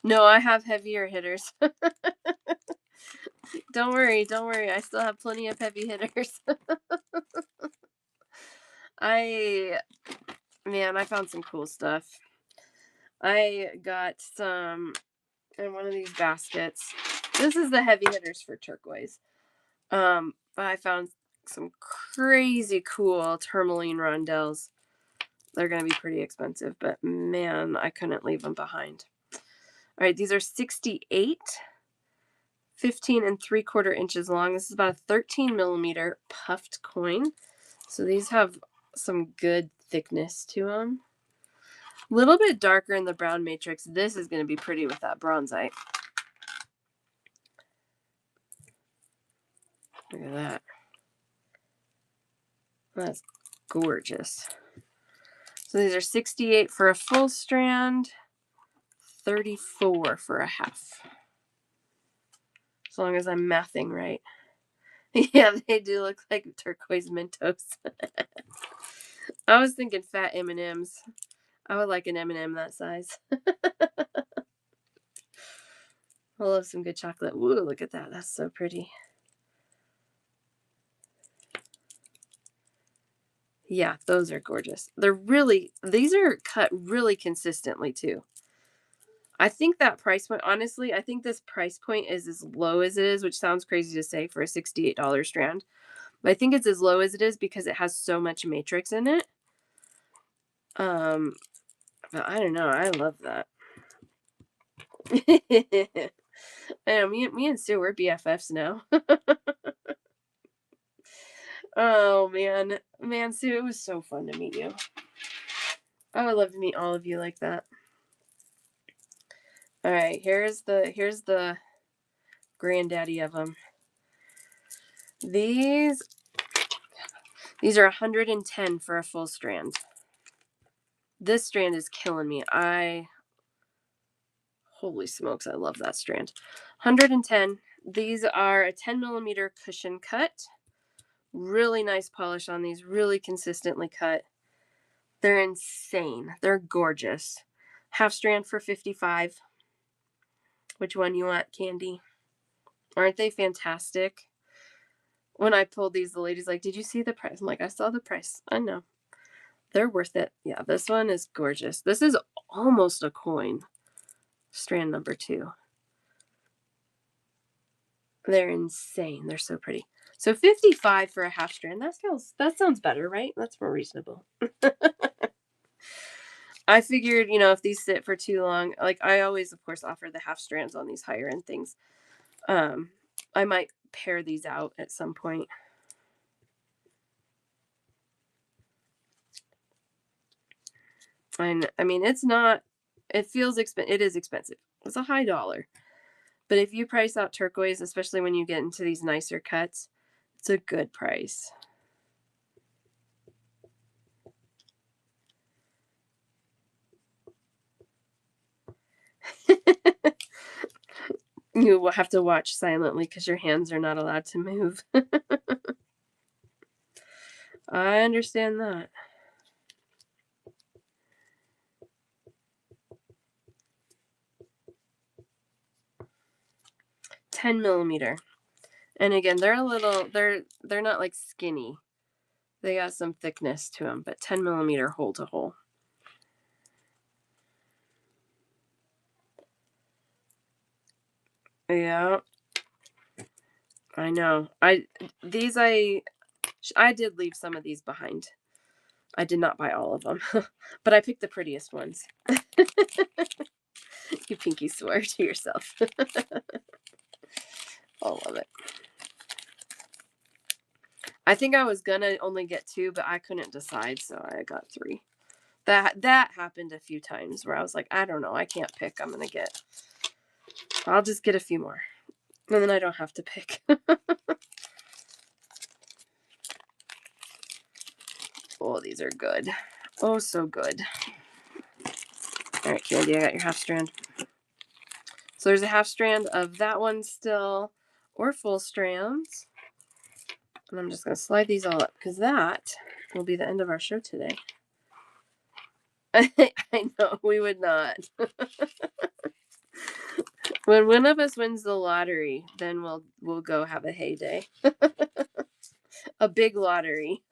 No, I have heavier hitters. Don't worry. I still have plenty of heavy hitters. I found some cool stuff. I got some in one of these baskets. This is the heavy hitters for turquoise. But I found some crazy cool tourmaline rondelles. They're going to be pretty expensive, but man, I couldn't leave them behind. All right, these are 68, 15 and 3/4 inches long. This is about a 13mm puffed coin. So these have some good thickness to them. Little bit darker in the brown matrix. This is going to be pretty with that bronzite. Look at that. That's gorgeous. So these are 68 for a full strand, 34 for a half. As long as I'm mathing right. Yeah, they do look like turquoise Mentos. I was thinking fat M&Ms. I would like an M&M that size. I love some good chocolate. Woo, look at that. That's so pretty. Yeah, those are gorgeous. These are cut really consistently too. I think that price point, honestly, I think this price point is as low as it is, which sounds crazy to say for a $68 strand. But I think it's as low as it is because it has so much matrix in it. But I don't know. I love that. I know, me and Sue, we're BFFs now. Oh, man, Sue, it was so fun to meet you. I would love to meet all of you like that. All right, here's the granddaddy of them. These are 110 for a full strand. This strand is killing me. Holy smokes, I love that strand. 110. These are a 10 millimeter cushion cut. Really nice polish on these, really consistently cut. They're insane. They're gorgeous. Half strand for 55. Which one you want, Candy? Aren't they fantastic? When I pulled these, the lady's like, did you see the price? I'm like, I saw the price. I know. They're worth it. Yeah, this one is gorgeous. This is almost a coin. Strand number 2. They're insane. They're so pretty. So 55 for a half strand. That sounds better, right? That's more reasonable. I figured, if these sit for too long, like I always, of course, offer the half strands on these higher end things. I might pair these out at some point. And I mean, it feels expensive. It is expensive. It's a high dollar. But if you price out turquoise, especially when you get into these nicer cuts, it's a good price. You will have to watch silently because your hands are not allowed to move. I understand that. $10 millimeter. And again, they're not like skinny. They got some thickness to them, but 10 millimeter hole to hole. Yeah. I know. I did leave some of these behind. I did not buy all of them, but I picked the prettiest ones. You pinky swear to yourself. I love it. I think I was gonna only get 2, but I couldn't decide, so I got 3. That happened a few times where I was like, I don't know, I can't pick. I'll just get a few more, and then I don't have to pick. Oh, these are good. Oh, so good. All right, Candy, I got your half strand. So there's a half strand of that one still, or full strands. And I'm just going to slide these all up because that will be the end of our show today. I know, we would not. When one of us wins the lottery, then we'll go have a heyday. A big lottery.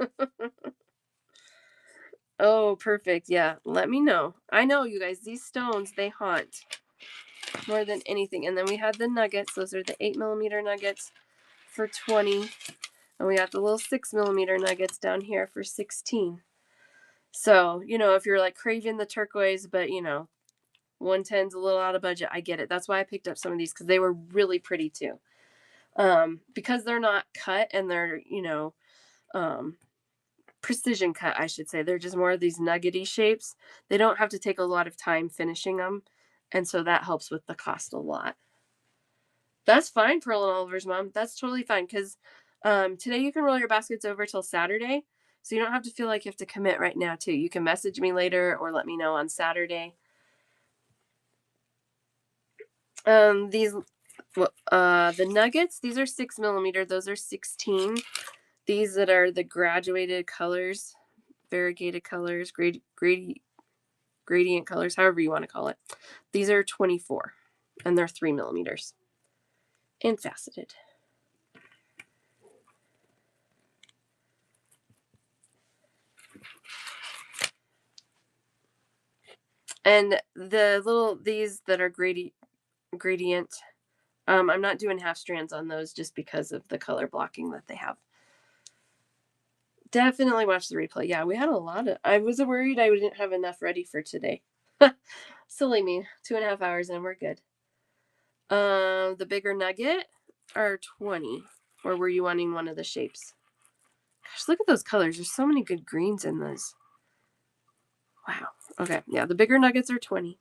Oh, perfect. Yeah, let me know. I know, you guys, these stones, they haunt more than anything. And then we had the nuggets. Those are the 8 millimeter nuggets for 20. And we got the little 6 millimeter nuggets down here for 16. So, if you're like craving the turquoise, but 110's a little out of budget, I get it. That's why I picked up some of these because they were really pretty too. Because they're not cut and they're, precision cut, I should say. They're just more of these nuggety shapes. They don't have to take a lot of time finishing them. And so that helps with the cost a lot. That's fine, Pearl and Oliver's mom. That's totally fine because today you can roll your baskets over till Saturday. So you don't have to feel like you have to commit right now, too. You can message me later or let me know on Saturday. The nuggets, these are 6mm. Those are 16. These that are the graduated colors, variegated colors, gradient colors, however you want to call it. These are 24, and they're 3mm and faceted. And these that are gradient, I'm not doing half strands on those just because of the color blocking that they have. Definitely watch the replay. Yeah, we had a lot of, I was worried I didn't have enough ready for today. Silly me. 2.5 hours and we're good. The bigger nugget are 20. Or were you wanting one of the shapes? Gosh, look at those colors. There's so many good greens in those. Wow. Okay. Yeah, the bigger nuggets are 20.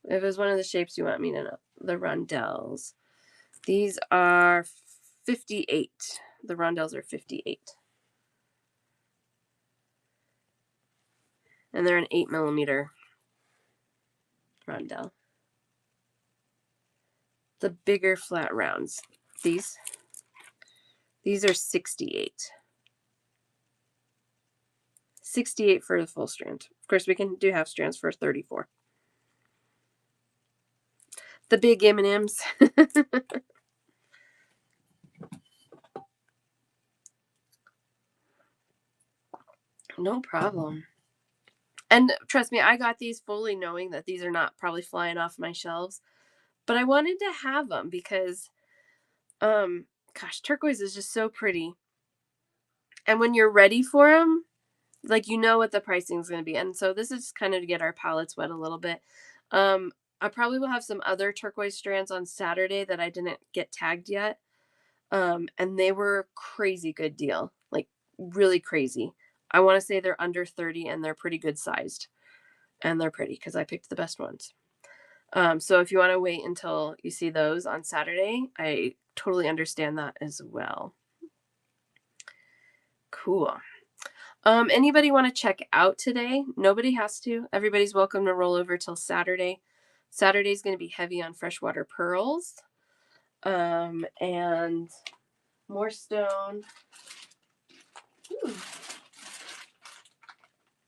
If it was one of the shapes you want me to know. The rondelles. These are 58. The rondelles are 58. And they're an 8mm rondelle. The bigger flat rounds. These are 68. 68 for the full strand. Of course, we can do half strands for 34. The big M&Ms. No problem. And trust me, I got these fully knowing that these are not probably flying off my shelves. But I wanted to have them because, gosh, turquoise is just so pretty. And when you're ready for them, like, you know what the pricing is going to be. And so this is kind of to get our palettes wet a little bit. I probably will have some other turquoise strands on Saturday that I didn't get tagged yet. And they were crazy good deal, like really crazy. I want to say they're under 30 and they're pretty good sized. And they're pretty because I picked the best ones. So if you want to wait until you see those on Saturday, I totally understand that as well. Cool. Anybody want to check out today? Nobody has to. Everybody's welcome to roll over till Saturday. Saturday's going to be heavy on freshwater pearls. And more stone. Ooh.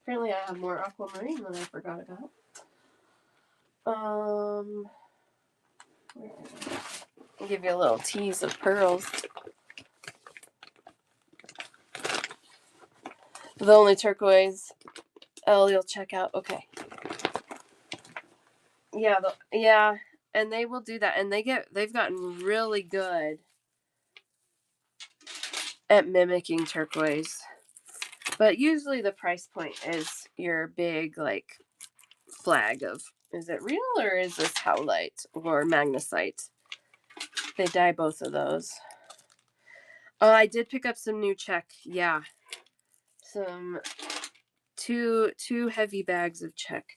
Apparently I have more aquamarine than I forgot about. I'll give you a little tease of pearls. The only turquoise. You'll check out. Okay. Yeah, and they will do that, and they've gotten really good at mimicking turquoise. But usually the price point is your big like flag of, is it real or is this howlite or magnesite? They dye both of those. Oh, I did pick up some new check. Yeah, some two heavy bags of check.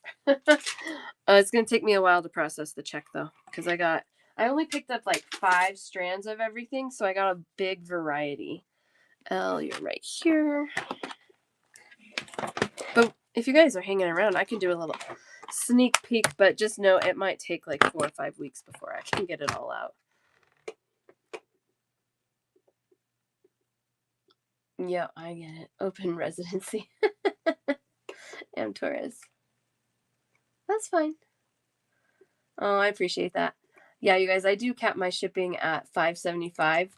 It's gonna take me a while to process the check though, because I only picked up like 5 strands of everything, so I got a big variety. You're right here. But if you guys are hanging around, I can do a little sneak peek, but just know it might take like 4 or 5 weeks before I can get it all out. Yeah, I get it. Open residency. M. Torres. That's fine. Oh, I appreciate that. Yeah, you guys, I do cap my shipping at $5.75.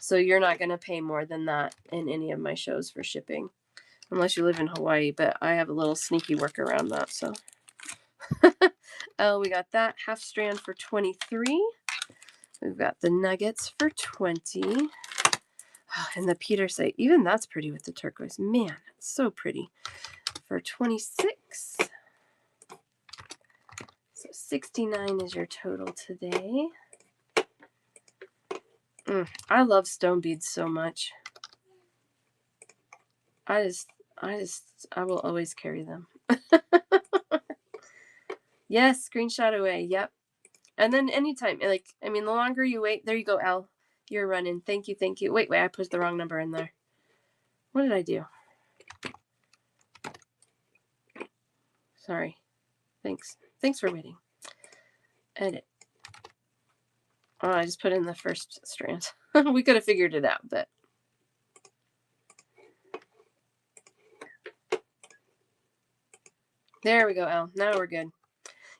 So you're not going to pay more than that in any of my shows for shipping. Unless you live in Hawaii, but I have a little sneaky work around that, so. Oh, we got that half strand for 23. We've got the nuggets for 20. Oh, and the petersite, even that's pretty with the turquoise. Man, it's so pretty. For 26. So 69 is your total today. I love stone beads so much. I will always carry them. Yes, screenshot away. Yep. And then anytime, like, I mean, the longer you wait, there you go, Al. You're running. Thank you, thank you. Wait, I put the wrong number in there. What did I do? Sorry. Thanks. Thanks for waiting. Edit. Oh, I just put in the first strand. We could have figured it out, but. There we go, Al. Now we're good.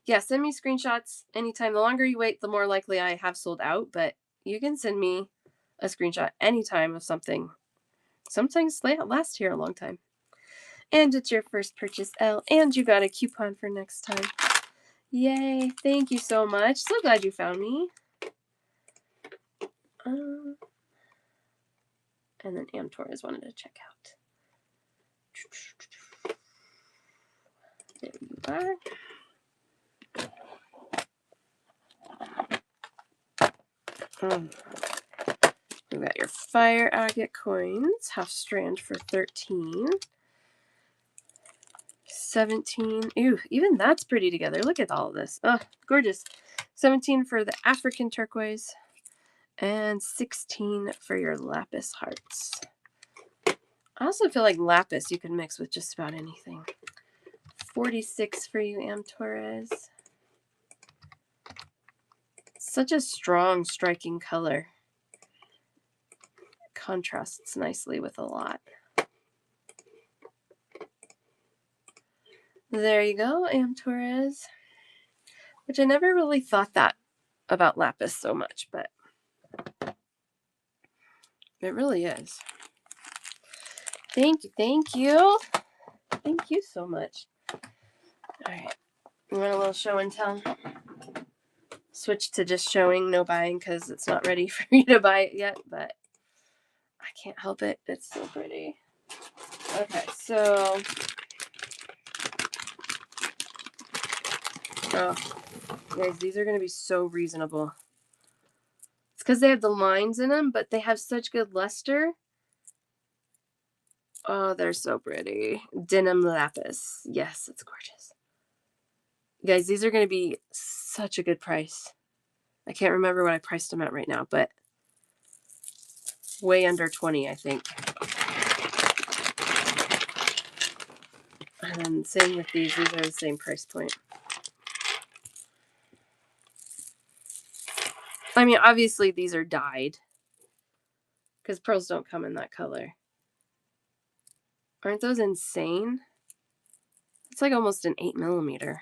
Yeah, send me screenshots anytime. The longer you wait, the more likely I have sold out, but you can send me a screenshot anytime of something. Sometimes they last here a long time. And it's your first purchase, Elle, and you got a coupon for next time. Yay, thank you so much. So glad you found me. And then Am Torres wanted to check out. There you are. We got your fire agate coins, half strand for 13. 17. Ew, even that's pretty together. Look at all of this. Oh, gorgeous. 17 for the African turquoise and 16 for your lapis hearts. I also feel like lapis you can mix with just about anything. 46 for you, Am Torres. Such a strong, striking color. Contrasts nicely with a lot. There you go, Am Torres. Which I never really thought that about lapis so much, but it really is. Thank you, thank you. Thank you so much. All right, you want a little show and tell? Switch to just showing, no buying, because it's not ready for you to buy it yet, but I can't help it. It's so pretty. Okay, so guys, these are going to be so reasonable. It's because they have the lines in them, but they have such good luster. Oh, they're so pretty. Denim lapis. Yes, it's gorgeous. Guys, these are going to be such a good price. I can't remember what I priced them at right now, but way under 20, I think. And then same with these. These are the same price point. I mean, obviously these are dyed because pearls don't come in that color. Aren't those insane? It's like almost an 8mm.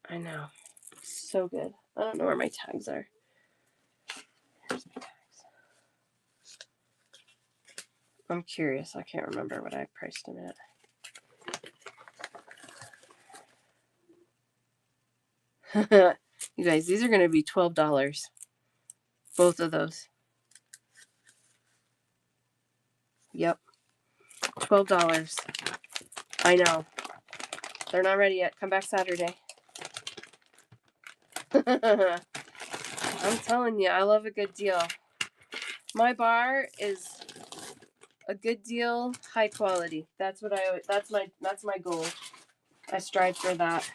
I know. So good. I don't know where my tags are. Here's my tags. I'm curious. I can't remember what I priced them at. You guys, these are going to be $12. Both of those. Yep. $12. I know. They're not ready yet. Come back Saturday. I'm telling you, I love a good deal. My bar is a good deal, high quality. That's my goal. I strive for that.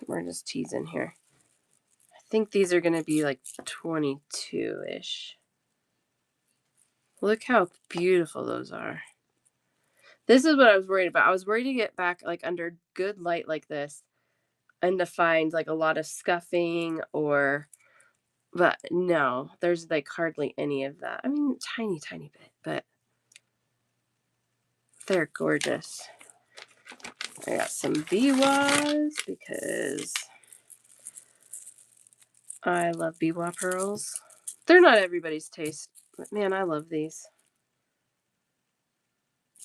We're just teasing here. I think these are going to be like 22-ish. Look how beautiful those are. This is what I was worried about. I was worried to get back like under good light like this and to find like a lot of scuffing but no, there's like hardly any of that. I mean, tiny bit, but they're gorgeous. I got some biwas because I love biwa pearls. They're not everybody's taste, but man, I love these.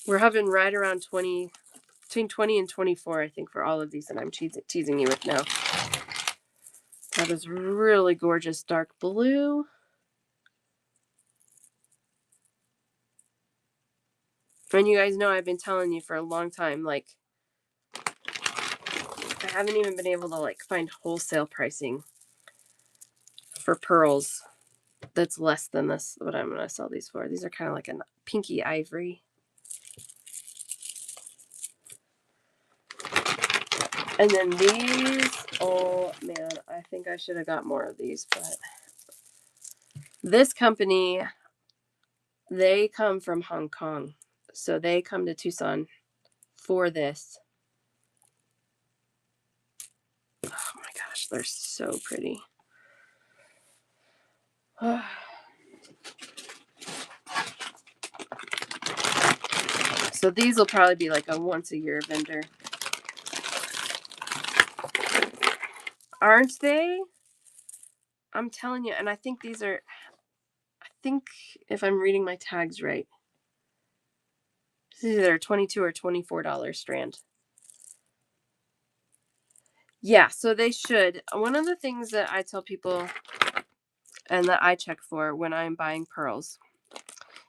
We're having right around 20, between 20 and 24, I think, for all of these that I'm teasing you with now. That is really gorgeous dark blue. And you guys know I've been telling you for a long time, like, I haven't even been able to, like, find wholesale pricing for pearls that's less than this, what I'm going to sell these for. These are kind of like a pinky ivory. And then these, oh man, I think I should have got more of these, but this company, they come from Hong Kong. So they come to Tucson for this. Oh my gosh, they're so pretty. So these will probably be like a once a year vendor. Aren't they? I'm telling you, and I think these are, I think if I'm reading my tags right, these are $22 or $24 strand. Yeah, so they should. One of the things that I tell people and that I check for when I'm buying pearls,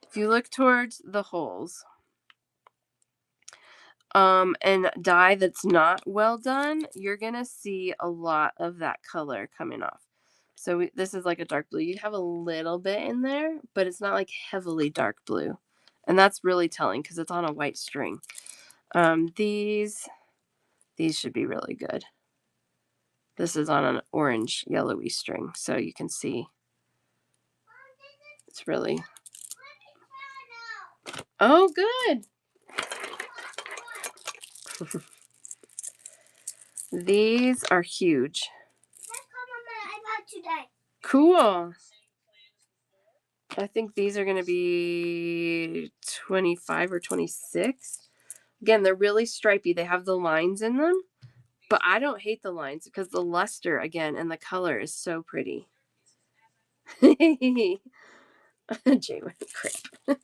if you look towards the holes, and dye that's not well done, you're gonna see a lot of that color coming off. So this is like a dark blue. You have a little bit in there, but it's not like heavily dark blue. And that's really telling because it's on a white string. These should be really good. This is on an orange yellowy string, so you can see it's really. Oh, good. These are huge. Cool. I think these are going to be 25 or 26. Again, they're really stripy. They have the lines in them, but I don't hate the lines because the luster, again, and the color is so pretty. Jay went crap.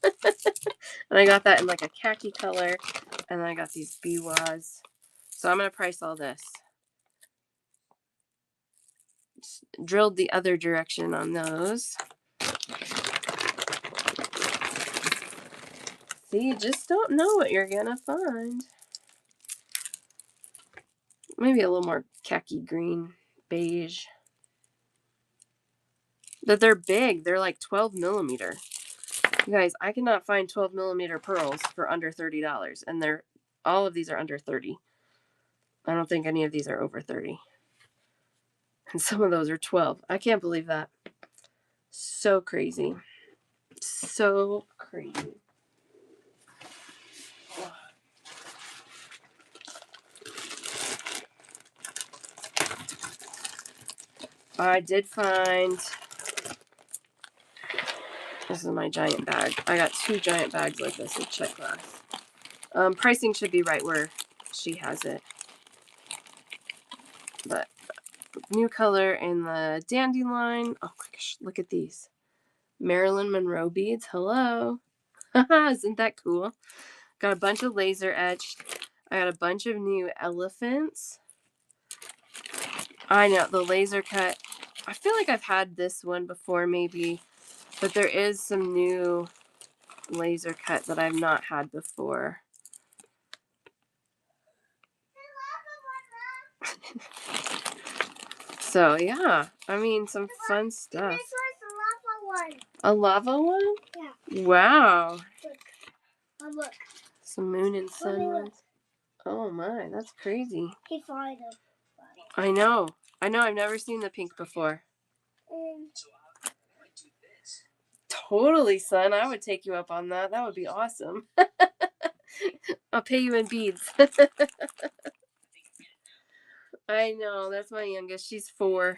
And I got that in like a khaki color, and then I got these biwas. So I'm going to price all this. Just drilled the other direction on those. See, you just don't know what you're going to find. Maybe a little more khaki green, beige. But they're big. They're like 12 millimeter. You guys, I cannot find 12 millimeter pearls for under $30. And all of these are under 30. I don't think any of these are over 30. And some of those are 12. I can't believe that. So crazy. So crazy. I did find, this is my giant bag. I got 2 giant bags like this of check glass. Pricing should be right where she has it. But new color in the dandelion. Oh my gosh, look at these. Marilyn Monroe beads. Hello. Isn't that cool? Got a bunch of laser etched. I got a bunch of new elephants. I know, the laser cut. I feel like I've had this one before maybe, but there is some new laser cut that I've not had before. So yeah, I mean, some fun stuff. This was a lava one. A lava one? Yeah. Wow. Look. Oh, look. Some moon and sun ones. Oh my, that's crazy. He find them. I know. I've never seen the pink before. Totally, son. I would take you up on that. That would be awesome. I'll pay you in beads. I know. That's my youngest. She's 4.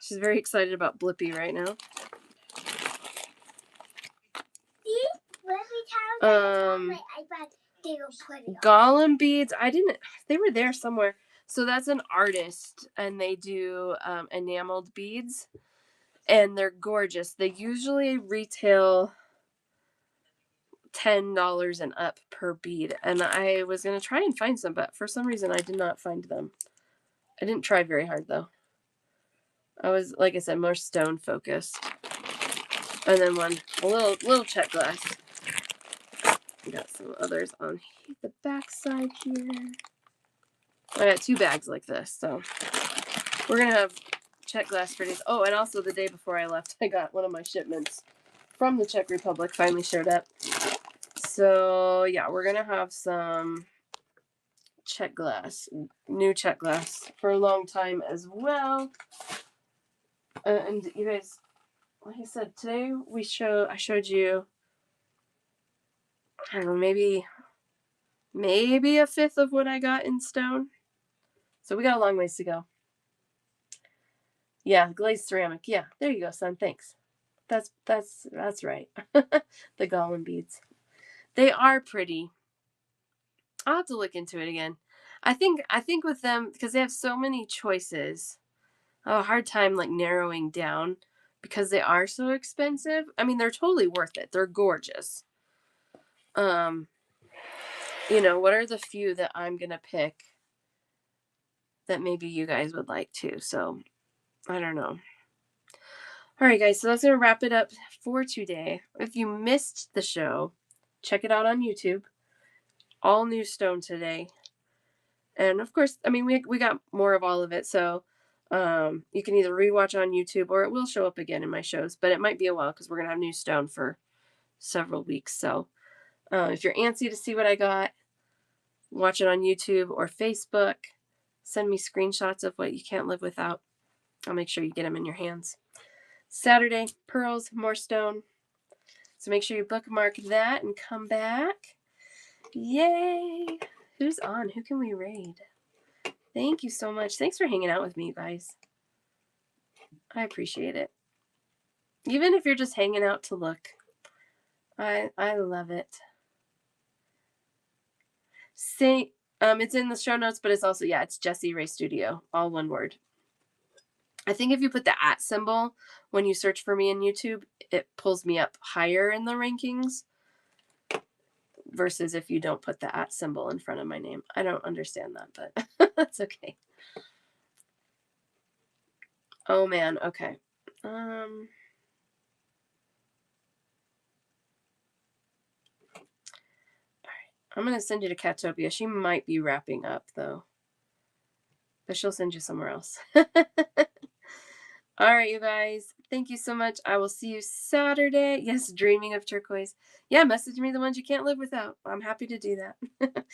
She's very excited about Blippi right now. Gollum beads. They were there somewhere. So that's an artist, and they do enameled beads, and they're gorgeous. They usually retail $10 and up per bead, and I was going to try and find some, but for some reason I did not find them. I didn't try very hard though. I was, like I said, more stone focused. And then a little check glass. We got some others on the back side here. I got 2 bags like this, so we're gonna have Czech glass for days. Oh, and also the day before I left, I got one of my shipments from the Czech Republic finally showed up. So yeah, we're gonna have some Czech glass, new Czech glass for a long time as well. And you guys, like I said, today I showed you, I don't know, maybe a fifth of what I got in stone. So we got a long ways to go. Yeah, glazed ceramic. Yeah, there you go, son. Thanks. That's right. The Gollum beads. They are pretty. I'll have to look into it again. I think with them, because they have so many choices, I have a hard time like narrowing down because they are so expensive. I mean, they're totally worth it. They're gorgeous. What are the few that I'm gonna pick that maybe you guys would like too? So I don't know. All right, guys. So that's gonna wrap it up for today. If you missed the show, check it out on YouTube. All new stone today. And of course, I mean, we got more of all of it. So you can either rewatch on YouTube or it will show up again in my shows, but it might be a while because we're going to have new stone for several weeks. So if you're antsy to see what I got, watch it on YouTube or Facebook. Send me screenshots of what you can't live without. I'll make sure you get them in your hands. Saturday, pearls, more stone. So make sure you bookmark that and come back. Yay! Who's on? Who can we raid? Thank you so much. Thanks for hanging out with me, you guys. I appreciate it. Even if you're just hanging out to look. I love it. It's in the show notes, but it's also, it's Jessie Ray Studio, all one word. I think if you put the @ symbol when you search for me in YouTube, it pulls me up higher in the rankings versus if you don't put the @ symbol in front of my name. I don't understand that, but that's okay. Oh man, okay. All right. I'm gonna send you to Catopia. She might be wrapping up though. But she'll send you somewhere else. All right, you guys. Thank you so much. I will see you Saturday. Yes, dreaming of turquoise. Yeah, message me the ones you can't live without. I'm happy to do that.